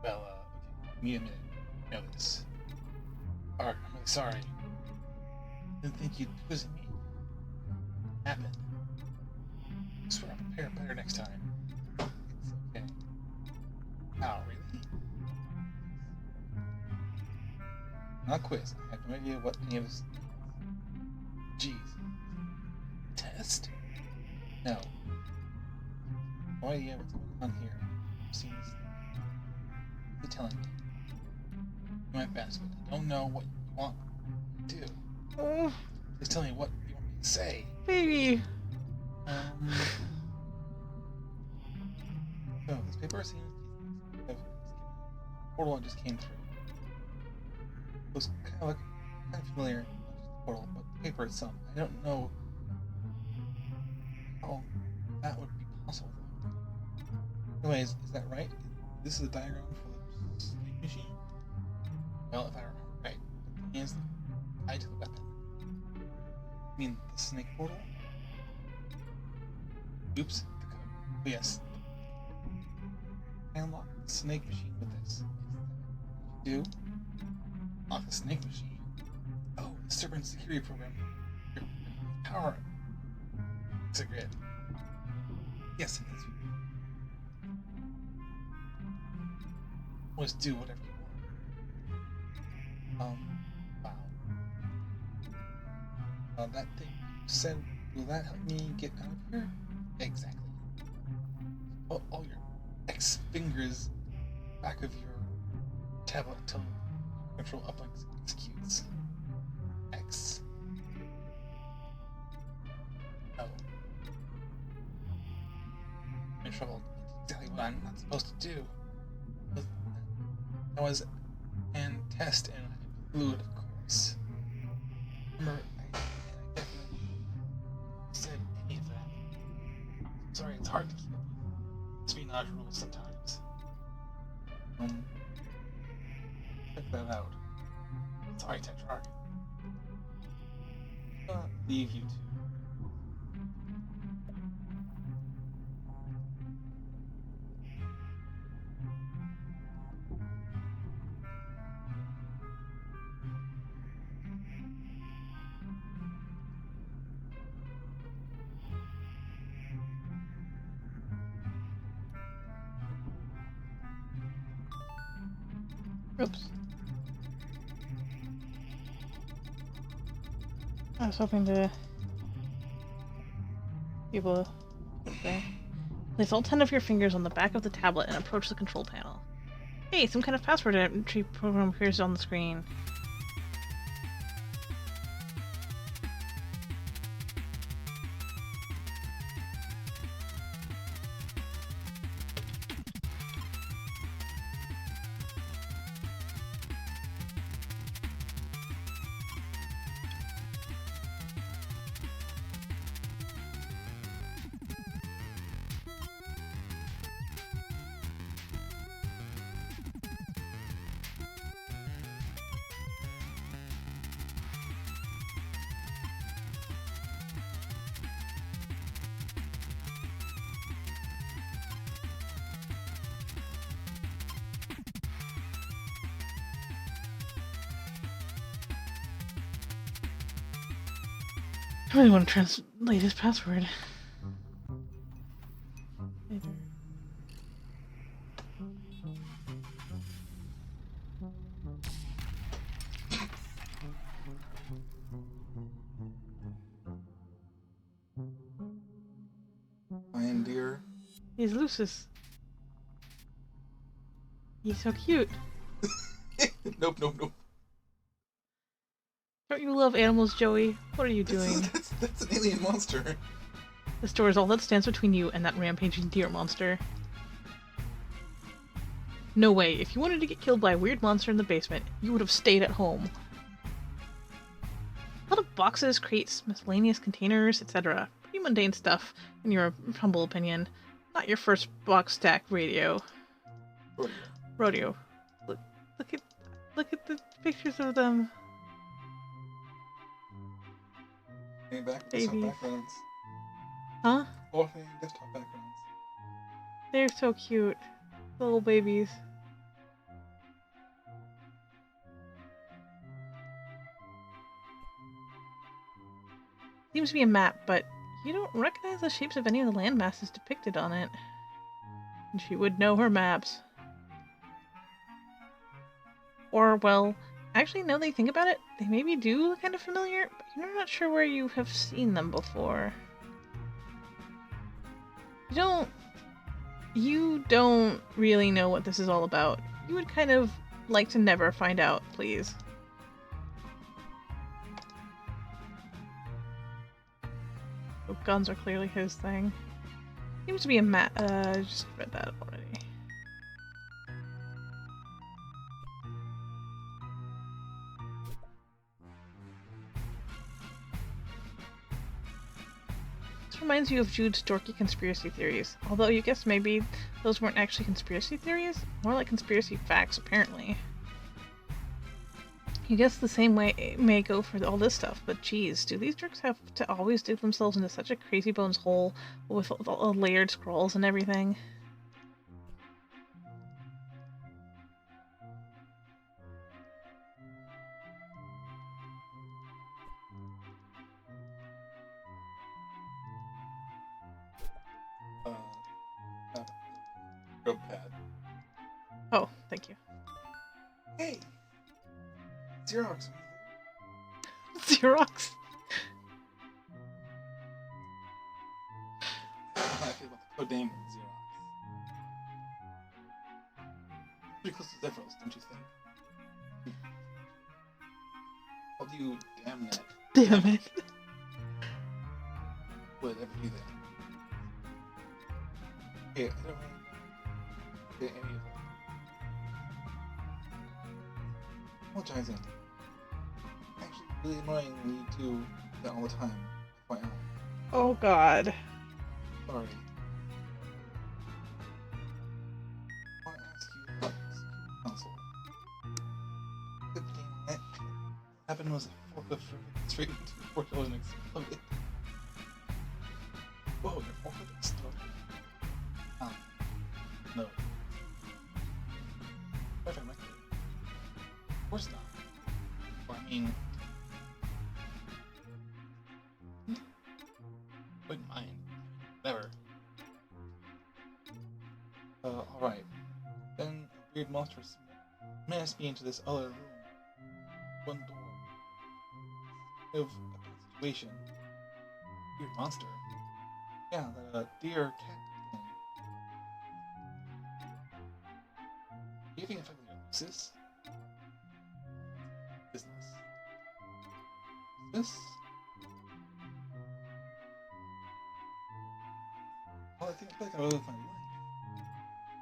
Well, okay. Give me a minute. I know this. Alright, I'm really sorry. Didn't think you'd visit me. Happened. I swear I'll prepare better next time. It's okay. Oh, really? Not quiz. I have no idea what any of this means. Jeez. Test? No. No idea what's going on here. I've seen this. You're telling me. Do my best, but I don't know what you want to do. Oh. Just tell me what you want me to say. Baby. So, this paper seems to have portal just came through. It was kind of familiar, not just the portal, but the paper itself. I don't know how that would be possible. Anyways, is that right? This is a diagram for the snake machine? Well, if I remember right, the hands tied to the weapon. I mean, the snake portal? Oops, the code. Oh, yes. I unlock the snake machine with this. Do? Unlock the snake machine. Oh, the serpent security program. Your power. It's a grid. Yes, it is. Always do whatever you want. Wow. That thing you said, will that help me get out of here? Exactly. Put all your X fingers back of your tablet until control uplink executes. X. Oh. I'm in trouble. That's exactly what I'm not supposed to do. That was an test and fluid, of course. Remember, I definitely said any of that. Sorry, it's hard to keep up with espionage rules sometimes. Check that out. Sorry, Tetrarch. Leave you two. Oops. I was hoping to be able to... Okay. Place all 10 of your fingers on the back of the tablet and approach the control panel. Hey, some kind of password entry program appears on the screen. I really want to translate his password. Later. Lion deer. He's Lucis. He's so cute. Nope, nope, nope. Don't you love animals, Joey? What are you doing? That's an alien monster. This door is all that stands between you and that rampaging deer monster. No way. If you wanted to get killed by a weird monster in the basement, you would have stayed at home. A lot of boxes, crates, miscellaneous containers, etc. Pretty mundane stuff, in your humble opinion. Not your first box stack radio. Rodeo. Look at the pictures of them. Desktop backgrounds. Huh? Orphan desktop backgrounds. They're so cute. Little babies. Seems to be a map, but you don't recognize the shapes of any of the landmasses depicted on it. And she would know her maps. Or, well, actually, now that you think about it, they maybe do look kind of familiar, but you're not sure where you have seen them before. You don't really know what this is all about. You would kind of like to never find out, please. Oh, guns are clearly his thing. Seems to be a map. I just read that already. This reminds you of Jude's dorky conspiracy theories. Although you guess maybe those weren't actually conspiracy theories? More like conspiracy facts, apparently. You guess the same way it may go for all this stuff, but geez, do these jerks have to always dig themselves into such a crazy bones hole with all the layered scrolls and everything? Rope pad. Oh, thank you. Hey! Xerox. Xerox? How I feel about the code name Xerox. Pretty close to Zephyros, don't you think? Called you damn net. Damn it. Would ever do that? Hey, I don't really get any of that. Apologizing. Actually, really annoying when you do that all the time. FYI. Oh god. Sorry. I want to ask you about Security Council. The game on it. What happened was a forklift straight into the portal and exploded. Whoa, your forklift exploded. No. If I remember. Of course not. Well, I mean, wouldn't mind. Never. Alright. Then a weird monster menaced me into this other room. One door. Of a bad situation. Weird monster. Yeah, the deer cat thing. Do you think if I was this? Business. This? Well, I feel like I live my life.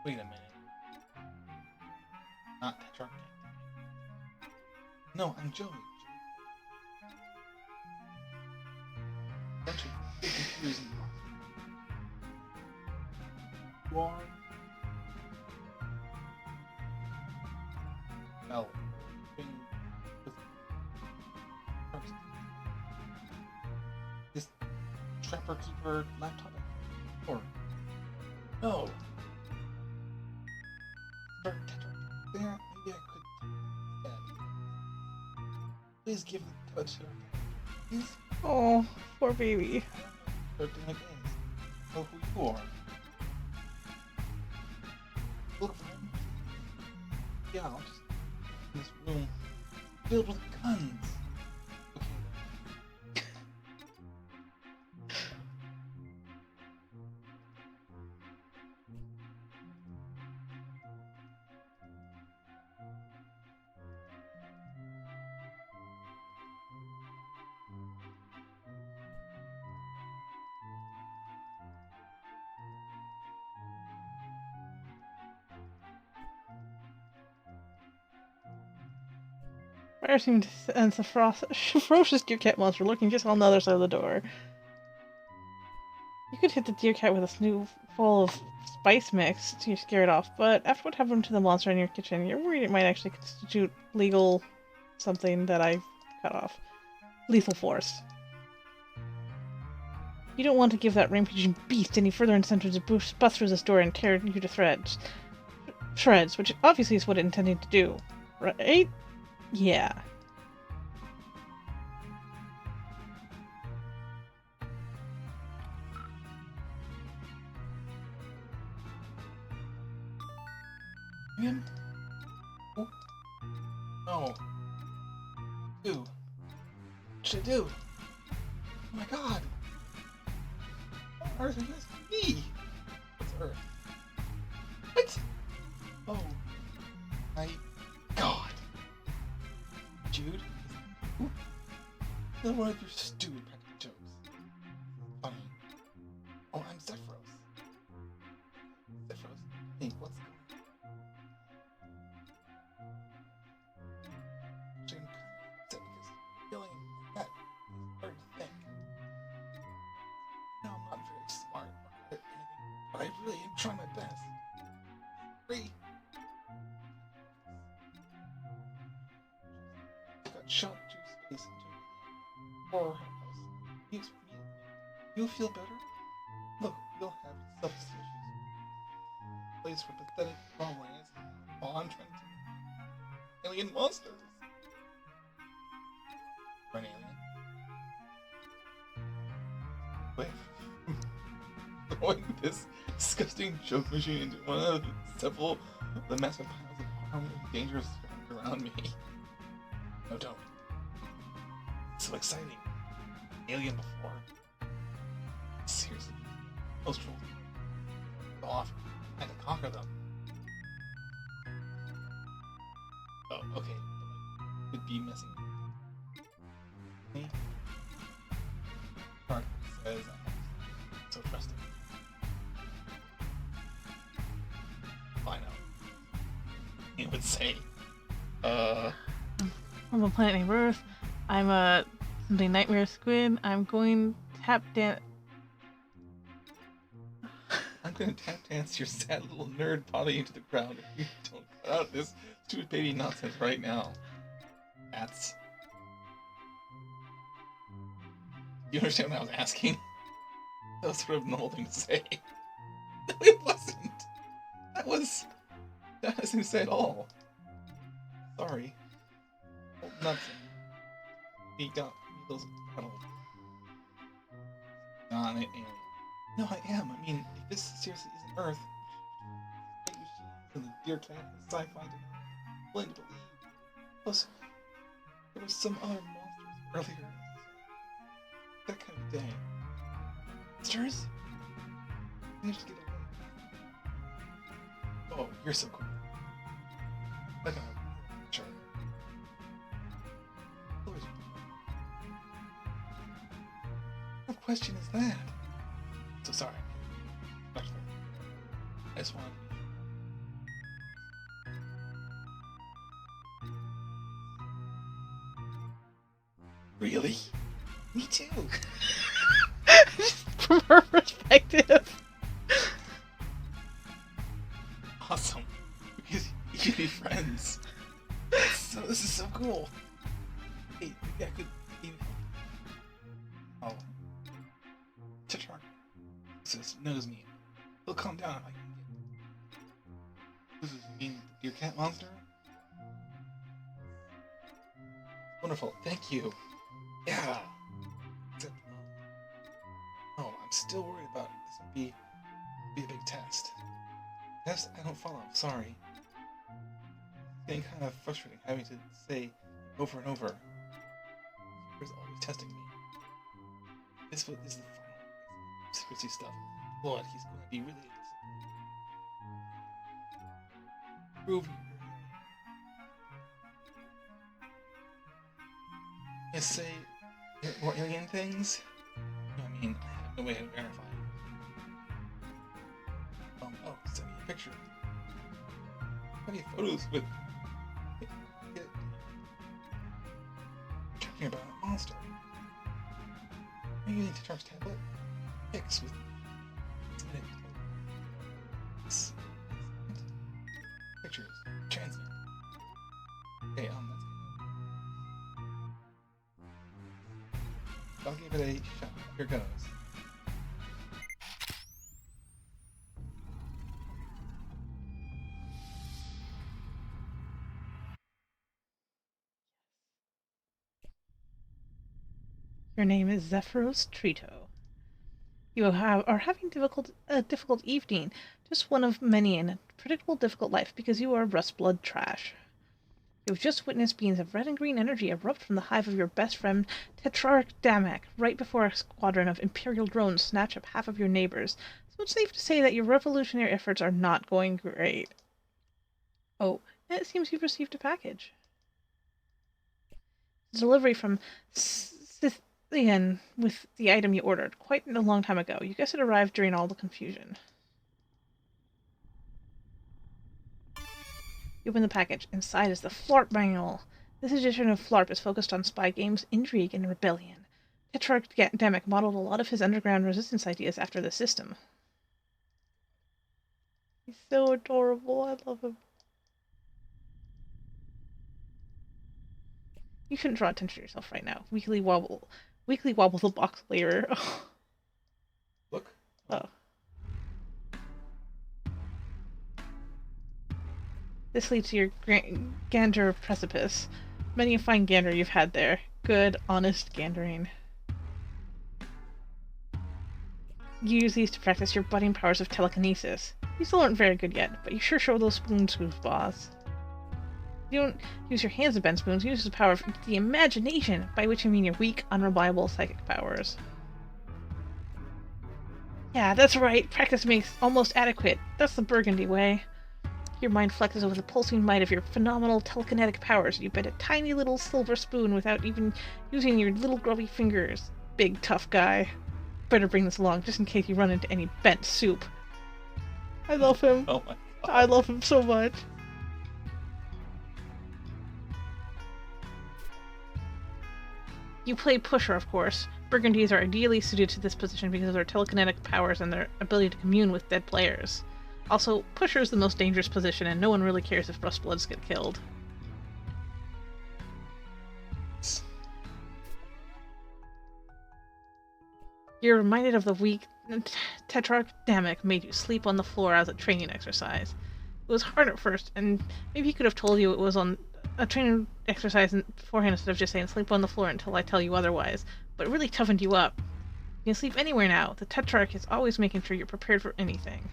Wait a minute. Not Tetrarch. No, I'm Joey. Bunch of big confusing. You are. Well, this trapper keeper laptop or no. Start there, maybe I could instead. Please give the touch her. Please. Oh, poor baby. Start doing it again. Know who you are. Look for him. Yeah, I'll just in this room filled with guns. Fire seemed to sense a ferocious deer cat monster lurking just on the other side of the door. You could hit the deer cat with a snoot full of spice mix to scare it off, but after what happened to the monster in your kitchen, you're worried it might actually constitute legal something that I cut off. Lethal force. You don't want to give that rampaging beast any further incentive to bust through this door and tear you to shreds, which obviously is what it intended to do. Right? Yeah. Him? Oh. No. Dude. What should I do? Oh my god. What on earth are you asking me? What's Earth? What? Oh. My god. Jude? Ooh. Another one of your stupid practical jokes. Funny. Oh, I'm Zephyros. Zephyros? Hey, what's going on? Actually, I'm kind of upset because feeling that is hard to think. No, I'm not very smart or good at anything, but I really am trying my best. Free. I got shot through space into a horror house. You'll feel better? Look, we all have substance issues. Place for pathetic problems while I'm trying to alien monsters. For an alien. Wait. Throwing this disgusting joke machine into one of several of the massive piles of harmful and dangerous around me. No, don't. It's so exciting. Alien before. Seriously. Most rules. Go off. I had to conquer them. Oh, okay. But could be messing with me. Card says I'm so trusting. I know. It would say, I'm a planet named Earth. I'm a something nightmare squid. I'm going tap dance. I'm gonna tap dance your sad little nerd body into the ground if you don't cut out this stupid baby nonsense right now. That's. You understand what I was asking? That was sort of a normal thing to say. No, it wasn't. That was. That wasn't to say at all. Sorry. Oh, nuts. He got those cuddles. Not an alien. No, I am. I mean, if this seriously isn't Earth, and the deer cat and the sci-fi did not willing to believe. Plus, there was some other monsters earlier. That kind of day. Monsters? Managed to get away. Oh, you're so cool. Like a sure. What question is that? So sorry. I just wanted to be... Really? Me too. From her perspective. Awesome. Because you can be friends. So this is so cool. Hey, maybe I could even help. Oh. Chitron knows me. He'll calm down if I can get. This is mean the deer cat monster? Wonderful, thank you. Yeah. Except, no, I'm still worried about it. This would be a big test. Test I don't follow, sorry. It's getting kind of frustrating having to say over and over. He's always testing me. This is the final secrecy stuff. Lord, he's going to be really prove you. I say more alien things? No, I mean, I have no way of verifying. Oh, send me a picture. How many photos with... talking about a monster. Are you using Tetrarch's tablet? Fix with pictures. Transmit. Okay, I'll give it a shot. Here goes. Your name is Zephyros Trito. You are having a difficult evening, just one of many in a predictable difficult life because you are rust blood trash. You have just witnessed beams of red and green energy erupt from the hive of your best friend Tetrarch Damak right before a squadron of Imperial drones snatch up half of your neighbors, so it's safe to say that your revolutionary efforts are not going great. Oh, and it seems you've received a package. Delivery from Scythian with the item you ordered quite a long time ago. You guess it arrived during all the confusion. You open the package. Inside is the Flarp manual. This edition of Flarp is focused on spy games, intrigue, and rebellion. Tetrarch Damak modeled a lot of his underground resistance ideas after the system. He's so adorable. I love him. You shouldn't draw attention to yourself right now. Weekly wobble the box later. Look. Oh. This leads to your gander precipice. Many a fine gander you've had there. Good, honest gandering. You use these to practice your budding powers of telekinesis. You still aren't very good yet, but you sure show those spoons, boss. You don't use your hands to bend spoons, you use the power of the imagination, by which I mean your weak, unreliable psychic powers. Yeah, that's right, practice makes almost adequate. That's the Burgundy way. Your mind flexes with the pulsing might of your phenomenal telekinetic powers. You bend a tiny little silver spoon without even using your little grubby fingers. Big, tough guy. Better bring this along, just in case you run into any bent soup. I love him. Oh my god. I love him so much. You play pusher, of course. Burgundies are ideally suited to this position because of their telekinetic powers and their ability to commune with dead players. Also, pusher is the most dangerous position, and no one really cares if Rustbloods get killed. You're reminded of the week Tetrarch Damak made you sleep on the floor as a training exercise. It was hard at first, and maybe he could have told you it was on a training exercise beforehand instead of just saying sleep on the floor until I tell you otherwise, but it really toughened you up. You can sleep anywhere now. The Tetrarch is always making sure you're prepared for anything.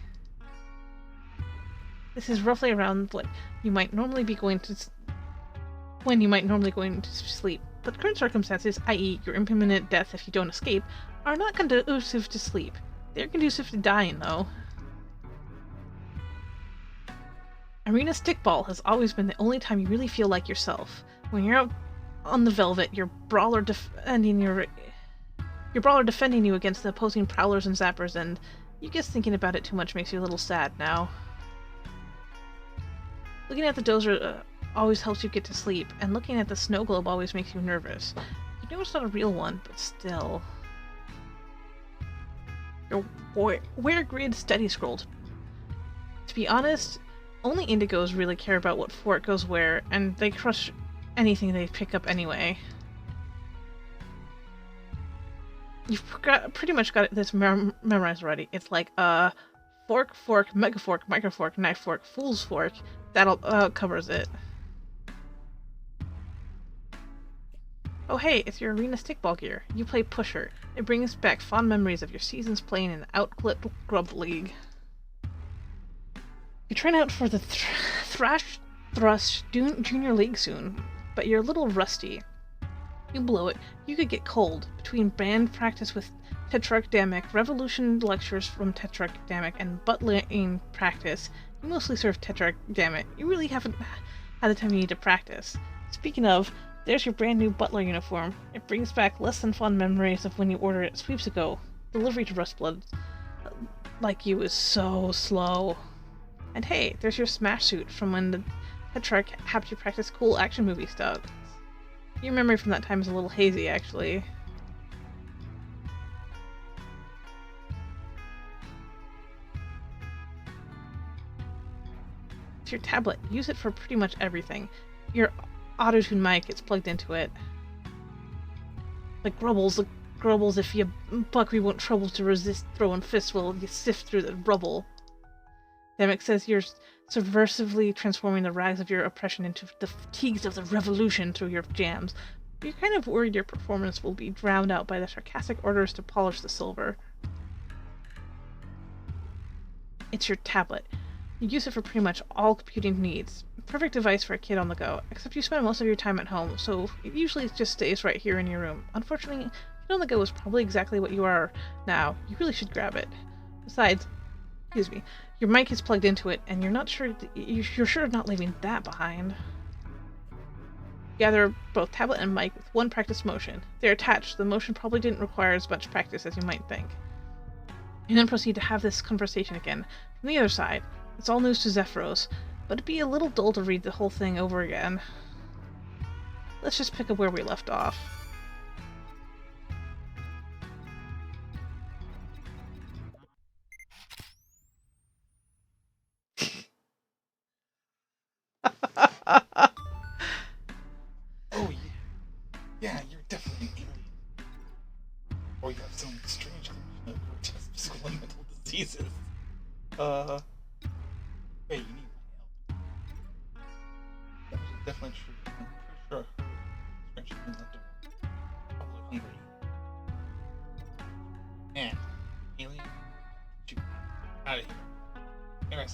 This is roughly around what you might normally be going to sleep, but current circumstances, i.e. your imminent death if you don't escape, are not conducive to sleep. They're conducive to dying, though. Arena Stickball has always been the only time you really feel like yourself. When you're out on the Velvet, your brawler defending you against the opposing prowlers and zappers, and you guess thinking about it too much makes you a little sad now. Looking at the dozer always helps you get to sleep, and looking at the snow globe always makes you nervous. You know it's not a real one, but still. Your wear grid steady scrolled. To be honest, only indigos really care about what fort goes where, and they crush anything they pick up anyway. You've pretty much got this memorized already. It's like, fork, fork, mega fork, micro fork, knife fork, fool's fork. That'll, covers it. Oh hey, it's your arena stickball gear. You play pusher. It brings back fond memories of your seasons playing in the Outclip Grub League. You train out for the Thrush Junior League soon, but you're a little rusty. You blow it. You could get cold. Between band practice with Tetrarch Damak, revolution lectures from Tetrarch Damak, and buttling practice, you mostly serve Tetrarch Damak. You really haven't had the time you need to practice. Speaking of, there's your brand new butler uniform. It brings back less than fond memories of when you ordered it sweeps ago. Delivery to Rustblood like you is so slow. And hey, there's your smash suit from when the Tetrarch helped you practice cool action movie stuff. Your memory from that time is a little hazy, actually. It's your tablet. Use it for pretty much everything. Your auto-tune mic, it's plugged into it. The grubbles, if you buck, we won't trouble to resist throwing fists while you sift through the rubble. Demick says you're subversively transforming the rags of your oppression into the fatigues of the revolution through your jams. You're kind of worried your performance will be drowned out by the sarcastic orders to polish the silver. It's your tablet. You use it for pretty much all computing needs. Perfect device for a kid on the go, except you spend most of your time at home, so it usually just stays right here in your room. Unfortunately, kid on the go is probably exactly what you are now. You really should grab it. Besides, excuse me, your mic is plugged into it, and you're sure of not leaving that behind. Gather both tablet and mic with one practice motion. They're attached, so the motion probably didn't require as much practice as you might think. And then proceed to have this conversation again. From the other side, it's all news to Zephyros, but it'd be a little dull to read the whole thing over again. Let's just pick up where we left off. Oh, yeah. Yeah, you're definitely an alien. Or you have some strange collection of grotesque physical and mental diseases. Hey, you need my help. That was definitely true. I'm pretty sure I heard strange things left over. Probably hungry. Man, alien, get you out of here. Anyways.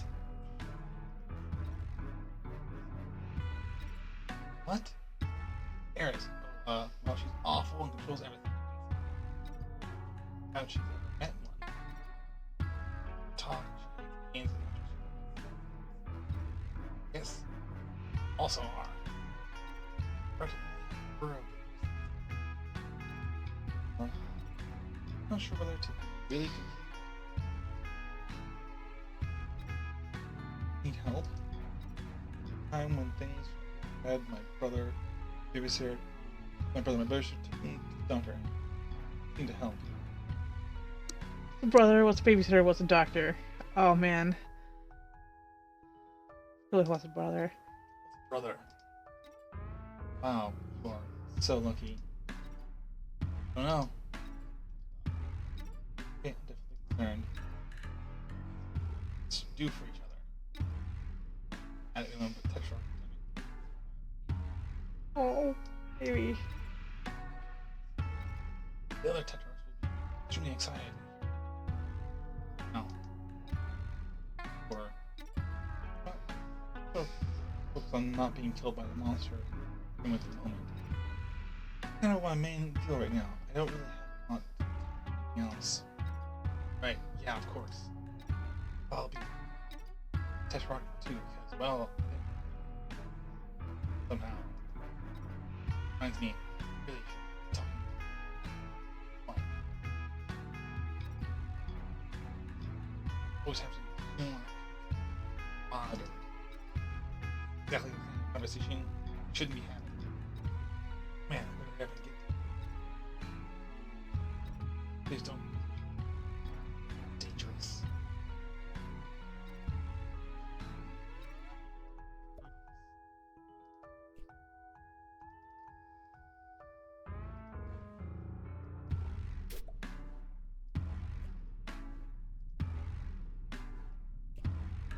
What? Eris. Well, she's awful and controls everything. Haven't you ever met one? Talk, she hates hands and yes. Also are. Practically her of I'm not sure whether to be really confused. Need help? Time when things had my brother, babysitter, my brother should take me to the doctor. Need to help. The brother was a babysitter, was a doctor. Oh man. Really was a brother. Brother. Wow, you are so lucky. I don't know. Okay, I'm definitely concerned. Let's do for each other. I don't remember Tetra. Oh, baby. The other Tetras will be extremely excited. Now, or focus on not being killed by the monster in with the moment. That's kind of my main deal right now. I don't really have anything else. Right? Yeah, of course. I'll be Tetra too, because well, somehow reminds me really should talk. Always have to be more odd. Exactly the kind of conversation shouldn't be having. Man, what did I ever get to? Please don't. Dangerous.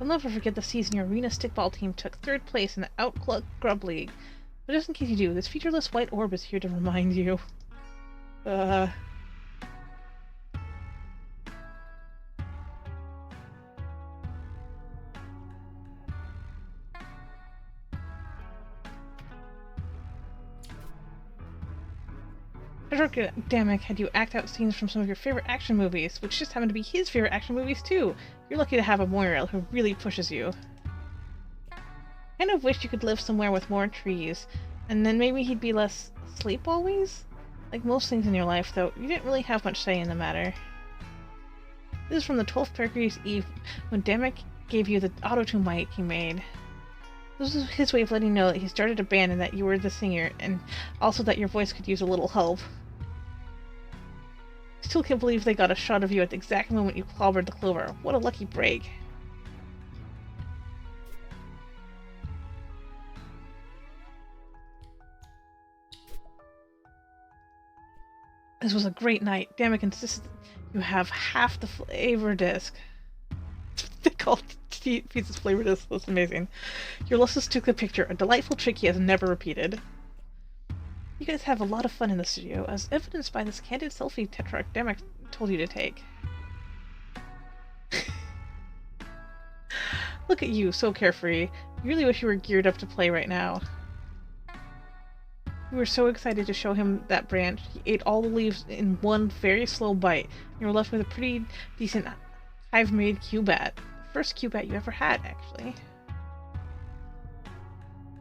I'll never forget the season your arena stickball team took third place in the Outclaw Grub League. But just in case you do, this featureless white orb is here to remind you. Demick had you act out scenes from some of your favorite action movies, which just happen to be his favorite action movies too. You're lucky to have a Moirail who really pushes you. Kind of wish you could live somewhere with more trees, and then maybe he'd be less asleep always? Like most things in your life, though, you didn't really have much say in the matter. This is from the 12th Mercury's Eve, when Demick gave you the auto-tune mic he made. This was his way of letting you know that he started a band and that you were the singer, and also that your voice could use a little help. Still can't believe they got a shot of you at the exact moment you clobbered the clover. What a lucky break. This was a great night. Damn it, insisted you have half the flavor disc. They called pieces flavor disc. That's amazing. Your Ulysses took the picture, a delightful trick he has never repeated. You guys have a lot of fun in the studio, as evidenced by this candid selfie Tetrarch told you to take. Look at you, so carefree. You really wish you were geared up to play right now. You were so excited to show him that branch. He ate all the leaves in one very slow bite. You were left with a pretty decent hive-made Cubat. The first Cubat you ever had, actually.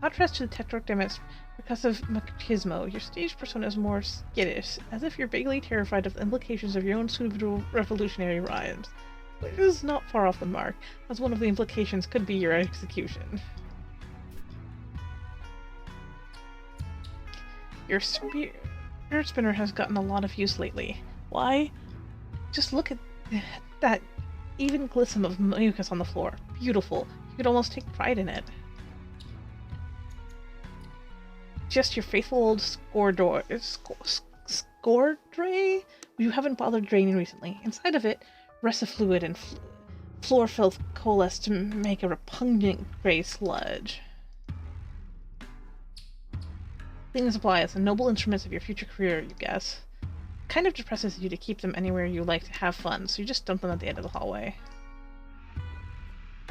Contrast to the Tetrarch percussive machismo, your stage persona is more skittish, as if you're vaguely terrified of the implications of your own pseudo-revolutionary rhymes. But it is not far off the mark, as one of the implications could be your execution. Your spirit spinner has gotten a lot of use lately. Why? Just look at that even glisten of mucus on the floor. Beautiful. You could almost take pride in it. Just your faithful old Scordray? You haven't bothered draining recently. Inside of it, rests of fluid and floor filth coalesced to make a repugnant gray sludge. Cleaning supplies, the noble instruments of your future career, you guess. Kind of depresses you to keep them anywhere you like to have fun, so you just dump them at the end of the hallway.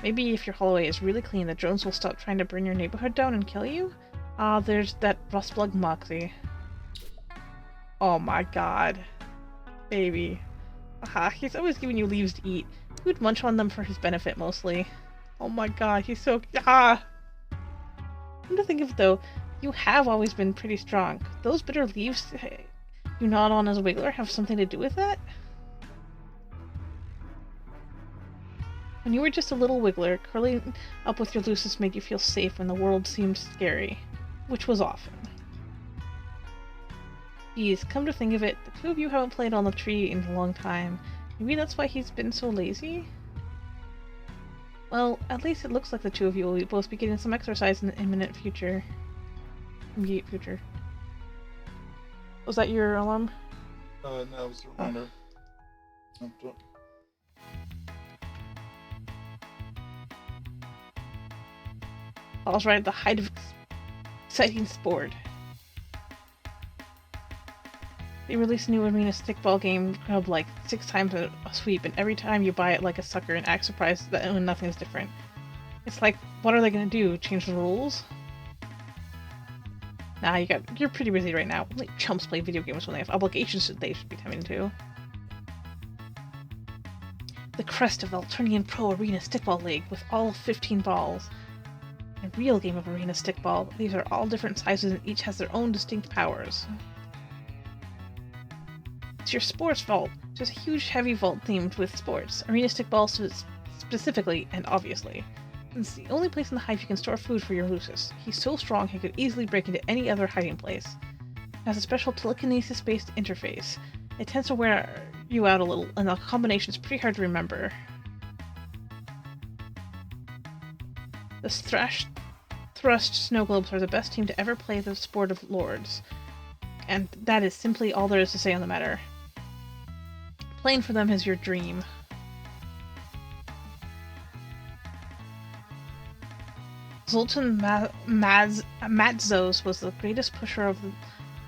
Maybe if your hallway is really clean, the drones will stop trying to burn your neighborhood down and kill you? Ah, there's that Rustplug Moxie. Oh my god. Baby. Aha, he's always giving you leaves to eat. You would munch on them for his benefit, mostly. Oh my god, he's so... Ah! Come to think of it, though, you have always been pretty strong. Those bitter leaves you gnawed on as a wiggler have something to do with that? When you were just a little wiggler, curling up with your Lucis made you feel safe when the world seemed scary. Which was often. Geez, come to think of it, the two of you haven't played on the tree in a long time. Maybe that's why he's been so lazy? Well, at least it looks like the two of you will both be getting some exercise in the immediate future. Was that your alarm? No, it was a reminder. Oh. All's right at the height of exciting sport. They release a new arena stickball game club like 6 times a sweep, and every time you buy it like a sucker and act surprised that nothing's different. It's like, what are they gonna do? Change the rules? Nah, you're pretty busy right now. Only chumps play video games when they have obligations that they should be tending to. The crest of the Alternian Pro Arena Stickball League with all 15 balls. A real game of arena stickball. These are all different sizes and each has their own distinct powers. It's your sports vault. Just a huge heavy vault themed with sports. Arena stickball specifically and obviously. It's the only place in the hive you can store food for your Lucis. He's so strong he could easily break into any other hiding place. It has a special telekinesis-based interface. It tends to wear you out a little, and the combination is pretty hard to remember. The Thrust Snow Globes are the best team to ever play the sport of Lords. And that is simply all there is to say on the matter. Playing for them is your dream. Zoltan Matzos was the greatest pusher of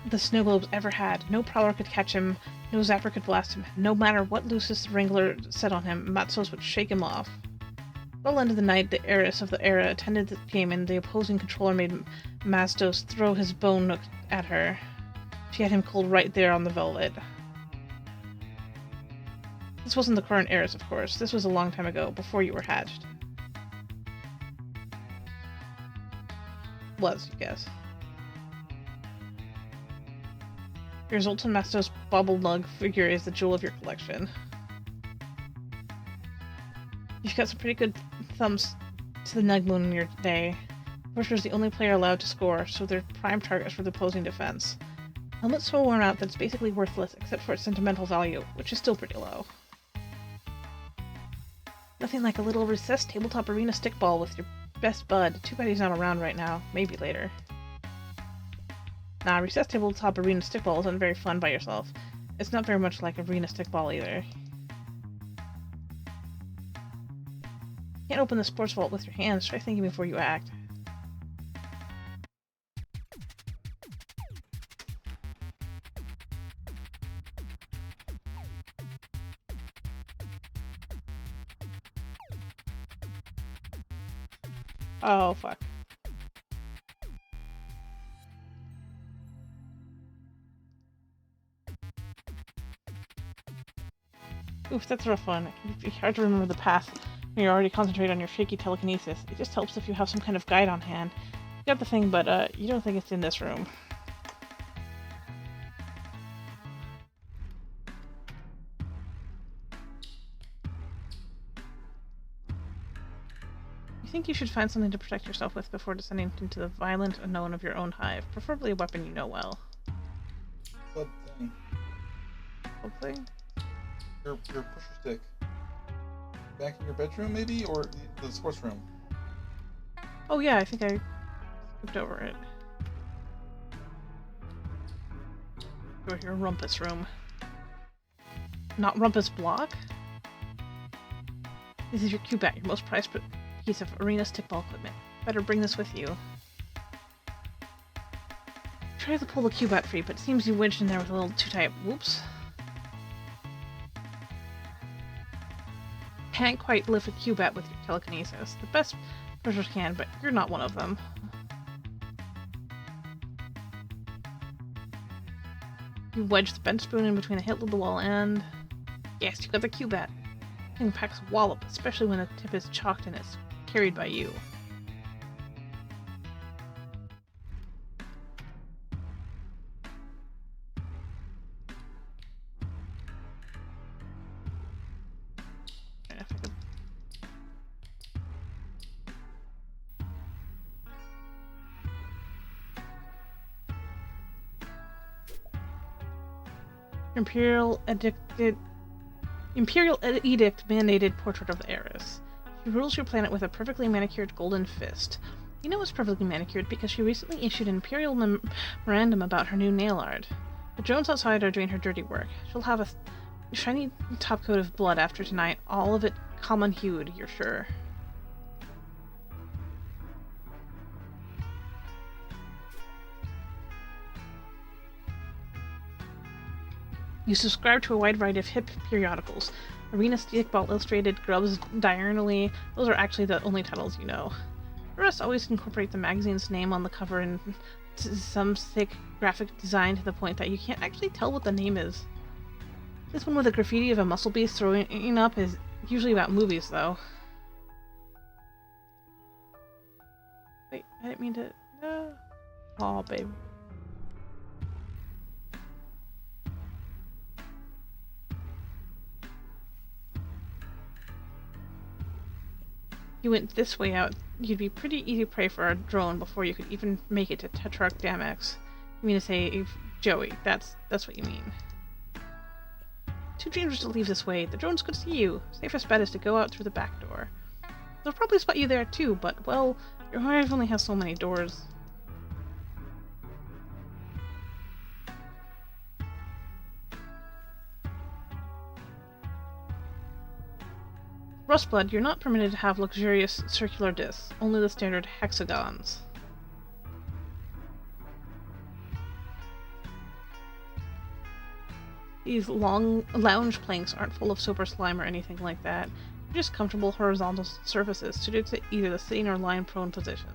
the Snow Globes ever had. No prowler could catch him, no zapper could blast him. No matter what Lucis the Wrangler set on him, Matzos would shake him off. Well into the night, the heiress of the era attended the game, and the opposing controller made Mazdos throw his bone nook at her. She had him cold right there on the velvet. This wasn't the current heiress, of course. This was a long time ago, before you were hatched. Was, you guess. Your Zoltan Mazdos Bobble Lug figure is the jewel of your collection. You've got some pretty good thumbs to the Nugmoon in your day. Pusher is the only player allowed to score, so they're prime targets for the opposing defense. Helmet's so worn out that it's basically worthless except for its sentimental value, which is still pretty low. Nothing like a little recessed tabletop arena stickball with your best bud. Too bad he's not around right now. Maybe later. Nah, recessed tabletop arena stickball isn't very fun by yourself. It's not very much like arena stickball either. You can't open the sports vault with your hands. Try thinking before you act. Oh, fuck. Oof, that's rough one. It can be hard to remember the path when you're already concentrated on your shaky telekinesis. It just helps if you have some kind of guide on hand. You got the thing, but you don't think it's in this room. You think you should find something to protect yourself with before descending into the violent unknown of your own hive, preferably a weapon you know well. Club thing. Hopefully? Your pusher stick. Back in your bedroom, maybe? Or the sports room? Oh yeah, I think I skipped over it. Over here, Rumpus room. Not Rumpus block? This is your Cubat, your most prized piece of arena stickball equipment. Better bring this with you. Try to pull the Cubat free, but it seems you wedged in there with a little too tight. Whoops. Can't quite lift a Cubat with your telekinesis. The best pushers can, but you're not one of them. You wedge the bench spoon in between the hilt of the wall and... Yes, you got the Cubat. Thing packs a wallop, especially when the tip is chalked and it's carried by you. Imperial Edict mandated portrait of the heiress. She rules your planet with a perfectly manicured golden fist. You know it's perfectly manicured because she recently issued an Imperial memorandum about her new nail art. The drones outside are doing her dirty work. She'll have a shiny top coat of blood after tonight, all of it common-hued, you're sure. You subscribe to a wide variety of hip periodicals. Arena Stickball Illustrated, Grubs, Diurnally, those are actually the only titles you know. The rest always incorporate the magazine's name on the cover in some thick graphic design to the point that you can't actually tell what the name is. This one with a graffiti of a muscle beast throwing up is usually about movies, though. Wait, I didn't mean to... No. Aw, babe. You went this way out, you'd be pretty easy prey for a drone before you could even make it to Tetrarch Damex. You mean to say, Joey, that's what you mean. Too dangerous to leave this way. The drones could see you. Safest bet is to go out through the back door. They'll probably spot you there too, but, well, your hive only has so many doors. Rustblood, you're not permitted to have luxurious circular discs, only the standard hexagons. These long lounge planks aren't full of soap or slime or anything like that. They're just comfortable horizontal surfaces suited to either the sitting or lying prone positions.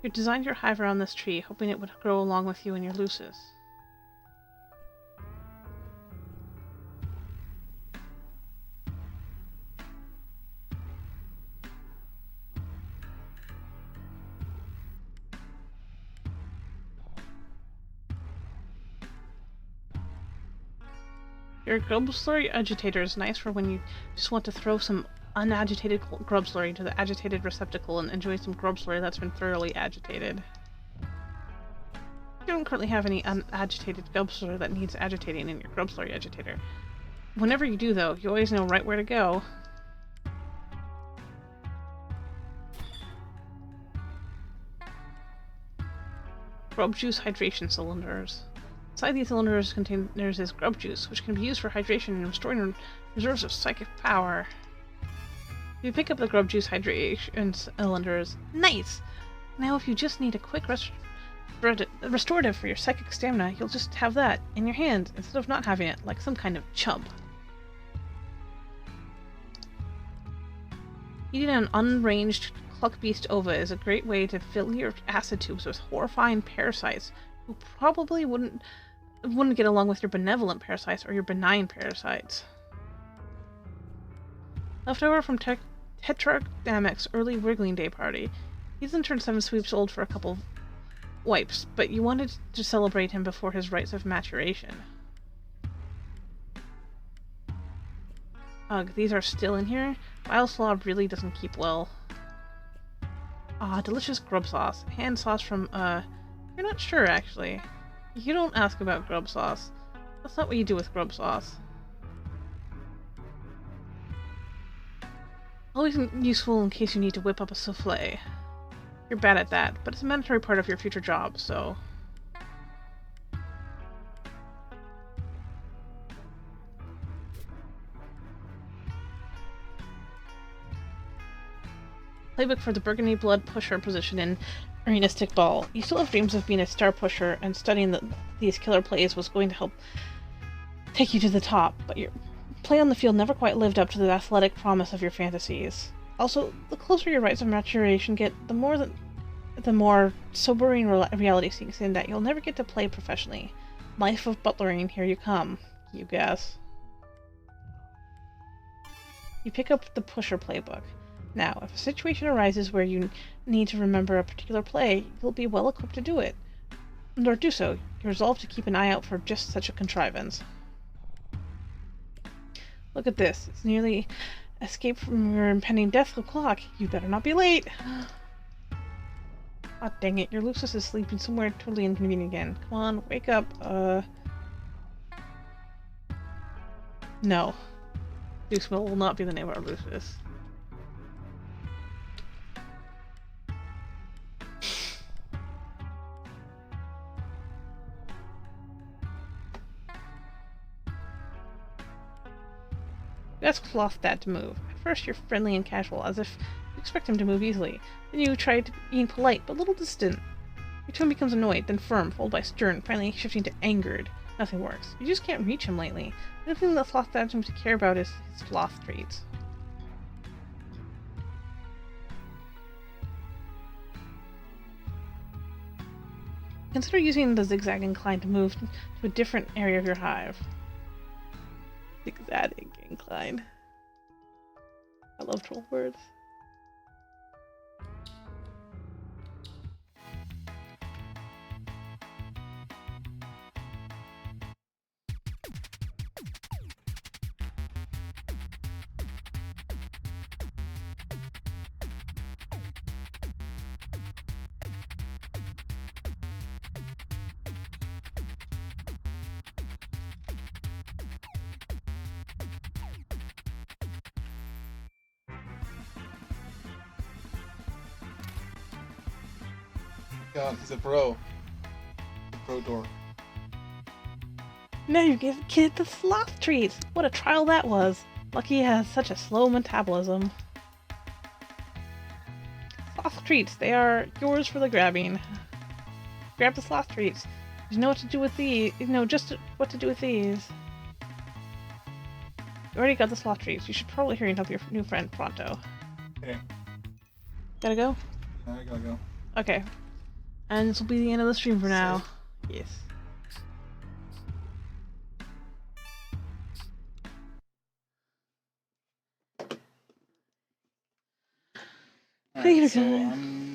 You designed your hive around this tree, hoping it would grow along with you in your lucis. Your grub slurry agitator is nice for when you just want to throw some unagitated grub slurry into the agitated receptacle and enjoy some grub slurry that's been thoroughly agitated. You don't currently have any unagitated grub slurry that needs agitating in your grub slurry agitator. Whenever you do, though, you always know right where to go. Grub juice hydration cylinders. Inside these cylinders containers is grub juice, which can be used for hydration and restoring reserves of psychic power. If you pick up the grub juice hydration cylinders, nice! Now if you just need a quick restorative for your psychic stamina, you'll just have that in your hand instead of not having it like some kind of chump. Eating an unranged cluck beast ova is a great way to fill your acid tubes with horrifying parasites who probably wouldn't get along with your benevolent parasites or your benign parasites. Leftover from Tetradamic's early Wriggling Day party. He's turned 7 sweeps old for a couple wipes, but you wanted to celebrate him before his rites of maturation. Ugh, these are still in here? Vile Slaw really doesn't keep well. Ah, delicious grub sauce. Hand sauce from, you're not sure, actually. You don't ask about grub sauce. That's not what you do with grub sauce. Always useful in case you need to whip up a souffle. You're bad at that, but it's a mandatory part of your future job, so... Playbook for the Burgundy Blood Pusher position in Arena Stickball. You still have dreams of being a star pusher, and studying these killer plays was going to help take you to the top, but your play on the field never quite lived up to the athletic promise of your fantasies. Also, the closer your rites of maturation get, the more sobering reality sinks in that you'll never get to play professionally. Life of butlering, here you come, you guess. You pick up the Pusher Playbook. Now, if a situation arises where you need to remember a particular play, you'll be well equipped to do it. Or do so, you resolve to keep an eye out for just such a contrivance. Look at this. It's nearly escaped from your impending death o'clock. You better not be late. Ah, dang it. Your Lucius is sleeping somewhere totally inconvenient again. Come on, wake up. No. Lucius will not be the name of our Lucius. You ask Cloth that to move. At first you're friendly and casual, as if you expect him to move easily. Then you try to be polite, but a little distant. Your tone becomes annoyed, then firm, followed by stern, finally shifting to angered. Nothing works. You just can't reach him lately. The only thing that Sloth seems to care about is his sloth traits. Consider using the zigzag incline to move to a different area of your hive. Zigzag incline. I love troll words. God, he's a bro. A bro dork. Now you give kid the sloth treats! What a trial that was! Lucky he has such a slow metabolism. Sloth treats, they are yours for the grabbing. Grab the sloth treats. You know what to do with these. You know just what to do with these. You already got the sloth treats. You should probably hurry and help your new friend pronto. Okay. Gotta go? Yeah, I gotta go. Okay. And this will be the end of the stream for now. Yes. Alright, so I'm